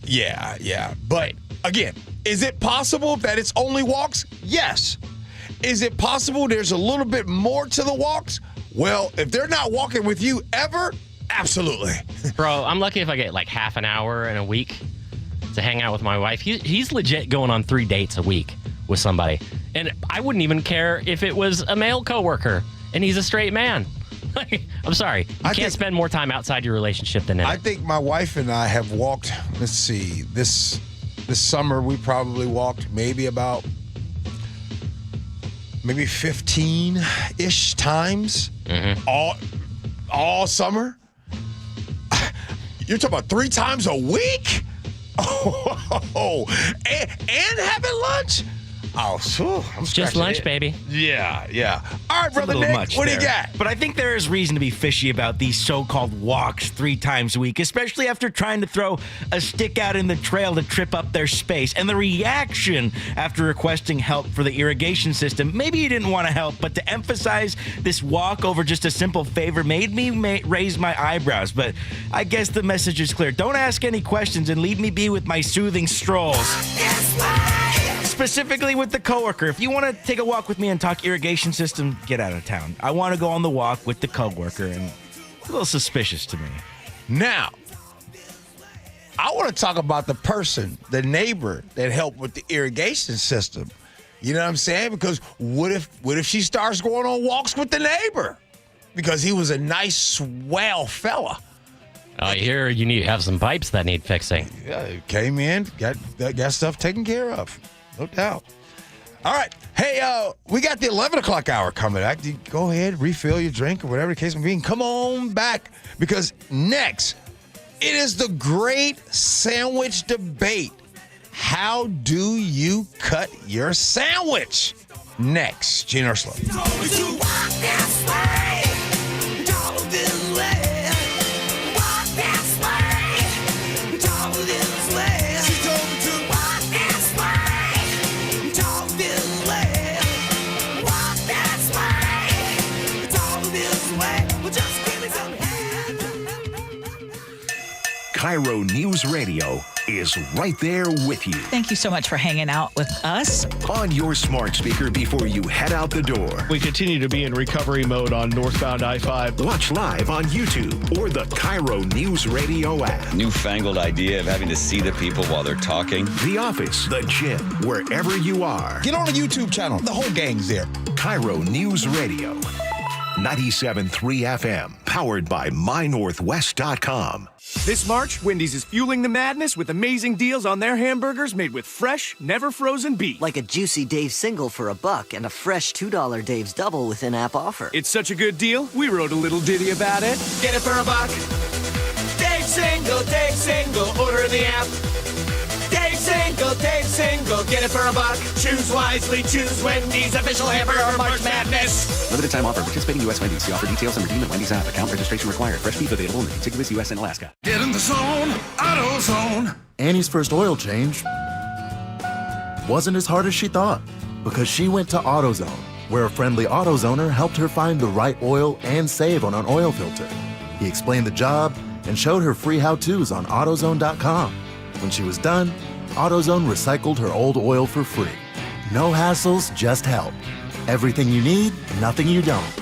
Yeah. But again, is it possible that it's only walks? Yes. Is it possible there's a little bit more to the walks? Well, if they're not walking with you ever, absolutely. Bro, I'm lucky if I get like half an hour in a week to hang out with my wife. He's legit going on 3 dates a week with somebody. And I wouldn't even care if it was a male coworker and he's a straight man. I'm sorry. You can't spend more time outside your relationship than him. I think my wife and I have walked, let's see, this summer we probably walked maybe 15-ish times all summer. You're talking about 3 times a week? Oh, and having lunch? Oh, I'm just lunch, baby. Yeah. All right, brother Nick, what do you got? But I think there is reason to be fishy about these so-called walks 3 times a week, especially after trying to throw a stick out in the trail to trip up their space. And the reaction after requesting help for the irrigation system, maybe you didn't want to help, but to emphasize this walk over just a simple favor made me raise my eyebrows. But I guess the message is clear. Don't ask any questions and leave me be with my soothing strolls. Specifically with the coworker. If you want to take a walk with me and talk irrigation system, get out of town. I want to go on the walk with the coworker, and it's a little suspicious to me. Now, I want to talk about the person, the neighbor that helped with the irrigation system. You know what I'm saying? Because what if she starts going on walks with the neighbor? Because he was a nice, swell fella. I hear you have some pipes that need fixing. Yeah, he came in, got stuff taken care of. No doubt. All right. Hey, we got the 11 o'clock hour coming. Go ahead, refill your drink or whatever the case may be. And come on back because next, it is the great sandwich debate. How do you cut your sandwich? Next, Gee and Ursula. KIRO News Radio is right there with you. Thank you so much for hanging out with us. On your smart speaker before you head out the door. We continue to be in recovery mode on northbound I-5. Watch live on YouTube or the KIRO Newsradio app. Newfangled idea of having to see the people while they're talking. The office, the gym, wherever you are. Get on the YouTube channel. The whole gang's there. KIRO News Radio. 97.3 FM. Powered by MyNorthwest.com. This March, Wendy's is fueling the madness with amazing deals on their hamburgers made with fresh, never frozen beef. Like a juicy Dave's single for $1 and a fresh $2 Dave's double with in-app offer. It's such a good deal, we wrote a little ditty about it. Get it for $1. Dave's single, order the app. Dave's single, get it for $1. Choose wisely, choose Wendy's official hamburger March Madness. Limited time offer. Participating U.S. Wendy's. See offer details and redeem at Wendy's app. Account registration required. Fresh beef available in the contiguous U.S. and Alaska. Get in the zone, AutoZone. Annie's first oil change wasn't as hard as she thought because she went to AutoZone, where a friendly AutoZoner helped her find the right oil and save on an oil filter. He explained the job and showed her free how-tos on AutoZone.com. When she was done, AutoZone recycled her old oil for free. No hassles, just help. Everything you need, nothing you don't.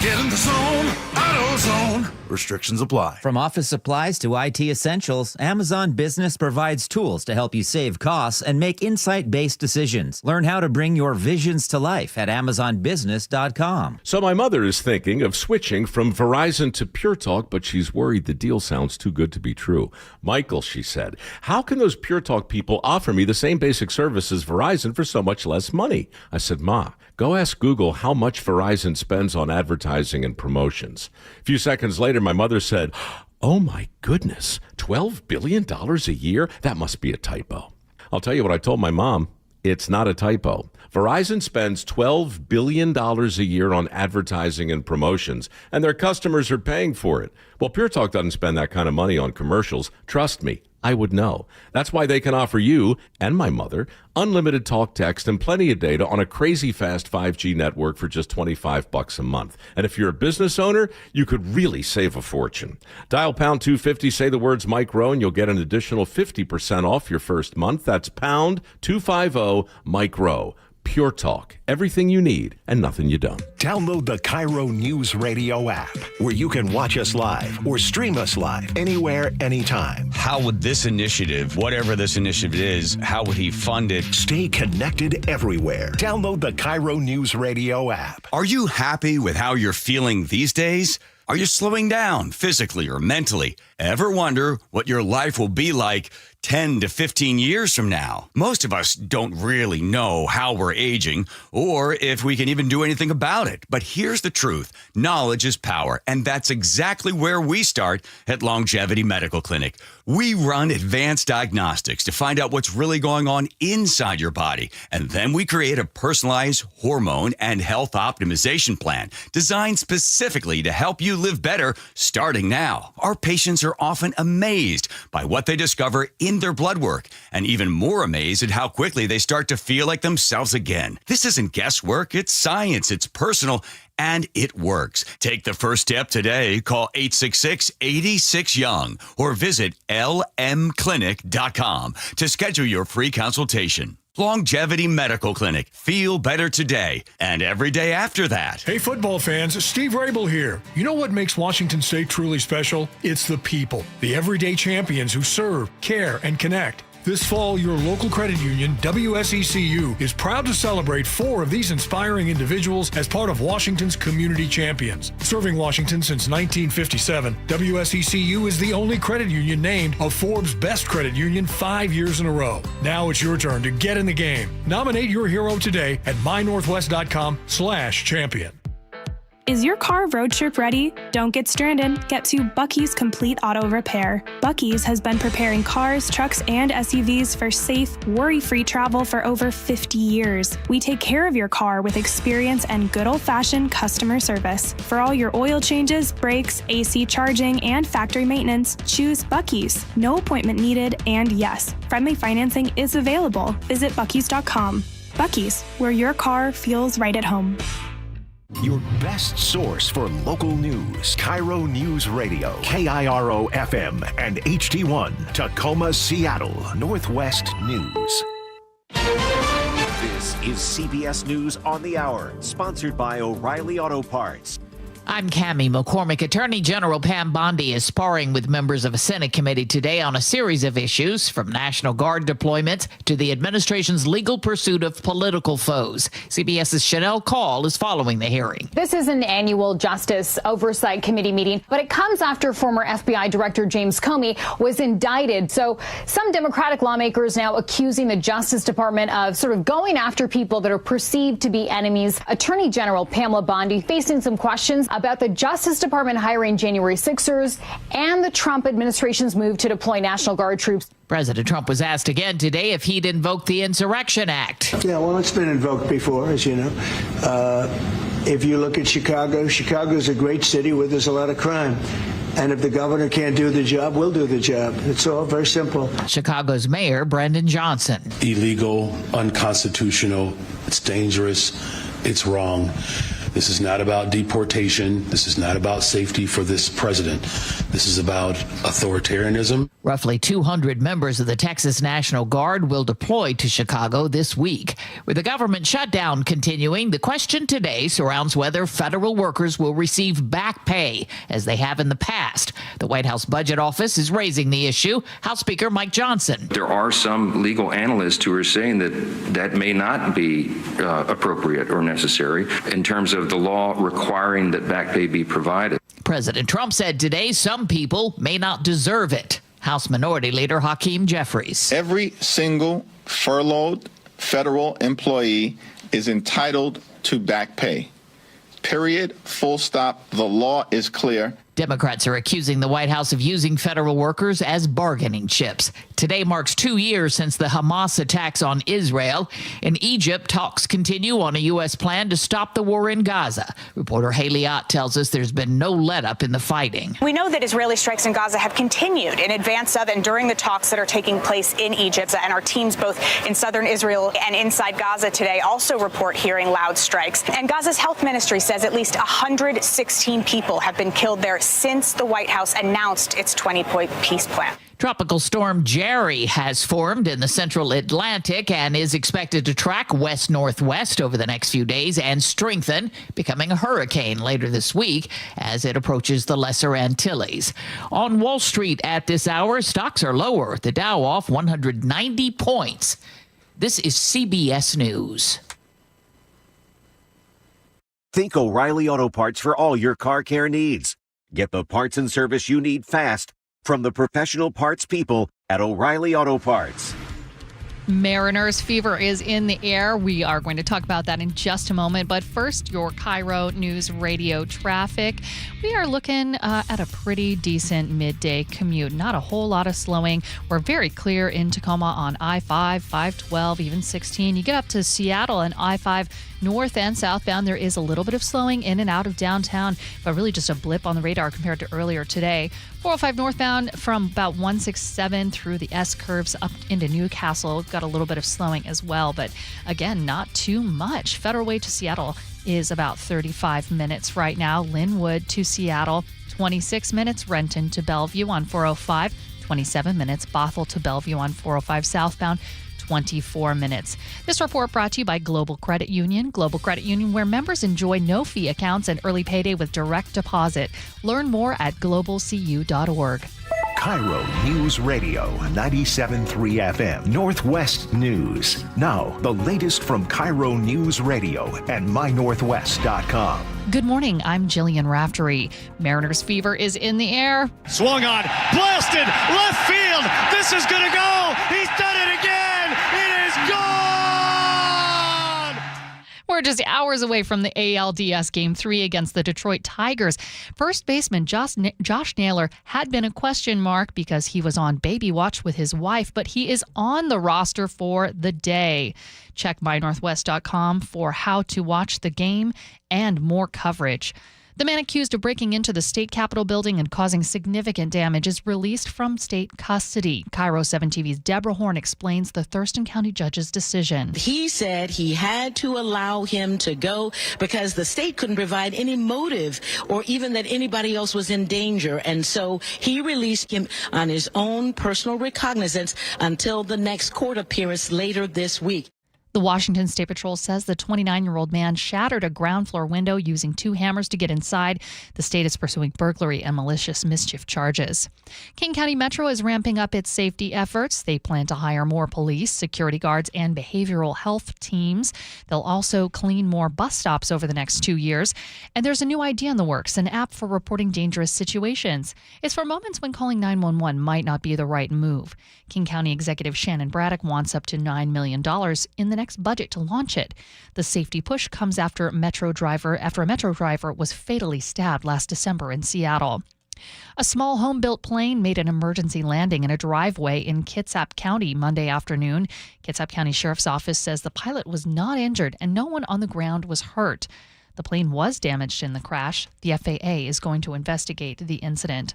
Get in the zone, AutoZone. Restrictions apply. From office supplies to IT essentials, Amazon Business provides tools to help you save costs and make insight-based decisions. Learn how to bring your visions to life at AmazonBusiness.com. So my mother is thinking of switching from Verizon to Pure Talk, but she's worried the deal sounds too good to be true. Michael, she said, how can those Pure Talk people offer me the same basic service as Verizon for so much less money? I said, Ma, go ask Google how much Verizon spends on advertising and promotions. A few seconds later, my mother said, oh my goodness, $12 billion a year? That must be a typo. I'll tell you what I told my mom. It's not a typo. Verizon spends $12 billion a year on advertising and promotions, and their customers are paying for it. Well, Pure Talk doesn't spend that kind of money on commercials. Trust me, I would know. That's why they can offer you and my mother unlimited talk, text, and plenty of data on a crazy fast 5G network for just $25 a month. And if you're a business owner, you could really save a fortune. Dial pound 250, say the words Mike Rowe, and you'll get an additional 50% off your first month. That's pound 250 Mike Rowe. Pure Talk. Everything you need and nothing you don't. Download the KIRO News Radio app, where you can watch us live or stream us live anywhere, anytime. How would this initiative, whatever this initiative is, how would he fund it? Stay connected everywhere. Download the KIRO News Radio app. Are you happy with how you're feeling these days? Are you slowing down physically or mentally? Ever wonder what your life will be like 10 to 15 years from now? Most of us don't really know how we're aging or if we can even do anything about it. But here's the truth. Knowledge is power, and that's exactly where we start at Longevity Medical Clinic. We run advanced diagnostics to find out what's really going on inside your body, and then we create a personalized hormone and health optimization plan designed specifically to help you live better starting now. Our patients are often amazed by what they discover in their blood work, and even more amazed at how quickly they start to feel like themselves again. This isn't guesswork, it's science, it's personal, and it works. Take the first step today. Call 866-86-YOUNG or visit lmclinic.com to schedule your free consultation. Longevity Medical Clinic. Feel better today and every day after that. Hey, football fans, Steve Rabel here. You know what makes Washington State truly special? It's the people, the everyday champions who serve, care, and connect. This fall, your local credit union, WSECU, is proud to celebrate 4 of these inspiring individuals as part of Washington's Community Champions. Serving Washington since 1957, WSECU is the only credit union named a Forbes Best Credit Union 5 years in a row. Now it's your turn to get in the game. Nominate your hero today at mynorthwest.com/champion. Is your car road trip ready? Don't get stranded. Get to Bucky's Complete Auto Repair. Bucky's has been preparing cars, trucks, and SUVs for safe, worry-free travel for over 50 years. We take care of your car with experience and good old-fashioned customer service. For all your oil changes, brakes, AC charging, and factory maintenance, choose Bucky's. No appointment needed, and yes, friendly financing is available. Visit Bucky's.com. Bucky's, where your car feels right at home. Your best source for local news. KIRO News Radio. KIRO FM and HD1. Tacoma, Seattle. Northwest News. This is CBS News on the Hour, sponsored by O'Reilly Auto Parts. I'm Cammie McCormick. Attorney General Pam Bondi is sparring with members of a Senate committee today on a series of issues, from National Guard deployments to the administration's legal pursuit of political foes. CBS's Chanel Call is following the hearing. This is an annual Justice Oversight Committee meeting, but it comes after former FBI Director James Comey was indicted. So some Democratic lawmakers now accusing the Justice Department of sort of going after people that are perceived to be enemies. Attorney General Pamela Bondi facing some questions about the Justice Department hiring January 6ers and the Trump administration's move to deploy National Guard troops. President Trump was asked again today if he'd invoke the Insurrection Act. Yeah, well, it's been invoked before, as you know. If you look at Chicago, Chicago's a great city where there's a lot of crime. And if the governor can't do the job, we'll do the job. It's all very simple. Chicago's Mayor Brendan Johnson. Illegal, unconstitutional, it's dangerous, it's wrong. This is not about deportation. This is not about safety for this president. This is about authoritarianism. Roughly 200 members of the Texas National Guard will deploy to Chicago this week. With the government shutdown continuing, the question today surrounds whether federal workers will receive back pay, as they have in the past. The White House Budget Office is raising the issue. House Speaker Mike Johnson. There are some legal analysts who are saying that that may not be appropriate or necessary in terms of the law requiring that back pay be provided. President Trump said today some people may not deserve it. House Minority Leader Hakeem Jeffries. Every single furloughed federal employee is entitled to back pay. Period. Full stop. The law is clear. Democrats are accusing the White House of using federal workers as bargaining chips. Today marks 2 years since the Hamas attacks on Israel. In Egypt, talks continue on a U.S. plan to stop the war in Gaza. Reporter Haley Ott tells us there's been no let-up in the fighting. We know that Israeli strikes in Gaza have continued in advance of and during the talks that are taking place in Egypt. And our teams both in southern Israel and inside Gaza today also report hearing loud strikes. And Gaza's health ministry says at least 116 people have been killed there since the White House announced its 20-point peace plan. Tropical storm Jerry has formed in the central Atlantic and is expected to track west-northwest over the next few days and strengthen, becoming a hurricane later this week as it approaches the Lesser Antilles. On Wall Street at this hour, stocks are lower. The Dow off 190 points. This is CBS News. Think O'Reilly Auto Parts for all your car care needs. Get the parts and service you need fast from the professional parts people at O'Reilly Auto Parts. Mariners fever is in the air. We are going to talk about that in just a moment. But first, your KIRO News Radio traffic. We are looking at a pretty decent midday commute. Not a whole lot of slowing. We're very clear in Tacoma on I-5, 512, even 16. You get up to Seattle and I-5 north and southbound. There is a little bit of slowing in and out of downtown, but really just a blip on the radar compared to earlier today. 405 northbound from about 167 through the S-curves up into Newcastle. Got a little bit of slowing as well, but again, not too much. Federal Way to Seattle is about 35 minutes right now. Linwood to Seattle, 26 minutes. Renton to Bellevue on 405, 27 minutes. Bothell to Bellevue on 405 southbound, 24 minutes. This report brought to you by Global Credit Union. Global Credit Union, where members enjoy no-fee accounts and early payday with direct deposit. Learn more at globalcu.org. KIRO News Radio 97.3 FM Northwest News. Now, the latest from KIRO News Radio and mynorthwest.com. Good morning. I'm Jillian Raftery. Mariners fever is in the air. Swung on, blasted, left field. This is going to go. He's done it again. It is gone. We're just hours away from the ALDS Game 3 against the Detroit Tigers. First baseman Josh Naylor had been a question mark because he was on baby watch with his wife, but he is on the roster for the day. Check mynorthwest.com for how to watch the game and more coverage. The man accused of breaking into the state capitol building and causing significant damage is released from state custody. KIRO 7 TV's Deborah Horn explains the Thurston County judge's decision. He said he had to allow him to go because the state couldn't provide any motive or even that anybody else was in danger. And so he released him on his own personal recognizance until the next court appearance later this week. The Washington State Patrol says the 29-year-old man shattered a ground floor window using 2 hammers to get inside. The state is pursuing burglary and malicious mischief charges. King County Metro is ramping up its safety efforts. They plan to hire more police, security guards, and behavioral health teams. They'll also clean more bus stops over the next 2 years. And there's a new idea in the works, an app for reporting dangerous situations. It's for moments when calling 911 might not be the right move. King County Executive Shannon Braddock wants up to $9 million in the next budget to launch it. The safety push comes after a Metro driver was fatally stabbed last December in Seattle. A small home-built plane made an emergency landing in a driveway in Kitsap County Monday afternoon. Kitsap County Sheriff's Office says the pilot was not injured and no one on the ground was hurt. The plane was damaged in the crash. The FAA is going to investigate the incident.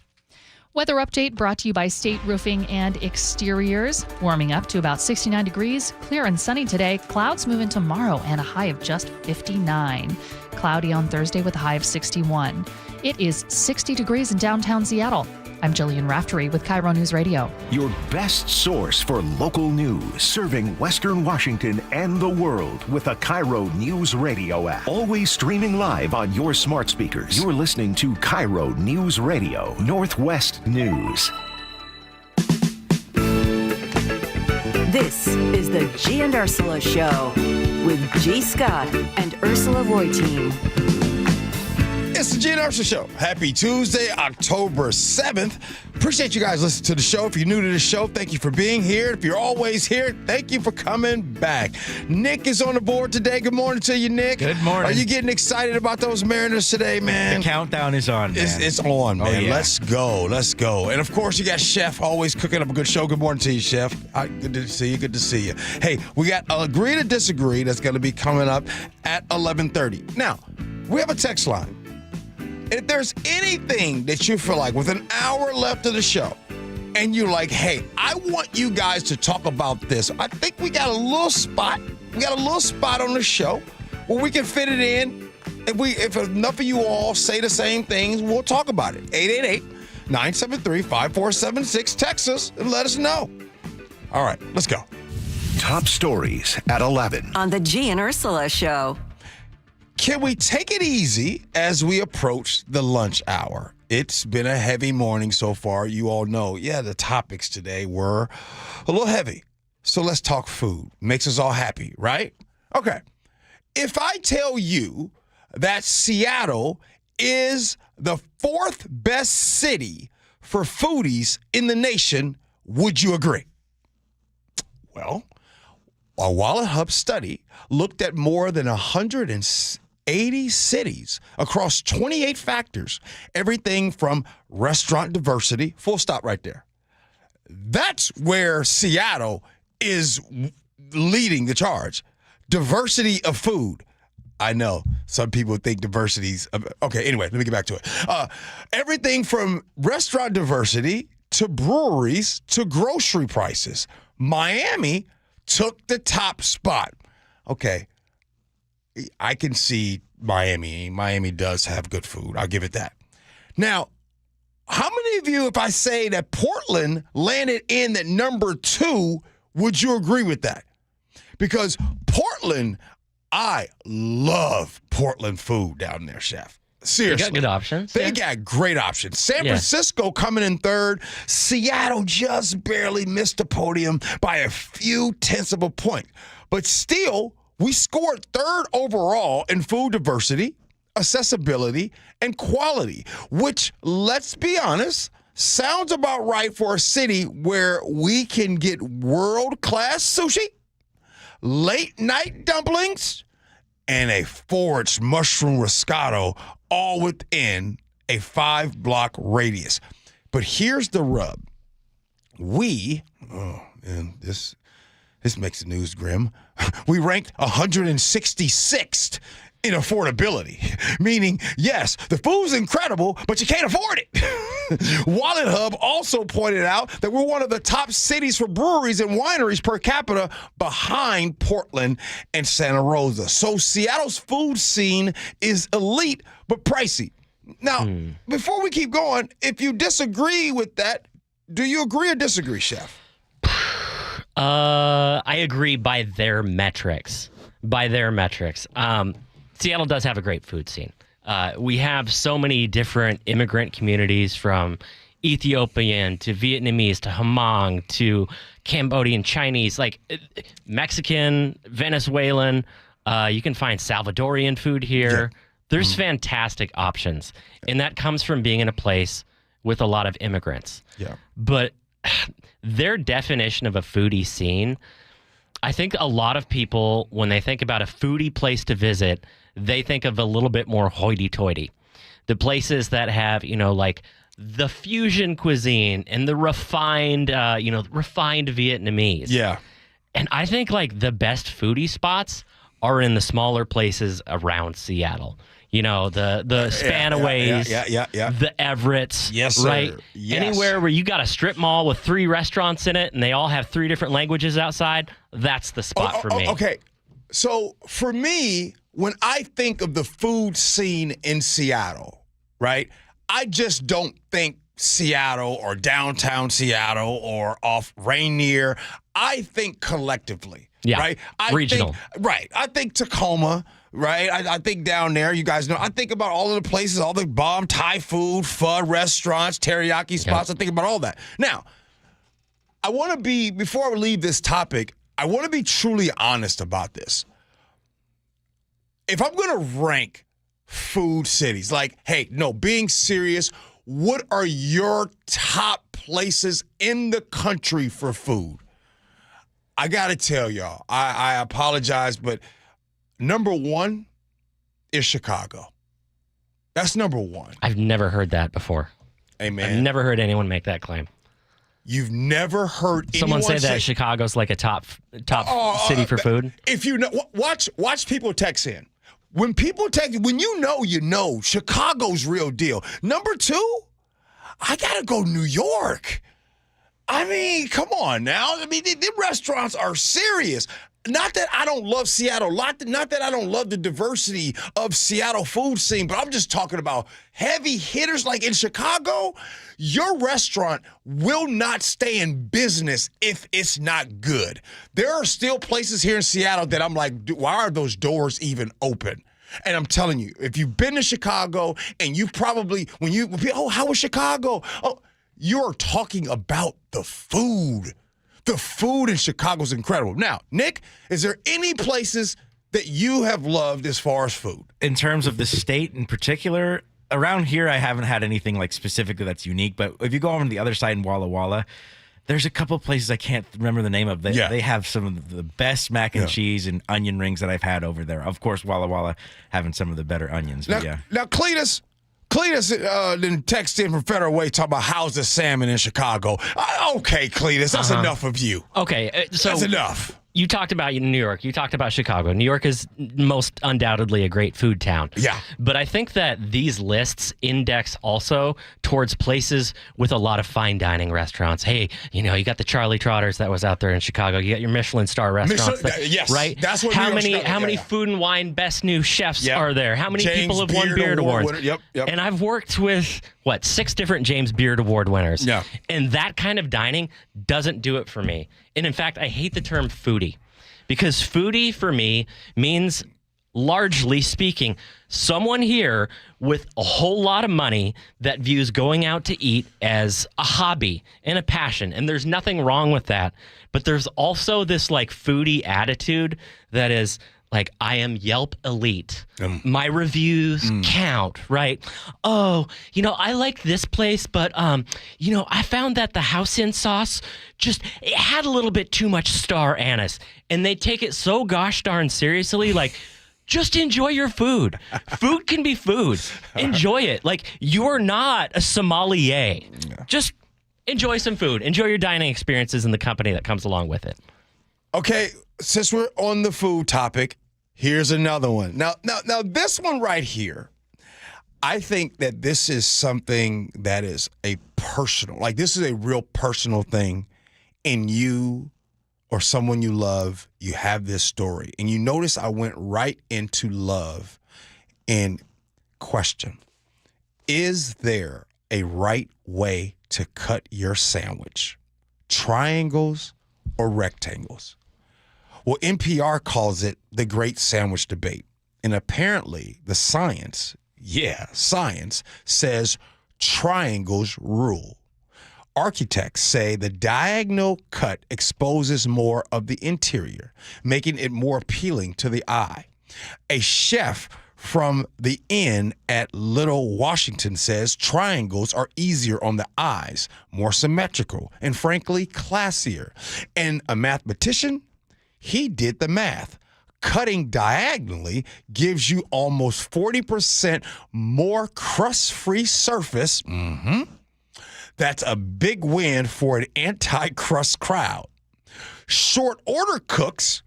Weather update brought to you by State Roofing and Exteriors. Warming up to about 69 degrees. Clear and sunny today. Clouds move in tomorrow and a high of just 59. Cloudy on Thursday with a high of 61. It is 60 degrees in downtown Seattle. I'm Jillian Raftery with KIRO News Radio. Your best source for local news, serving Western Washington and the world with a KIRO News Radio app. Always streaming live on your smart speakers. You're listening to KIRO News Radio, Northwest News. This is the Gee and Ursula Show with G. Scott and Ursula Reutin. It's the Gee and Ursula Show. Happy Tuesday, October 7th. Appreciate you guys listening to the show. If you're new to the show, thank you for being here. If you're always here, thank you for coming back. Nick is on the board today. Good morning to you, Nick. Good morning. Are you getting excited about those Mariners today, man? The countdown is on, man. It's on, man. Oh, yeah. Let's go. Let's go. And, of course, you got Chef always cooking up a good show. Good morning to you, Chef. Good to see you. Good to see you. Hey, we got Agree to Disagree that's going to be coming up at 11:30. Now, we have a text line. If there's anything that you feel like with an hour left of the show and you're like, hey, I want you guys to talk about this, I think we got a little spot. We got a little spot on the show where we can fit it in. If enough of you all say the same things, we'll talk about it. 888-973-5476. Text us and let us know. All right, let's go. Top stories at 11. On the Gee and Ursula Show. Can we take it easy as we approach the lunch hour? It's been a heavy morning so far. You all know, the topics today were a little heavy. So let's talk food. Makes us all happy, right? Okay. If I tell you that Seattle is the 4th best city for foodies in the nation, would you agree? Well, a Wallet Hub study looked at more than 180 cities across 28 factors, everything from restaurant diversity, full stop right there. That's where Seattle is leading the charge. Diversity of food. I know some people think diversity's... Okay, anyway, let me get back to it. Everything from restaurant diversity to breweries to grocery prices. Miami took the top spot. Okay, I can see Miami. Miami does have good food. I'll give it that. Now, how many of you, if I say that Portland landed in at number 2, would you agree with that? Because Portland, I love Portland food down there, Chef. Seriously. They got good options. They got great options. San Francisco coming in third. Seattle just barely missed the podium by a few tenths of a point. But still, we scored third overall in food diversity, accessibility, and quality, which, let's be honest, sounds about right for a city where we can get world-class sushi, late-night dumplings, and a foraged mushroom risotto all within a 5-block radius. But here's the rub. This makes the news grim. We ranked 166th in affordability, meaning, yes, the food's incredible, but you can't afford it. Wallet Hub also pointed out that we're one of the top cities for breweries and wineries per capita behind Portland and Santa Rosa. So Seattle's food scene is elite, but pricey. Now, before we keep going, if you disagree with that, do you agree or disagree, Chef? I agree by their metrics. Seattle does have a great food scene. We have so many different immigrant communities, from Ethiopian to Vietnamese to Hmong to Cambodian, Chinese, like Mexican, Venezuelan. You can find Salvadorian food here. Yeah. There's fantastic options. And that comes from being in a place with a lot of immigrants. Yeah. But their definition of a foodie scene, I think a lot of people, when they think about a foodie place to visit, they think of a little bit more hoity-toity. The places that have, like the fusion cuisine and the refined Vietnamese. Yeah. And I think like the best foodie spots are in the smaller places around Seattle. The Spanaways, the Everetts, yes, sir. Right? Yes. Anywhere where you got a strip mall with 3 restaurants in it and they all have 3 different languages outside, that's the spot for me. Okay. So for me, when I think of the food scene in Seattle, right, I just don't think Seattle or downtown Seattle or off Rainier. I think collectively, right? Regional. I think Tacoma, right? I think down there, you guys know, I think about all of the places, all the bomb Thai food, pho restaurants, teriyaki spots. I think about all that. Now, I want to be, before I leave this topic, I want to be truly honest about this. If I'm going to rank food cities, being serious, what are your top places in the country for food? I got to tell y'all, I apologize, but number 1 is Chicago. That's number 1. I've never heard that before. Hey, man. I've never heard anyone make that claim. You've never heard someone say that Chicago's like a top city for food? If you know, watch people text in. When people text, when you know, Chicago's real deal. Number 2, I gotta go New York. I mean, come on now. I mean, the restaurants are serious. Not that I don't love Seattle, not that I don't love the diversity of Seattle food scene, but I'm just talking about heavy hitters like in Chicago. Your restaurant will not stay in business if it's not good. There are still places here in Seattle that I'm like, why are those doors even open? And I'm telling you, if you've been to Chicago and you probably, how was Chicago? Oh, you're talking about the food. The food in Chicago is incredible. Now, Nick, is there any places that you have loved as far as food? In terms of the state in particular, around here I haven't had anything like specifically that's unique, but if you go over to the other side in Walla Walla, there's a couple of places I can't remember the name of. They have some of the best mac and cheese and onion rings that I've had over there. Of course, Walla Walla having some of the better onions. Now, Cletus didn't text in from Federal Way talking about how's the salmon in Chicago. Okay, Cletus, that's enough of you. Okay, so that's enough. You talked about New York. You talked about Chicago. New York is most undoubtedly a great food town. Yeah. But I think that these lists index also towards places with a lot of fine dining restaurants. Hey, you got the Charlie Trotters that was out there in Chicago. You got your Michelin star restaurants. Yes. Right? That's what how many Food and Wine Best New Chefs are there? How many people have won Beard Awards? Yep. And I've worked with, 6 different James Beard Award winners. Yeah. And that kind of dining doesn't do it for me. And in fact, I hate the term foodie. Because foodie for me means largely speaking, someone here with a whole lot of money that views going out to eat as a hobby and a passion. And there's nothing wrong with that. But there's also this like foodie attitude that is like, I am Yelp elite. My reviews count, right? Oh, I like this place, but, I found that the house-in sauce it had a little bit too much star anise. And they take it so gosh darn seriously, like, just enjoy your food. Food can be food. Enjoy it. Like, you're not a sommelier. Just enjoy some food. Enjoy your dining experiences and the company that comes along with it. Okay, since we're on the food topic, here's another one. Now, this one right here, I think that this is something that is a personal, like this is a real personal thing in you or someone you love. You have this story. And you notice I went right into love and question. Is there a right way to cut your sandwich? Triangles or rectangles? Well, NPR calls it the great sandwich debate. And apparently the science says triangles rule. Architects say the diagonal cut exposes more of the interior, making it more appealing to the eye. A chef from the Inn at Little Washington says triangles are easier on the eyes, more symmetrical, and frankly, classier. And a mathematician, he did the math. Cutting diagonally gives you almost 40% more crust-free surface. That's a big win for an anti-crust crowd. Short order cooks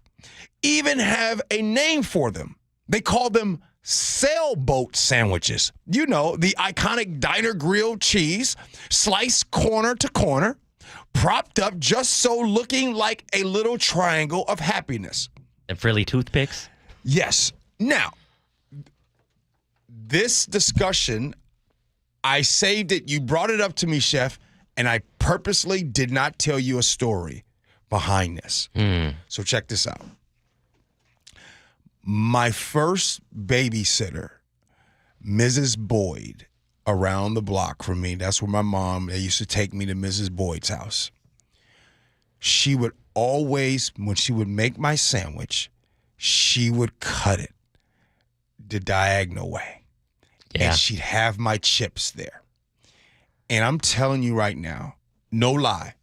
even have a name for them. They call them sailboat sandwiches. You know, the iconic diner grilled cheese, sliced corner to corner, propped up just so looking like a little triangle of happiness. And frilly toothpicks? Yes. Now, this discussion, I saved it. You brought it up to me, Chef, and I purposely did not tell you a story behind this. So check this out. My first babysitter, Mrs. Boyd, around the block from me, that's where my mom, they used to take me to Mrs. Boyd's house. She would always, when she would make my sandwich, she would cut it the diagonal way. Yeah. And she'd have my chips there. And I'm telling you right now, no lie,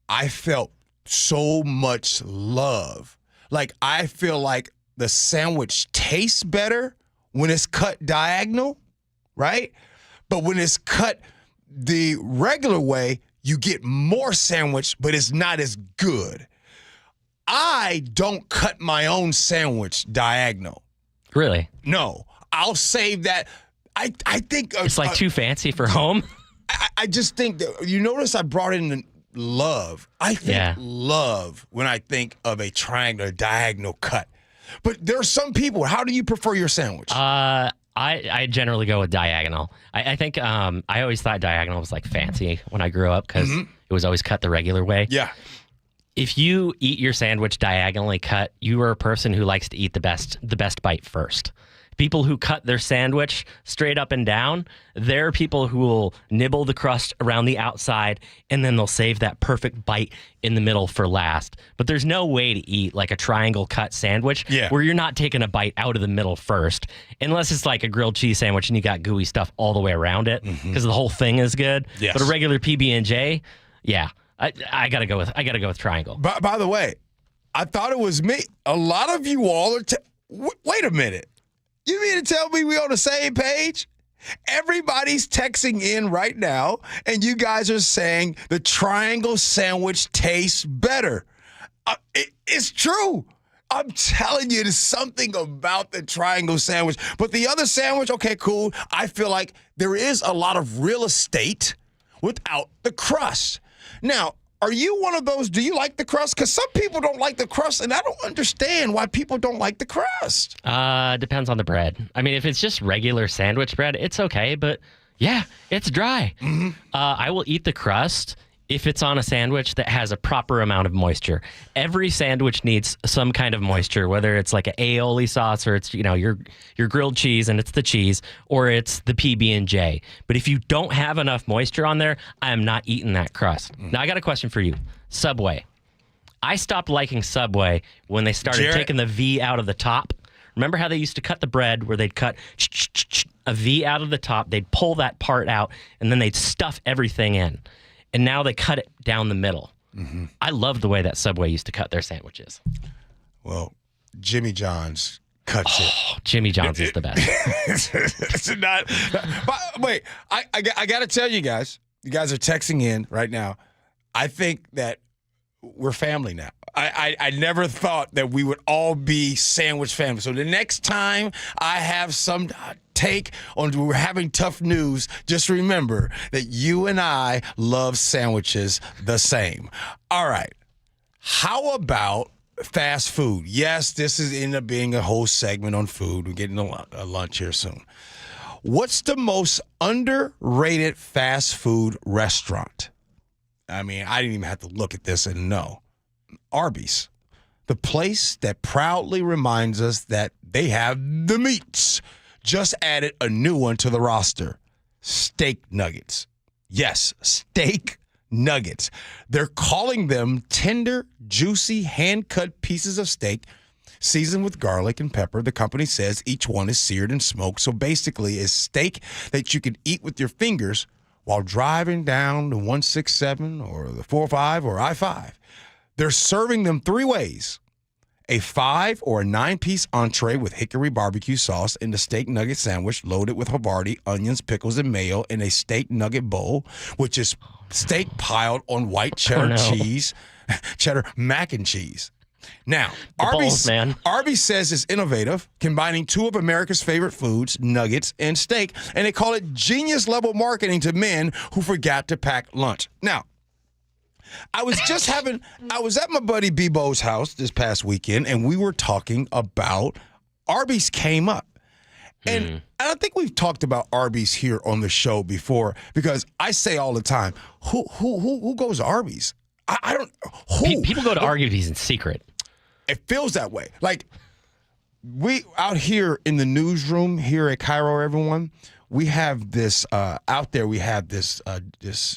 I felt so much love. Like, I feel like the sandwich tastes better when it's cut diagonal, right? But when it's cut the regular way, you get more sandwich, but it's not as good. I don't cut my own sandwich diagonal. Really? No. I'll save that. I think it's like too fancy for home. I just think that, you notice I brought in love. I think love when I think of a triangle, a diagonal cut. But there are some people, how do you prefer your sandwich? I generally go with diagonal. I think I always thought diagonal was like fancy when I grew up because it was always cut the regular way. Yeah. If you eat your sandwich diagonally cut, you are a person who likes to eat the best bite first. People who cut their sandwich straight up and down, they're people who will nibble the crust around the outside and then they'll save that perfect bite in the middle for last. But there's no way to eat like a triangle cut sandwich where you're not taking a bite out of the middle first, unless it's like a grilled cheese sandwich and you got gooey stuff all the way around it because the whole thing is good. Yes. But a regular PB&J, I gotta go with triangle. By the way, I thought it was me. A lot of you all are. Wait a minute. You mean to tell me we on the same page? Everybody's texting in right now, and you guys are saying the triangle sandwich tastes better. It's true. I'm telling you, there's something about the triangle sandwich. But the other sandwich, okay, cool. I feel like there is a lot of real estate without the crust. Now, are you one of those, do you like the crust? Because some people don't like the crust, and I don't understand why people don't like the crust. Depends on the bread. I mean, if it's just regular sandwich bread, it's okay, but yeah, it's dry. I will eat the crust if it's on a sandwich that has a proper amount of moisture. Every sandwich needs some kind of moisture, whether it's like an aioli sauce or it's, your grilled cheese and it's the cheese, or it's the PB&J. But if you don't have enough moisture on there, I am not eating that crust. Now, I got a question for you. Subway. I stopped liking Subway when they started taking the V out of the top. Remember how they used to cut the bread where they'd cut a V out of the top, they'd pull that part out, and then they'd stuff everything in. And now they cut it down the middle. Mm-hmm. I love the way that Subway used to cut their sandwiches. Well, Jimmy John's cuts it. Jimmy John's is the best. It's not. But wait, I got to tell you guys are texting in right now. I think that we're family now. I never thought that we would all be sandwich family. So the next time I have some take on we're having tough news, just remember that you and I love sandwiches the same. All right. How about fast food? Yes, this is end up being a whole segment on food. We're getting a lunch here soon. What's the most underrated fast food restaurant? I mean, I didn't even have to look at this and know. Arby's, the place that proudly reminds us that they have the meats. Just added a new one to the roster, steak nuggets. Yes, steak nuggets. They're calling them tender, juicy, hand-cut pieces of steak seasoned with garlic and pepper. The company says each one is seared and smoked. So basically, it's steak that you can eat with your fingers while driving down the 167 or the 45 or I-5. They're serving them three ways: a 5 or a 9-piece entree with hickory barbecue sauce in the steak nugget sandwich loaded with Havarti, onions, pickles, and mayo in a steak nugget bowl, which is steak piled on white cheddar cheese, cheddar mac and cheese. Now, Arby's says it's innovative, combining two of America's favorite foods, nuggets and steak, and they call it genius-level marketing to men who forgot to pack lunch. Now, I was at my buddy Bebo's house this past weekend, and we were talking about Arby's came up. And I think we've talked about Arby's here on the show before, because I say all the time, who goes to Arby's? I don't. Who? People go to Arby's in secret. It feels that way. Like, we out here in the newsroom here at KIRO, everyone, we have this out there. We have this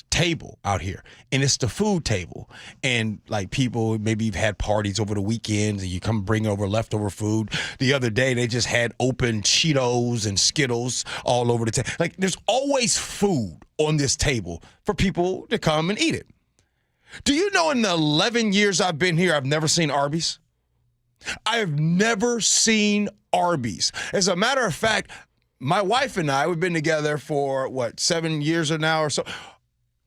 table out here, and it's the food table. And like people, maybe you've had parties over the weekends, and you come bring over leftover food. The other day, they just had open Cheetos and Skittles all over the table. Like, there's always food on this table for people to come and eat it. Do you know in the 11 years I've been here, I've never seen Arby's? I have never seen Arby's. As a matter of fact, my wife and I, we've been together for, 7 years or now or so.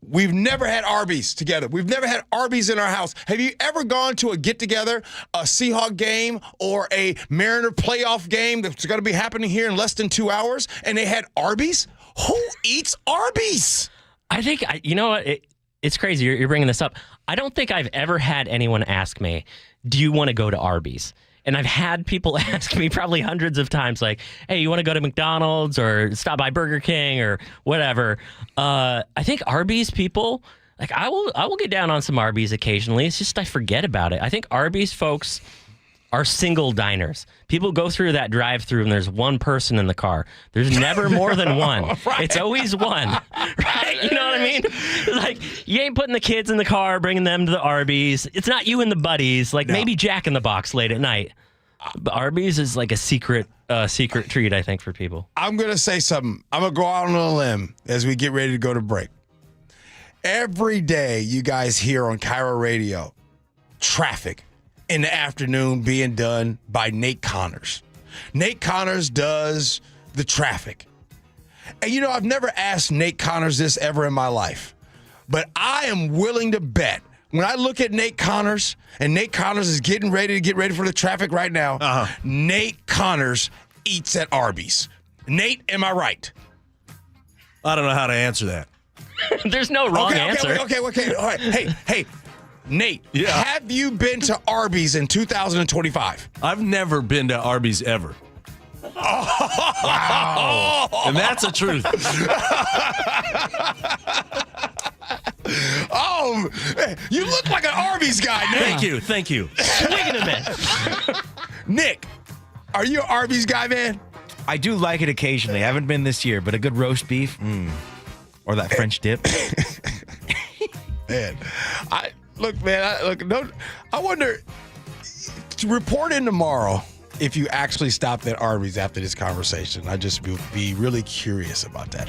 We've never had Arby's together. We've never had Arby's in our house. Have you ever gone to a get-together, a Seahawk game, or a Mariner playoff game that's going to be happening here in less than 2 hours, and they had Arby's? Who eats Arby's? I think, you know what? It's crazy you're bringing this up. I don't think I've ever had anyone ask me, do you want to go to Arby's? And I've had people ask me probably hundreds of times, like, hey, you want to go to McDonald's or stop by Burger King or whatever. I think Arby's people, like, I will get down on some Arby's occasionally. It's just I forget about it. I think Arby's folks are single diners. People go through that drive-through and there's one person in the car. There's never more than one. Right. It's always one. Right? You know what I mean? Like, you ain't putting the kids in the car, bringing them to the Arby's. It's not you and the buddies. Like, maybe Jack in the Box late at night. But Arby's is like a secret treat, I think, for people. I'm going to say something. I'm going to go out on a limb as we get ready to go to break. Every day you guys hear on KIRO Radio, traffic in the afternoon being done by Nate Connors. Nate Connors does the traffic. And you know, I've never asked Nate Connors this ever in my life, but I am willing to bet when I look at Nate Connors, and Nate Connors is getting ready for the traffic right now, Nate Connors eats at Arby's. Nate, am I right? I don't know how to answer that. There's no wrong answer. Okay. All right. Hey, Nate, have you been to Arby's in 2025? I've never been to Arby's ever. Oh, wow. And that's the truth. Oh, you look like an Arby's guy, Nick. Thank you. Swing and a miss. Nick, are you an Arby's guy, man? I do like it occasionally. I haven't been this year, but a good roast beef or that French dip. Man, I wonder. Report in tomorrow if you actually stopped at Arby's after this conversation. I just would be really curious about that.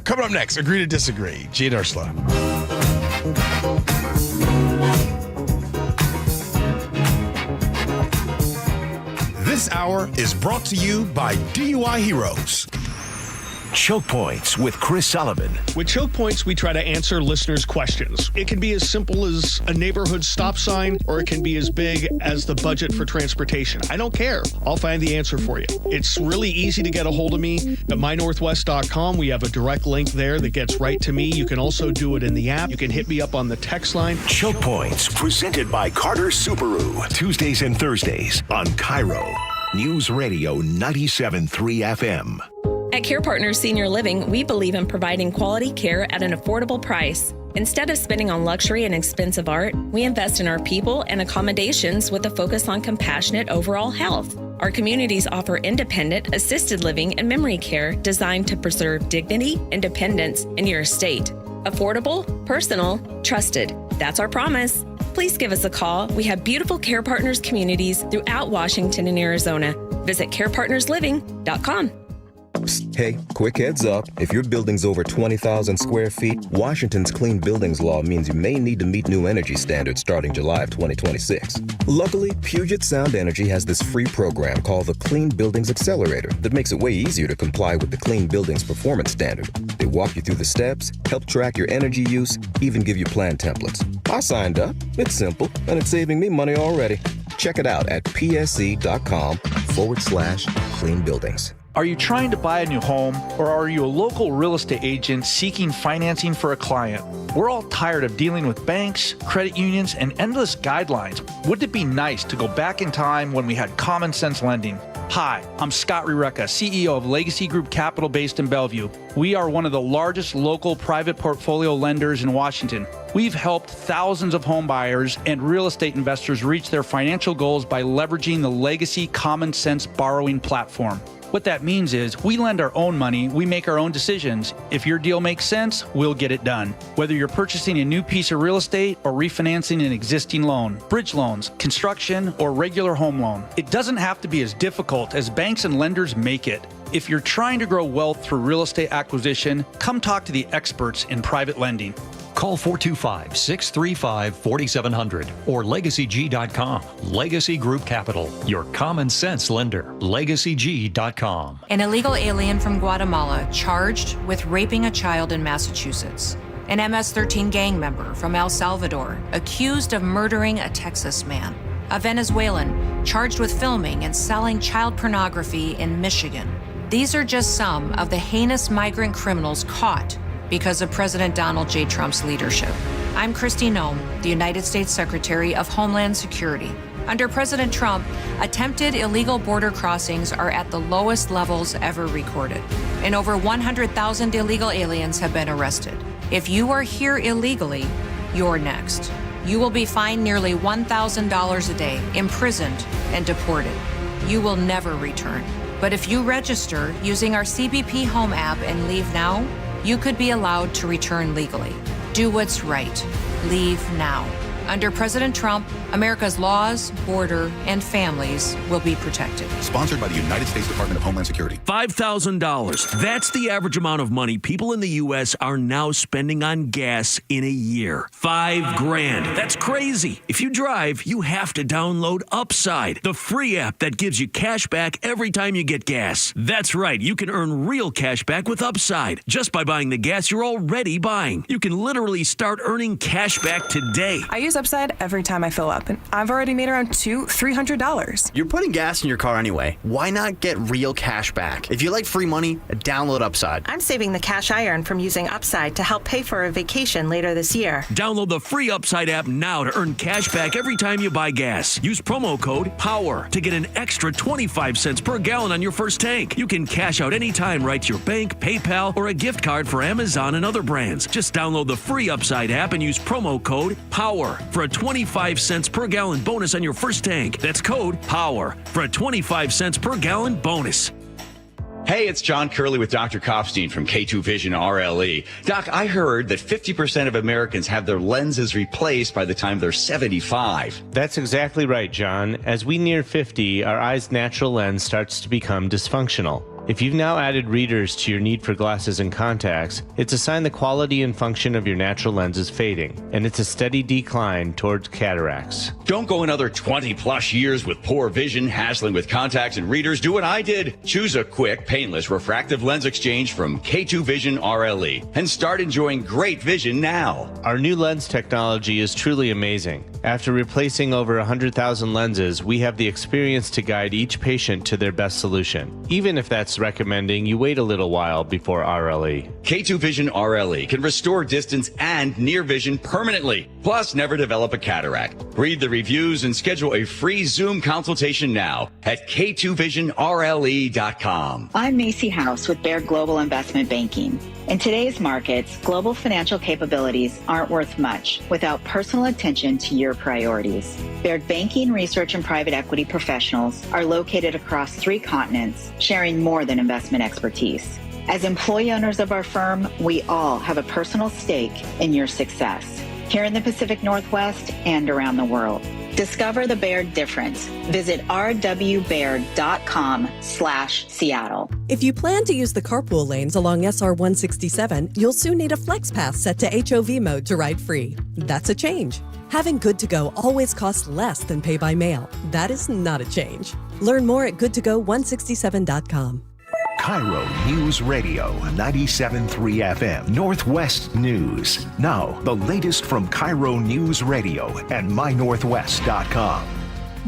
Coming up next, Agree to Disagree. Gee and Ursula. This hour is brought to you by DUI Heroes. Choke Points with Chris Sullivan. With Choke Points, we try to answer listeners' questions. It can be as simple as a neighborhood stop sign, or it can be as big as the budget for transportation. I don't care. I'll find the answer for you. It's really easy to get a hold of me at mynorthwest.com. We have a direct link there that gets right to me. You can also do it in the app. You can hit me up on the text line. Choke Points, presented by Carter Subaru. Tuesdays and Thursdays on KIRO Newsradio 97.3 FM. At Care Partners Senior Living, we believe in providing quality care at an affordable price. Instead of spending on luxury and expensive art, we invest in our people and accommodations with a focus on compassionate overall health. Our communities offer independent, assisted living and memory care designed to preserve dignity, independence, and your estate. Affordable, personal, trusted. That's our promise. Please give us a call. We have beautiful Care Partners communities throughout Washington and Arizona. Visit carepartnersliving.com. Hey, quick heads up. If your building's over 20,000 square feet, Washington's Clean Buildings Law means you may need to meet new energy standards starting July of 2026. Luckily, Puget Sound Energy has this free program called the Clean Buildings Accelerator that makes it way easier to comply with the Clean Buildings Performance Standard. They walk you through the steps, help track your energy use, even give you plan templates. I signed up. It's simple, and it's saving me money already. Check it out at psc.com/clean buildings. Are you trying to buy a new home, or are you a local real estate agent seeking financing for a client? We're all tired of dealing with banks, credit unions, and endless guidelines. Wouldn't it be nice to go back in time when we had common sense lending? Hi, I'm Scott Rureka, CEO of Legacy Group Capital based in Bellevue. We are one of the largest local private portfolio lenders in Washington. We've helped thousands of home buyers and real estate investors reach their financial goals by leveraging the Legacy Common Sense borrowing platform. What that means is we lend our own money, we make our own decisions. If your deal makes sense, we'll get it done. Whether you're purchasing a new piece of real estate or refinancing an existing loan, bridge loans, construction, or regular home loan, it doesn't have to be as difficult as banks and lenders make it. If you're trying to grow wealth through real estate acquisition, come talk to the experts in private lending. Call 425-635-4700 or LegacyG.com. Legacy Group Capital, your common sense lender. LegacyG.com. An illegal alien from Guatemala charged with raping a child in Massachusetts. An MS-13 gang member from El Salvador accused of murdering a Texas man. A Venezuelan charged with filming and selling child pornography in Michigan. These are just some of the heinous migrant criminals caught because of President Donald J. Trump's leadership. I'm Kristi Noem, the United States Secretary of Homeland Security. Under President Trump, attempted illegal border crossings are at the lowest levels ever recorded, and over 100,000 illegal aliens have been arrested. If you are here illegally, you're next. You will be fined nearly $1,000 a day, imprisoned, and deported. You will never return. But if you register using our CBP Home app and leave now, you could be allowed to return legally. Do what's right. Leave now. Under President Trump, America's laws, border, and families will be protected. Sponsored by the United States Department of Homeland Security. $5,000. That's the average amount of money people in the U.S. are now spending on gas in a year. $5,000. That's crazy. If you drive, you have to download Upside, the free app that gives you cash back every time you get gas. That's right. You can earn real cash back with Upside just by buying the gas you're already buying. You can literally start earning cash back today. I use upside every time I fill up, and I've already made around $300. You're putting gas in your car anyway. Why not get real cash back? If you like free money, download Upside. I'm saving the cash I earn from using Upside to help pay for a vacation later this year. Download the free Upside app now to earn cash back every time you buy gas. Use promo code POWER to get an extra 25 cents per gallon on your first tank. You can cash out anytime right to your bank, PayPal, or a gift card for Amazon and other brands. Just download the free Upside app and use promo code POWER for a 25 cents per gallon bonus on your first tank. That's code POWER for a 25 cents per gallon bonus. Hey, it's John Curley with Dr. Kopstein from K2 Vision RLE. Doc, I heard that 50% of Americans have their lenses replaced by the time they're 75. That's exactly right, John. As we near 50, our eye's natural lens starts to become dysfunctional. If you've now added readers to your need for glasses and contacts, it's a sign the quality and function of your natural lens is fading, and it's a steady decline towards cataracts. Don't go another 20 plus years with poor vision, hassling with contacts and readers. Do what I did. Choose a quick, painless refractive lens exchange from K2 Vision RLE and start enjoying great vision now. Our new lens technology is truly amazing. After replacing over 100,000 lenses, we have the experience to guide each patient to their best solution, even if that's recommending you wait a little while before RLE. K2 Vision RLE can restore distance and near vision permanently, plus never develop a cataract. Read the reviews and schedule a free Zoom consultation now at k2visionrle.com. I'm Macy House with Baird Global Investment Banking. In today's markets, global financial capabilities aren't worth much without personal attention to your priorities. Baird Banking, Research, and Private Equity professionals are located across 3 continents, sharing more than investment expertise. As employee owners of our firm, we all have a personal stake in your success, here in the Pacific Northwest and around the world. Discover the Baird difference. Visit rwbaird.com/Seattle. If you plan to use the carpool lanes along SR 167, you'll soon need a flex pass set to HOV mode to ride free. That's a change. Having Good to Go always costs less than pay by mail. That is not a change. Learn more at goodtogo167.com. KIRO News Radio 97.3 FM Northwest News. Now, the latest from KIRO News Radio and mynorthwest.com.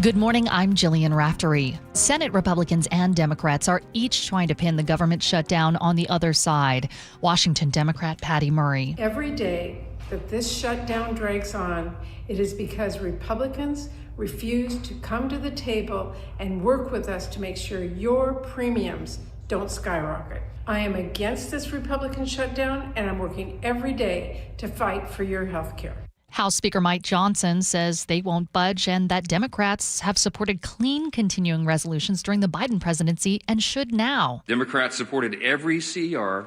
Good morning, I'm Jillian Raftery. Senate Republicans and Democrats are each trying to pin the government shutdown on the other side. Washington Democrat Patty Murray. Every day that this shutdown drags on, it is because Republicans refuse to come to the table and work with us to make sure your premiums don't skyrocket. I am against this Republican shutdown, and I'm working every day to fight for your health care. House Speaker Mike Johnson says they won't budge and that Democrats have supported clean continuing resolutions during the Biden presidency and should now. Democrats supported every CR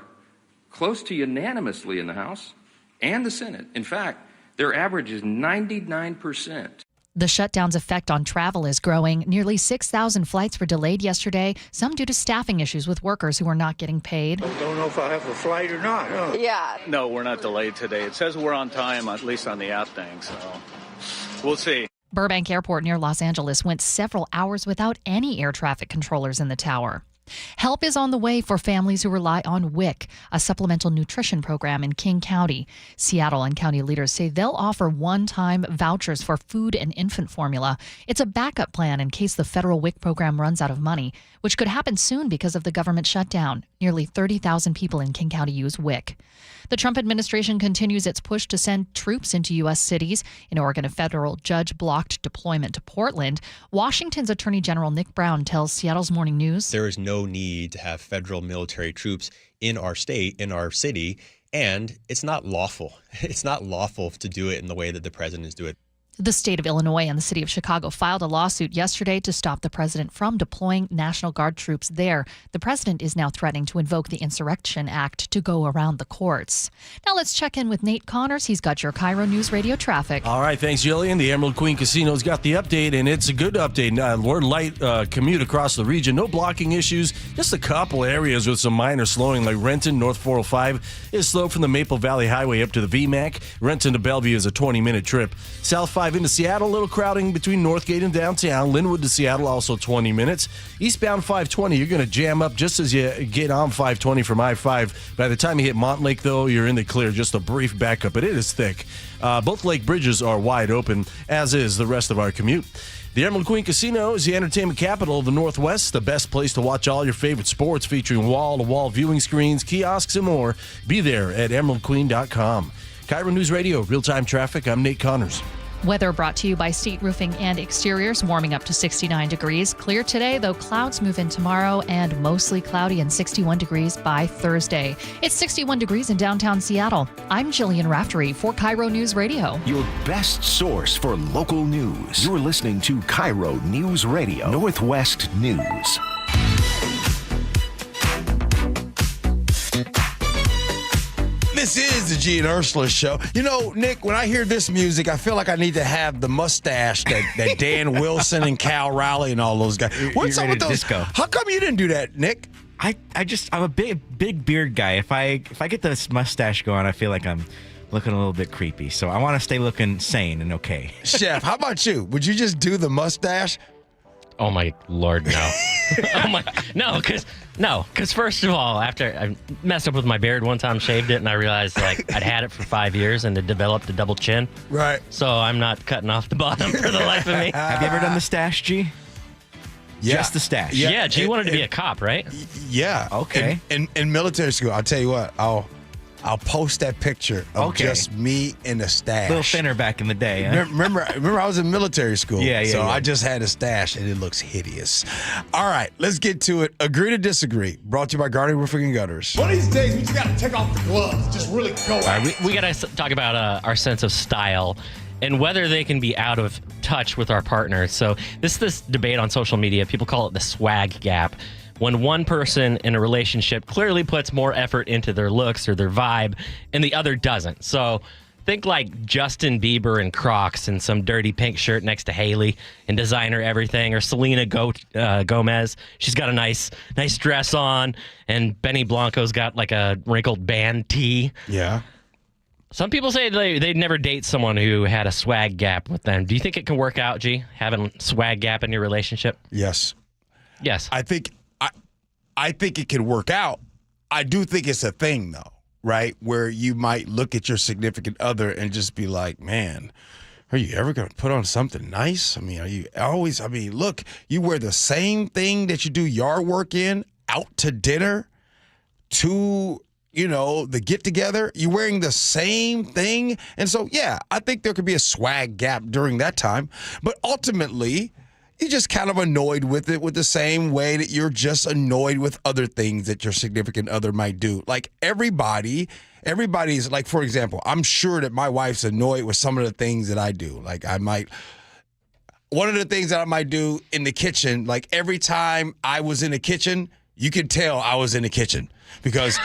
close to unanimously in the House and the Senate. In fact, their average is 99%. The shutdown's effect on travel is growing. Nearly 6,000 flights were delayed yesterday, some due to staffing issues with workers who are not getting paid. I don't know if I have a flight or not. Huh? Yeah. No, we're not delayed today. It says we're on time, at least on the app thing, so we'll see. Burbank Airport near Los Angeles went several hours without any air traffic controllers in the tower. Help is on the way for families who rely on WIC, a supplemental nutrition program in King County. Seattle and county leaders say they'll offer one-time vouchers for food and infant formula. It's a backup plan in case the federal WIC program runs out of money, which could happen soon because of the government shutdown. Nearly 30,000 people in King County use WIC. The Trump administration continues its push to send troops into U.S. cities. In Oregon, a federal judge blocked deployment to Portland. Washington's Attorney General Nick Brown tells Seattle's Morning News there is no need to have federal military troops in our state, in our city, and it's not lawful. It's not lawful to do it in the way that the president is doing it. The state of Illinois and the city of Chicago filed a lawsuit yesterday to stop the president from deploying National Guard troops there. The president is now threatening to invoke the Insurrection Act to go around the courts. Now let's check in with Nate Connors. He's got your KIRO News Radio traffic. All right, thanks, Jillian. The Emerald Queen Casino's got the update, and it's a good update. More light commute across the region. No blocking issues. Just a couple areas with some minor slowing, like Renton, North 405 is slow from the Maple Valley Highway up to the VMAC. Renton to Bellevue is a 20-minute trip. South 5 5 into Seattle, a little crowding between Northgate and downtown. Linwood to Seattle, also 20 minutes. Eastbound 520, you're going to jam up just as you get on 520 from I-5. By the time you hit Montlake, though, you're in the clear. Just a brief backup, but it is thick. Both lake bridges are wide open, as is the rest of our commute. The Emerald Queen Casino is the entertainment capital of the Northwest, the best place to watch all your favorite sports, featuring wall-to-wall viewing screens, kiosks, and more. Be there at emeraldqueen.com. KIRO News Radio, real-time traffic. I'm Nate Connors. Weather brought to you by State Roofing and Exteriors, warming up to 69 degrees. Clear today, though clouds move in tomorrow, and mostly cloudy and 61 degrees by Thursday. It's 61 degrees in downtown Seattle. I'm Jillian Raftery for KIRO News Radio. Your best source for local news. You're listening to KIRO News Radio, Northwest News. This is the Gee and Ursula Show. You know, Nick, when I hear this music, I feel like I need to have the mustache that Dan Wilson and Cal Raleigh and all those guys. What's up with those? Disco. How come you didn't do that, Nick? I'm a big beard guy. If I get this mustache going, I feel like I'm looking a little bit creepy. So I want to stay looking sane and okay. Chef, how about you? Would you just do the mustache? Oh my Lord, no. Because first of all, after I messed up with my beard one time, shaved it, and I realized like I'd had it for 5 years and it developed a double chin. Right. So I'm not cutting off the bottom for the life of me. Have you ever done the stash, G? Yeah. Just the stash. Yeah, G wanted to be a cop, right? Yeah. Okay. In military school, I'll tell you what, I'll post that picture of just me in a stash. A little thinner back in the day, huh? Remember I was in military school. Yeah. So I just had a stash, and it looks hideous. All right, let's get to it. Agree to disagree. Brought to you by Guardian Roofing and Gutters. One of these days, we just got to take off the gloves. Just really go. All right, we got to talk about our sense of style and whether they can be out of touch with our partners. So this debate on social media, people call it the swag gap. When one person in a relationship clearly puts more effort into their looks or their vibe and the other doesn't. So think like Justin Bieber and Crocs and some dirty pink shirt next to Haley and designer everything, or Selena Gomez. She's got a nice dress on, and Benny Blanco's got like a wrinkled band tee. Yeah. Some people say they'd never date someone who had a swag gap with them. Do you think it can work out, G, having swag gap in your relationship? Yes. Yes. I think it can work out. I do think it's a thing, though, right? Where you might look at your significant other and just be like, man, are you ever going to put on something nice? I mean, are you always, look, you wear the same thing that you do yard work in, out to dinner, to, the get together. You're wearing the same thing. And so, yeah, I think there could be a swag gap during that time. But ultimately, you're just kind of annoyed with it, with the same way that you're just annoyed with other things that your significant other might do. Like everybody's like, for example, I'm sure that my wife's annoyed with some of the things that I do. Like one of the things that I might do in the kitchen, like every time I was in the kitchen, you could tell I was in the kitchen because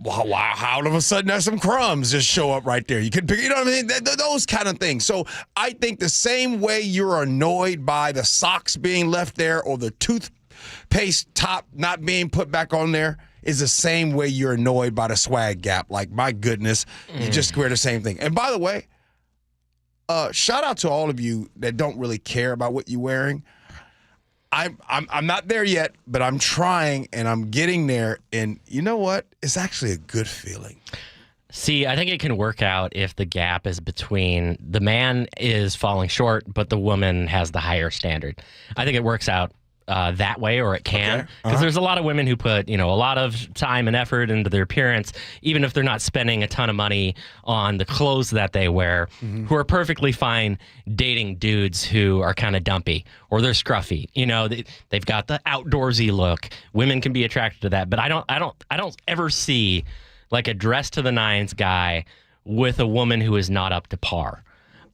how all of a sudden there's some crumbs just show up right there. You could pick, what I mean? Those kind of things. So I think the same way you're annoyed by the socks being left there or the toothpaste top not being put back on there is the same way you're annoyed by the swag gap. Like, my goodness, you just wear the same thing. And by the way, shout out to all of you that don't really care about what you're wearing. I'm not there yet, but I'm trying and I'm getting there. And you know what? It's actually a good feeling. See, I think it can work out if the gap is between the man is falling short, but the woman has the higher standard. I think it works out that way, or it can. Because there's a lot of women who put, a lot of time and effort into their appearance, even if they're not spending a ton of money on the clothes that they wear, who are perfectly fine dating dudes who are kind of dumpy or they're scruffy. They've got the outdoorsy look. Women can be attracted to that, but I don't ever see like a dress to the nines guy with a woman who is not up to par.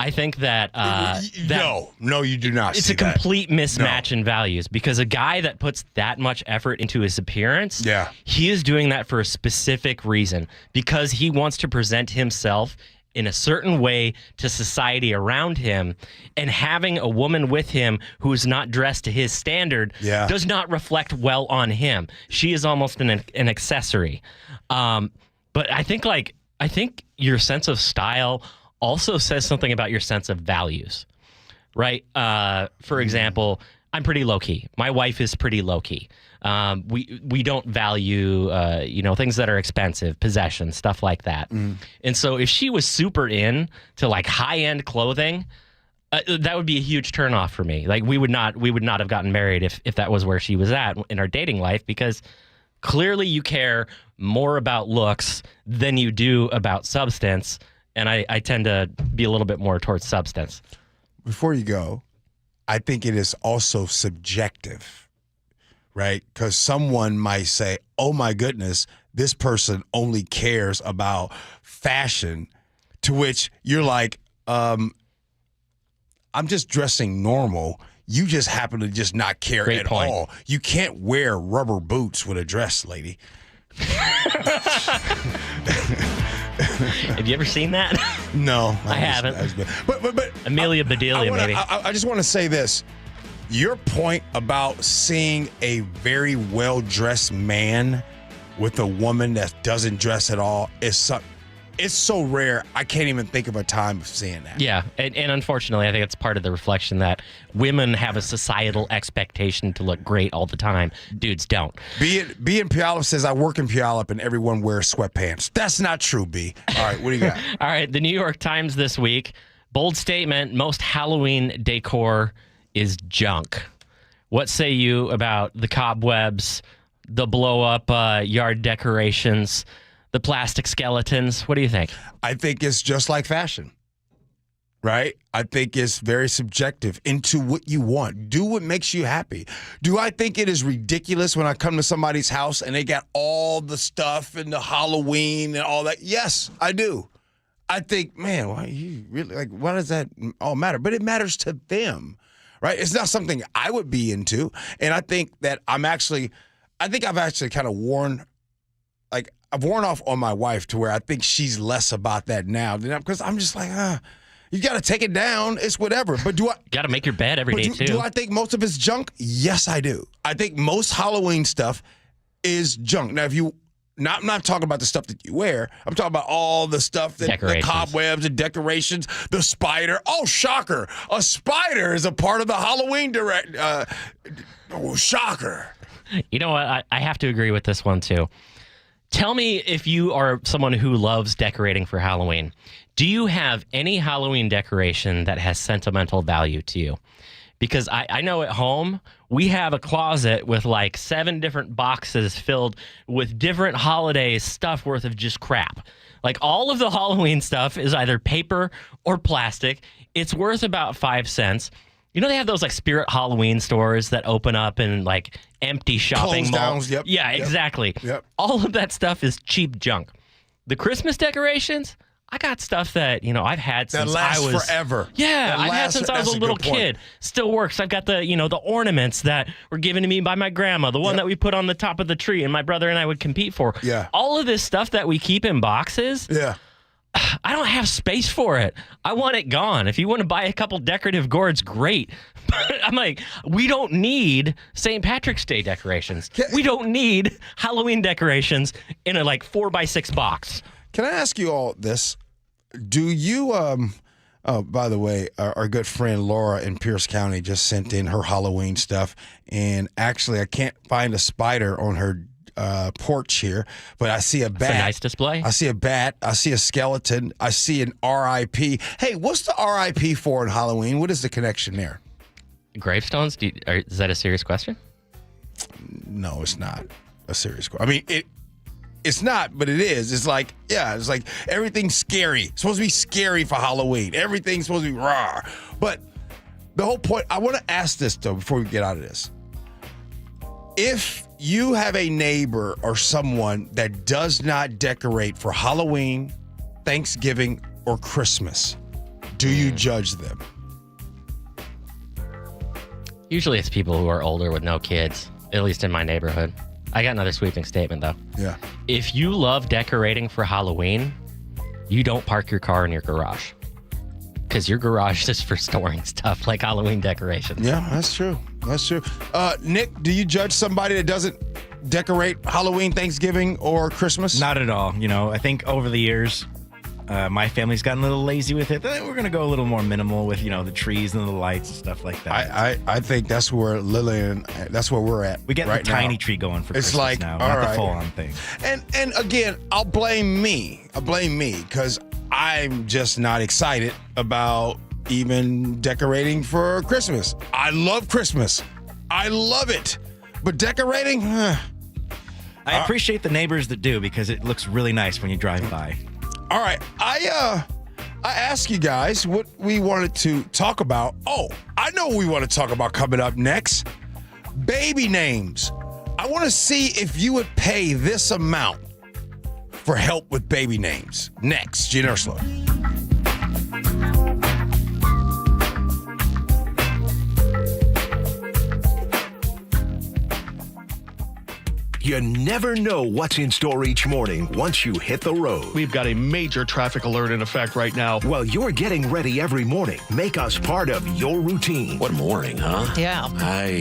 I think that no, you do not. It's a complete mismatch in values, because a guy that puts that much effort into his appearance, he is doing that for a specific reason, because he wants to present himself in a certain way to society around him, and having a woman with him who is not dressed to his standard does not reflect well on him. She is almost an accessory. But I think your sense of style also says something about your sense of values, right? For example, I'm pretty low key. My wife is pretty low key. We don't value things that are expensive, possessions, stuff like that. And so if she was super in to like high end clothing, that would be a huge turnoff for me. Like we would not have gotten married if that was where she was at in our dating life, because clearly you care more about looks than you do about substance. And I tend to be a little bit more towards substance. Before you go, I think it is also subjective, right? Because someone might say, oh my goodness, this person only cares about fashion, to which you're like, I'm just dressing normal. You just happen to just not care Great at point. all. You can't wear rubber boots with a dress, lady. Have you ever seen that? No, I haven't. But Amelia Bedelia, maybe. I just want to say this. Your point about seeing a very well-dressed man with a woman that doesn't dress at all is it's so rare. I can't even think of a time of seeing that. Yeah, and unfortunately, I think it's part of the reflection that women have a societal expectation to look great all the time. Dudes don't. B in Puyallup says, I work in Puyallup and everyone wears sweatpants. That's not true, B. All right, what do you got? All right, the New York Times this week, bold statement, most Halloween decor is junk. What say you about the cobwebs, the blow-up yard decorations, the plastic skeletons? What do you think? I think it's just like fashion, right? I think it's very subjective into what you want. Do what makes you happy. Do I think it is ridiculous when I come to somebody's house and they got all the stuff and the Halloween and all that? Yes, I do. I think, man, why you really like? Why does that all matter? But it matters to them, right? It's not something I would be into, and I think that I've actually kind of worn off on my wife to where I think she's less about that now than because I'm just like, you got to take it down. It's whatever. But do I got to make your bed every day too? Do I think most of it's junk? Yes, I do. I think most Halloween stuff is junk. Now, I'm not talking about the stuff that you wear. I'm talking about all the stuff the cobwebs and decorations, the spider. Oh, shocker! A spider is a part of the Halloween shocker. You know what? I have to agree with this one too. Tell me if you are someone who loves decorating for Halloween. Do you have any Halloween decoration that has sentimental value to you? Because I know at home, we have a closet with like 7 different boxes filled with different holiday stuff worth of just crap. Like all of the Halloween stuff is either paper or plastic. It's worth about 5 cents. You know, they have those like Spirit Halloween stores that open up in like empty shopping malls. Yep. Yeah, exactly. Yep. All of that stuff is cheap junk. The Christmas decorations, I got stuff that, I've had since I was forever. Yeah, I've had since I was a little kid. Still works. I've got the, the ornaments that were given to me by my grandma, the one that we put on the top of the tree and my brother and I would compete for. Yeah. All of this stuff that we keep in boxes. Yeah. I don't have space for it. I want it gone. If you want to buy a couple decorative gourds, great. But I'm like, we don't need St. Patrick's Day decorations. We don't need Halloween decorations in a 4x6 box. Can I ask you all this? Do you, by the way, our good friend Laura in Pierce County just sent in her Halloween stuff. And actually, I can't find a spider on her porch here, but I see a bat. That's a nice display. I see a bat. I see a skeleton. I see an RIP. Hey, what's the RIP for in Halloween? What is the connection there? Gravestones? Is that a serious question? No, it's not a serious question. I mean, it's not, but it is. It's like everything's scary. It's supposed to be scary for Halloween. Everything's supposed to be raw. But the whole point, I want to ask this, though, before we get out of this. If you have a neighbor or someone that does not decorate for Halloween, Thanksgiving, or Christmas, do you judge them? Usually it's people who are older with no kids, at least in my neighborhood. I got another sweeping statement, though. Yeah. If you love decorating for Halloween, you don't park your car in your garage. Because your garage is for storing stuff like Halloween decorations. Yeah, that's true. That's true. Nick, do you judge somebody that doesn't decorate Halloween, Thanksgiving, or Christmas? Not at all. I think over the years, My family's gotten a little lazy with it. We're going to go a little more minimal with, the trees and the lights and stuff like that. I think that's where that's where we're at. We get right the tiny now. tree going for It's Christmas like, now, all not right. the full-on thing. And again, I'll blame me because I'm just not excited about even decorating for Christmas. I love Christmas. I love it. But decorating, I appreciate the neighbors that do because it looks really nice when you drive by. All right. I asked you guys what we wanted to talk about. Oh, I know what we want to talk about coming up next. Baby names. I want to see if you would pay this amount for help with baby names. Next, Gee and Ursula. You never know what's in store each morning once you hit the road. We've got a major traffic alert in effect right now. While you're getting ready every morning, make us part of your routine. What morning, huh? Yeah.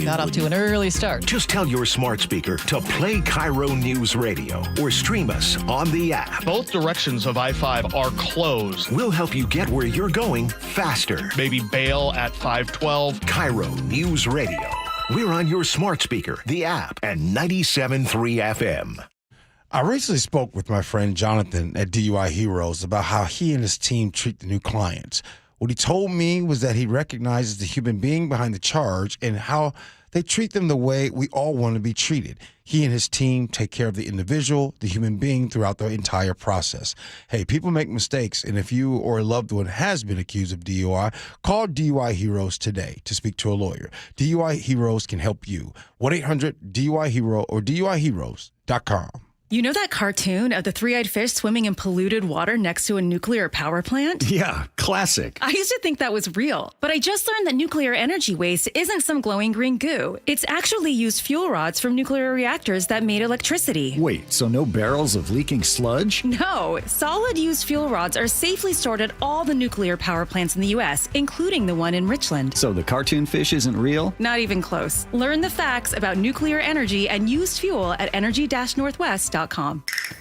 Got off to an early start. Just tell your smart speaker to play KIRO News Radio or stream us on the app. Both directions of I-5 are closed. We'll help you get where you're going faster. Maybe bail at 512. KIRO News Radio. We're on your smart speaker, the app, and 97.3 FM. I recently spoke with my friend Jonathan at DUI Heroes about how he and his team treat the new clients. What he told me was that he recognizes the human being behind the charge and how they treat them the way we all want to be treated. He and his team take care of the individual, the human being, throughout the entire process. Hey, people make mistakes, and if you or a loved one has been accused of DUI, call DUI Heroes today to speak to a lawyer. DUI Heroes can help you. 1-800-DUI-HERO or DUIHeroes.com. You know that cartoon of the three-eyed fish swimming in polluted water next to a nuclear power plant? Yeah, classic. I used to think that was real, but I just learned that nuclear energy waste isn't some glowing green goo. It's actually used fuel rods from nuclear reactors that made electricity. Wait, so no barrels of leaking sludge? No, solid used fuel rods are safely stored at all the nuclear power plants in the U.S., including the one in Richland. So the cartoon fish isn't real? Not even close. Learn the facts about nuclear energy and used fuel at energy-northwest.com.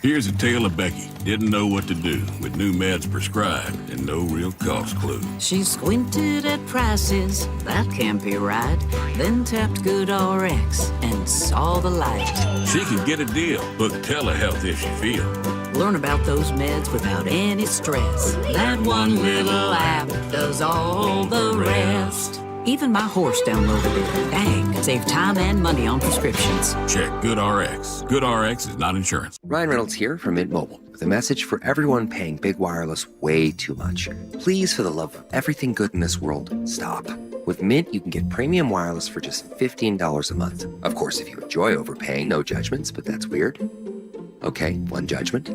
Here's a tale of Becky. Didn't know what to do with new meds prescribed and no real cost clue. She squinted at prices, that can't be right. Then tapped GoodRx and saw the light. She can get a deal, book telehealth if she feels. Learn about those meds without any stress. That one little app does all the rest. Even my horse downloaded it. Dang, save time and money on prescriptions. Check GoodRx. GoodRx is not insurance. Ryan Reynolds here from Mint Mobile with a message for everyone paying big wireless way too much. Please, for the love of everything good in this world, stop. With Mint, you can get premium wireless for just $15 a month. Of course, if you enjoy overpaying, no judgments, but that's weird. Okay, one judgment.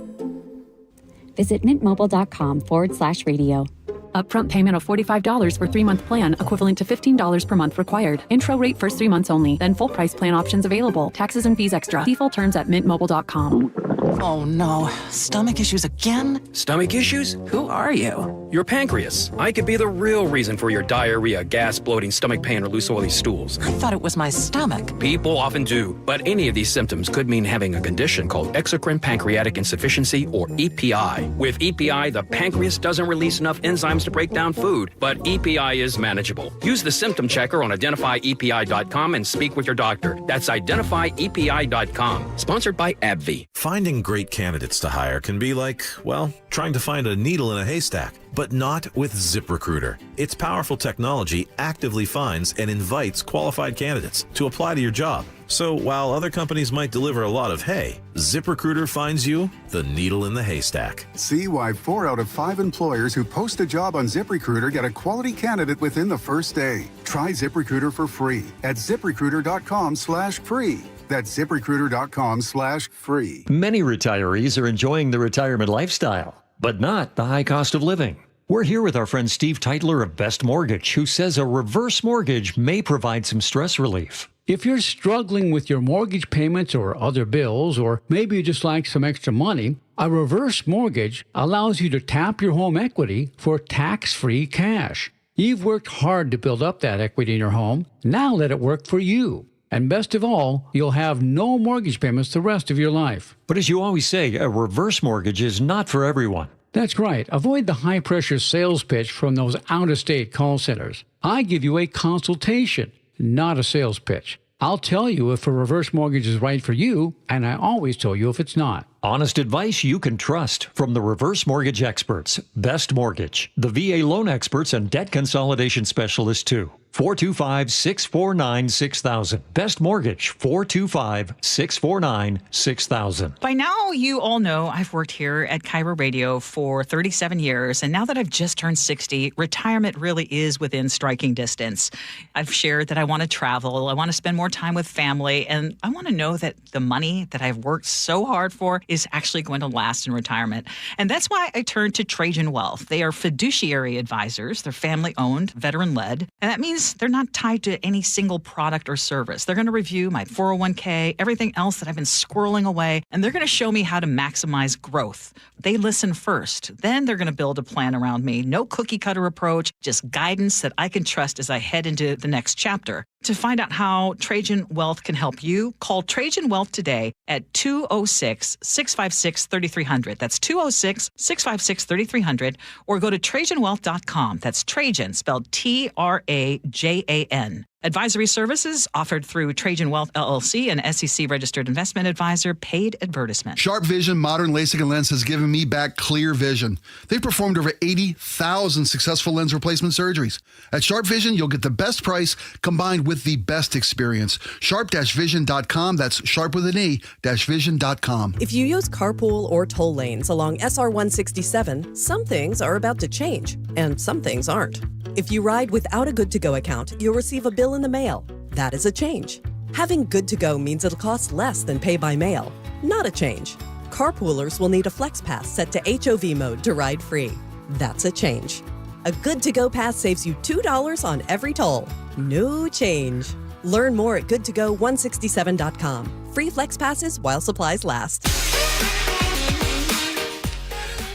Visit mintmobile.com/radio. Upfront payment of $45 for 3-month plan, equivalent to $15 per month required. Intro rate first 3 months only, then full price plan options available. Taxes and fees extra. See full terms at mintmobile.com. Oh no, stomach issues again? Stomach issues? Who are you? Your pancreas. I could be the real reason for your diarrhea, gas, bloating, stomach pain, or loose oily stools. I thought it was my stomach. People often do, but any of these symptoms could mean having a condition called exocrine pancreatic insufficiency, or EPI. With EPI, the pancreas doesn't release enough enzymes to break down food, but EPI is manageable. Use the symptom checker on identifyepi.com and speak with your doctor. That's identifyepi.com. Sponsored by AbbVie. Finding great candidates to hire can be like, well, trying to find a needle in a haystack, but not with ZipRecruiter. Its powerful technology actively finds and invites qualified candidates to apply to your job. So while other companies might deliver a lot of hay, ZipRecruiter finds you the needle in the haystack. See why 4 out of 5 employers who post a job on ZipRecruiter get a quality candidate within the first day. Try ZipRecruiter for free at ZipRecruiter.com/free. That's ZipRecruiter.com/free. Many retirees are enjoying the retirement lifestyle, but not the high cost of living. We're here with our friend Steve Teitler of Best Mortgage, who says a reverse mortgage may provide some stress relief. If you're struggling with your mortgage payments or other bills, or maybe you just like some extra money, a reverse mortgage allows you to tap your home equity for tax-free cash. You've worked hard to build up that equity in your home. Now let it work for you. And best of all, you'll have no mortgage payments the rest of your life. But as you always say, a reverse mortgage is not for everyone. That's right. Avoid the high-pressure sales pitch from those out-of-state call centers. I give you a consultation, not a sales pitch. I'll tell you if a reverse mortgage is right for you, and I always tell you if it's not. Honest advice you can trust from the reverse mortgage experts. Best Mortgage, the VA loan experts and debt consolidation specialists too. 425-649-6000. Best Mortgage, 425-649-6000. By now, you all know I've worked here at KIRO Radio for 37 years, and now that I've just turned 60, retirement really is within striking distance. I've shared that I want to travel, I want to spend more time with family, and I want to know that the money that I've worked so hard for is actually going to last in retirement. And that's why I turned to Trajan Wealth. They are fiduciary advisors. They're family-owned, veteran-led, and that means they're not tied to any single product or service. They're going to review my 401k, everything else that I've been squirreling away, and they're going to show me how to maximize growth. They listen first. Then they're going to build a plan around me. No cookie-cutter approach, just guidance that I can trust as I head into the next chapter. To find out how Trajan Wealth can help you, call Trajan Wealth today at 206-656-3300. That's 206-656-3300. Or go to TrajanWealth.com. That's Trajan, spelled Trajan. Advisory services offered through Trajan Wealth LLC, an SEC-registered investment advisor, paid advertisement. Sharp Vision Modern LASIK and Lens has given me back clear vision. They've performed over 80,000 successful lens replacement surgeries. At Sharp Vision, you'll get the best price combined with the best experience. Sharp-vision.com. That's sharp with an E, -vision.com. If you use carpool or toll lanes along SR 167, some things are about to change, and some things aren't. If you ride without a Good-to-Go account, you'll receive a bill in the mail. That is a change. Having Good-to-Go means it'll cost less than pay by mail. Not a change. Carpoolers will need a Flex Pass set to HOV mode to ride free. That's a change. A Good-to-Go pass saves you $2 on every toll. No change. Learn more at goodtogo167.com. Free Flex Passes while supplies last.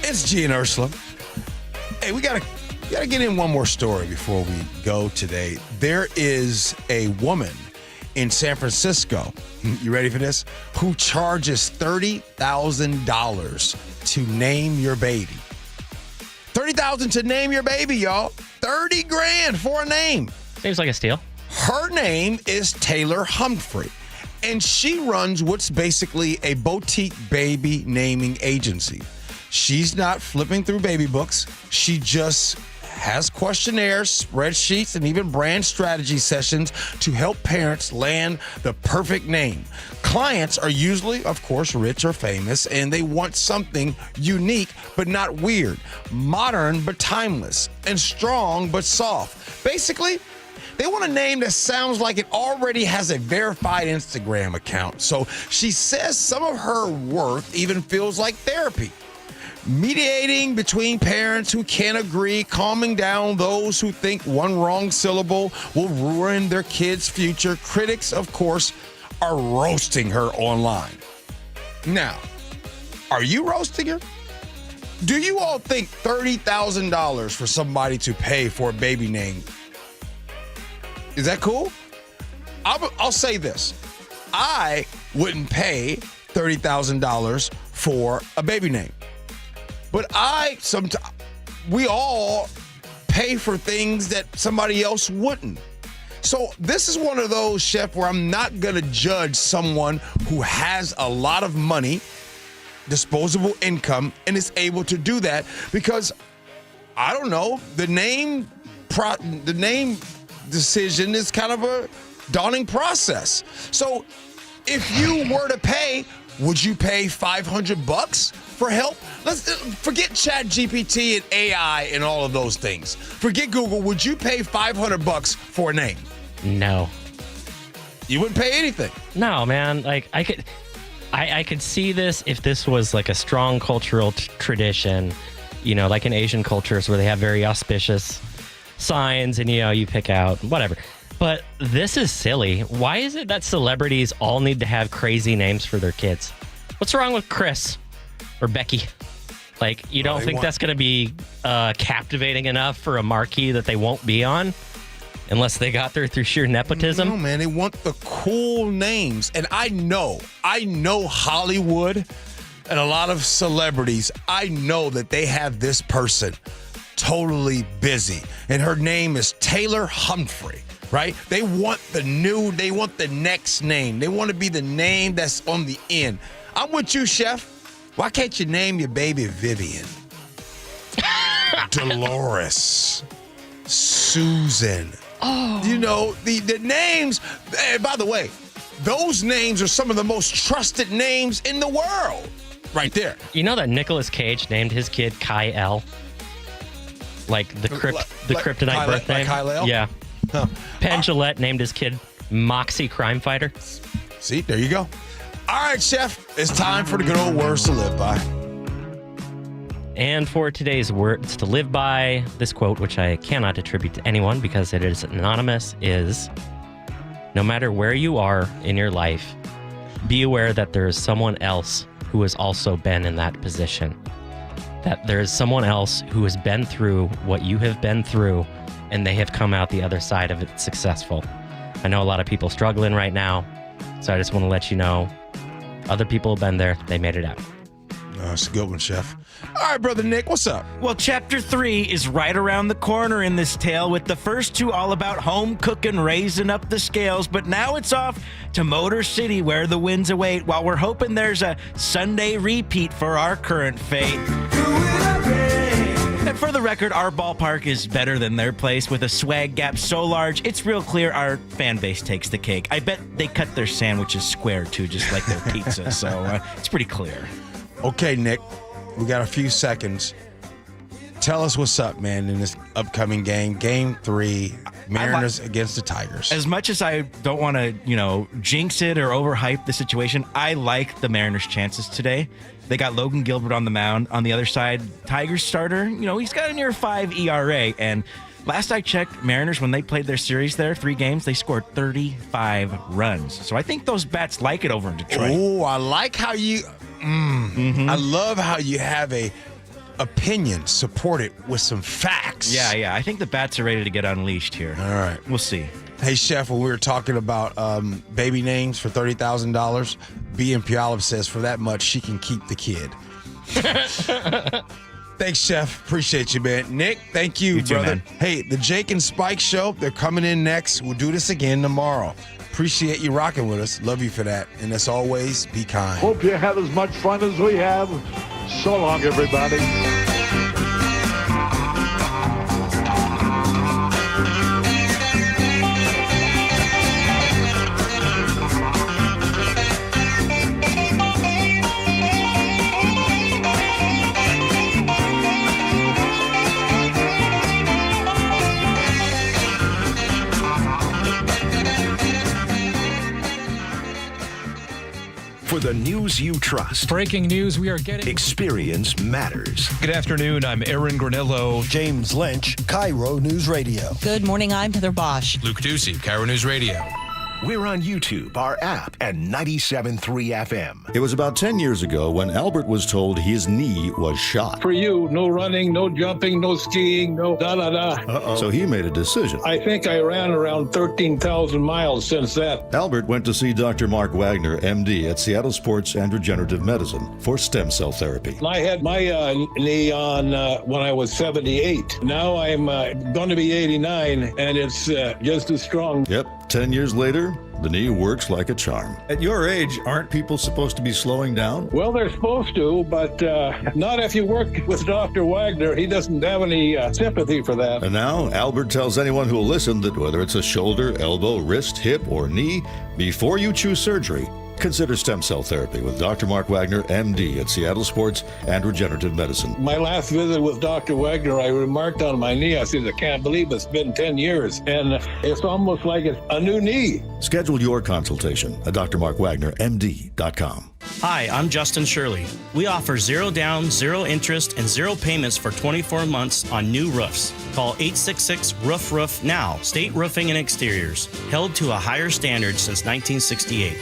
It's Gee and Ursula. Hey, we gotta get in one more story before we go today. There is a woman in San Francisco, you ready for this, who charges $30,000 to name your baby. $30,000 to name your baby, y'all. $30,000 for a name. Seems like a steal. Her name is Taylor Humphrey, and she runs what's basically a boutique baby naming agency. She's not flipping through baby books. She just has questionnaires, spreadsheets, and even brand strategy sessions to help parents land the perfect name. Clients are usually, of course, rich or famous, and they want something unique but not weird, modern but timeless, and strong but soft. Basically, they want a name that sounds like it already has a verified Instagram account. So she says some of her work even feels like therapy. Mediating between parents who can't agree, calming down those who think one wrong syllable will ruin their kids' future. Critics, of course, are roasting her online. Now, are you roasting her? Do you all think $30,000 for somebody to pay for a baby name? Is that cool? I'll say this. I wouldn't pay $30,000 for a baby name. But we all pay for things that somebody else wouldn't. So this is one of those, Chef, where I'm not going to judge someone who has a lot of money, disposable income, and is able to do that because, I don't know, the name decision is kind of a daunting process. So if you were to pay, would you pay $500 for help? Let's forget ChatGPT and AI and all of those things. Forget Google. Would you pay $500 for a name? No. You wouldn't pay anything. No, man. Like I could see this if this was like a strong cultural tradition, like in Asian cultures where they have very auspicious signs and you pick out whatever. But this is silly. Why is it that celebrities all need to have crazy names for their kids? What's wrong with Chris or Becky? Like, you don't think that's going to be captivating enough for a marquee that they won't be on? Unless they got there through sheer nepotism? No, man. They want the cool names. And I know Hollywood and a lot of celebrities, I know that they have this person totally busy. And her name is Taylor Humphrey, right? They want the next name. They want to be the name that's on the end. I'm with you, Chef. Why can't you name your baby Vivian? Dolores. Susan. Oh. You know, the names, and by the way, those names are some of the most trusted names in the world. Right there. You know that Nicolas Cage named his kid Kyle? Like the kryptonite birth name? Like Kyle-El? Yeah. Huh. Penn Jillette named his kid Moxie Crime Fighter. See, there you go. All right, Chef, it's time for the good old words to live by. And for today's words to live by, this quote, which I cannot attribute to anyone because it is anonymous, is, no matter where you are in your life, be aware that there is someone else who has also been in that position. That there is someone else who has been through what you have been through, and they have come out the other side of it successful. I know a lot of people struggling right now, so I just want to let you know, other people have been there, they made it out. That's a good one, Chef. All right, Brother Nick, what's up? Well, Chapter 3 is right around the corner in this tale, with the first two all about home cooking, raising up the scales. But now it's off to Motor City, where the winds await, while we're hoping there's a Sunday repeat for our current fate. And for the record, our ballpark is better than their place, with a swag gap so large, it's real clear our fan base takes the cake. I bet they cut their sandwiches square, too, just like their pizza, so it's pretty clear. Okay, Nick, we got a few seconds. Tell us what's up, man, in this upcoming game. Game 3, Mariners against the Tigers. As much as I don't want to, jinx it or overhype the situation, I like the Mariners' chances today. They got Logan Gilbert on the mound. On the other side, Tigers starter, he's got a near 5 ERA. And last I checked, Mariners, when they played their series there, 3 games, they scored 35 runs. So I think those bats like it over in Detroit. Oh, I like how you... I love how you have a opinion supported with some facts. Yeah. I think the bats are ready to get unleashed here. All right. We'll see. Hey, Chef, when we were talking about baby names for $30,000, B and Puyallup says for that much, she can keep the kid. Thanks, Chef. Appreciate you, man. Nick, thank you, brother. Man. Hey, the Jake and Spike show, they're coming in next. We'll do this again tomorrow. Appreciate you rocking with us. Love you for that. And as always, be kind. Hope you had as much fun as we have. So long, everybody. For the news you trust. Breaking news we are getting. Experience matters. Good afternoon. I'm Aaron Granillo. James Lynch, KIRO Newsradio. Good morning. I'm Heather Bosch. Luke Ducey, KIRO Newsradio. We're on YouTube, our app, and 97.3 FM. It was about 10 years ago when Albert was told his knee was shot. For you, no running, no jumping, no skiing, no da-da-da. So he made a decision. I think I ran around 13,000 miles since that. Albert went to see Dr. Mark Wagner, MD, at Seattle Sports and Regenerative Medicine for stem cell therapy. I had my knee on when I was 78. Now I'm going to be 89, and it's just as strong. Yep. 10 years later, the knee works like a charm. At your age, aren't people supposed to be slowing down? Well, they're supposed to, but not if you work with Dr. Wagner. He doesn't have any sympathy for that. And now, Albert tells anyone who will listen that whether it's a shoulder, elbow, wrist, hip, or knee, before you choose surgery, consider stem cell therapy with Dr. Mark Wagner, MD, at Seattle Sports and Regenerative Medicine. My last visit with Dr. Wagner, I remarked on my knee. I said, I can't believe it's been 10 years. And it's almost like it's a new knee. Schedule your consultation at drmarkwagnermd.com. Hi, I'm Justin Shirley. We offer 0 down, 0 interest, and 0 payments for 24 months on new roofs. Call 866-ROOF-ROOF now. State Roofing and Exteriors, held to a higher standard since 1968.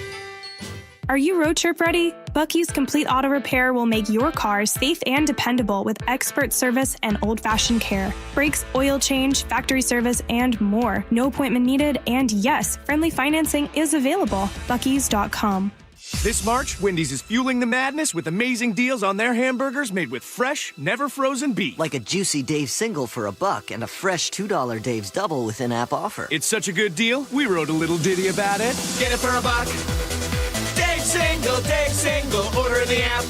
Are you road trip ready? Bucky's Complete Auto Repair will make your car safe and dependable with expert service and old-fashioned care. Brakes, oil change, factory service, and more. No appointment needed, and yes, friendly financing is available. Bucky's.com. This March, Wendy's is fueling the madness with amazing deals on their hamburgers made with fresh, never frozen beef. Like a juicy Dave's single for $1 and a fresh $2 Dave's double with in-app offer. It's such a good deal, we wrote a little ditty about it. Get it for $1. Dave's single, order in the app.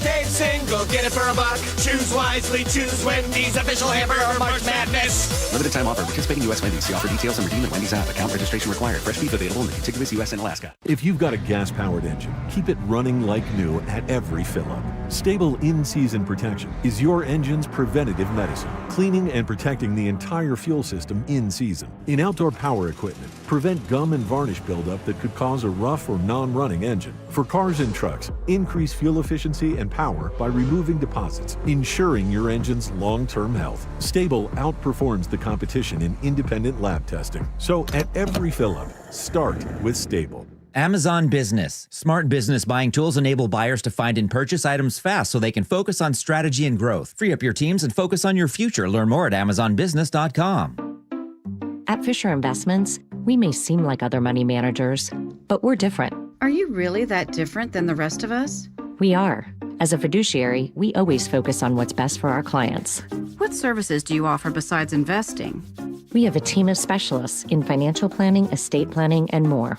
Dave's single, get it for $1. Choose wisely, choose Wendy's official hamburger March Madness. Limited time offer. Participating U.S. Wendy's. See offer details and redeem at Wendy's app. Account registration required. Fresh beef available in the contiguous U.S. and Alaska. If you've got a gas-powered engine, keep it running like new at every fill-up. Stable in-season protection is your engine's preventative medicine, cleaning and protecting the entire fuel system in season. In outdoor power equipment, prevent gum and varnish buildup that could cause a rough or non-running engine. For cars and trucks, increase fuel efficiency and power by removing deposits, ensuring your engine's long-term health. Stable outperforms the competition in independent lab testing. So at every fill-up, start with Stable. Amazon Business. Smart business buying tools enable buyers to find and purchase items fast so they can focus on strategy and growth. Free up your teams and focus on your future. Learn more at amazonbusiness.com. At Fisher Investments, we may seem like other money managers, but we're different. Are you really that different than the rest of us? We are. As a fiduciary, we always focus on what's best for our clients. What services do you offer besides investing? We have a team of specialists in financial planning, estate planning, and more.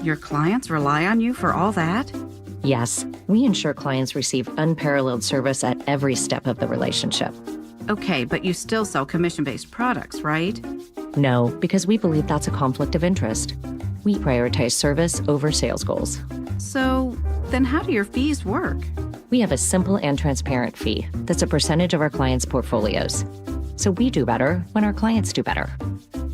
Your clients rely on you for all that? Yes, we ensure clients receive unparalleled service at every step of the relationship. Okay, but you still sell commission-based products, right? No, because we believe that's a conflict of interest. We prioritize service over sales goals. So, then how do your fees work? We have a simple and transparent fee that's a percentage of our clients' portfolios. So we do better when our clients do better.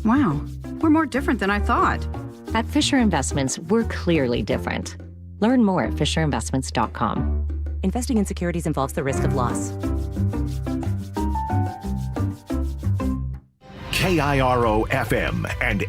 Wow, we're more different than I thought. At Fisher Investments, we're clearly different. Learn more at FisherInvestments.com. Investing in securities involves the risk of loss. KIRO FM and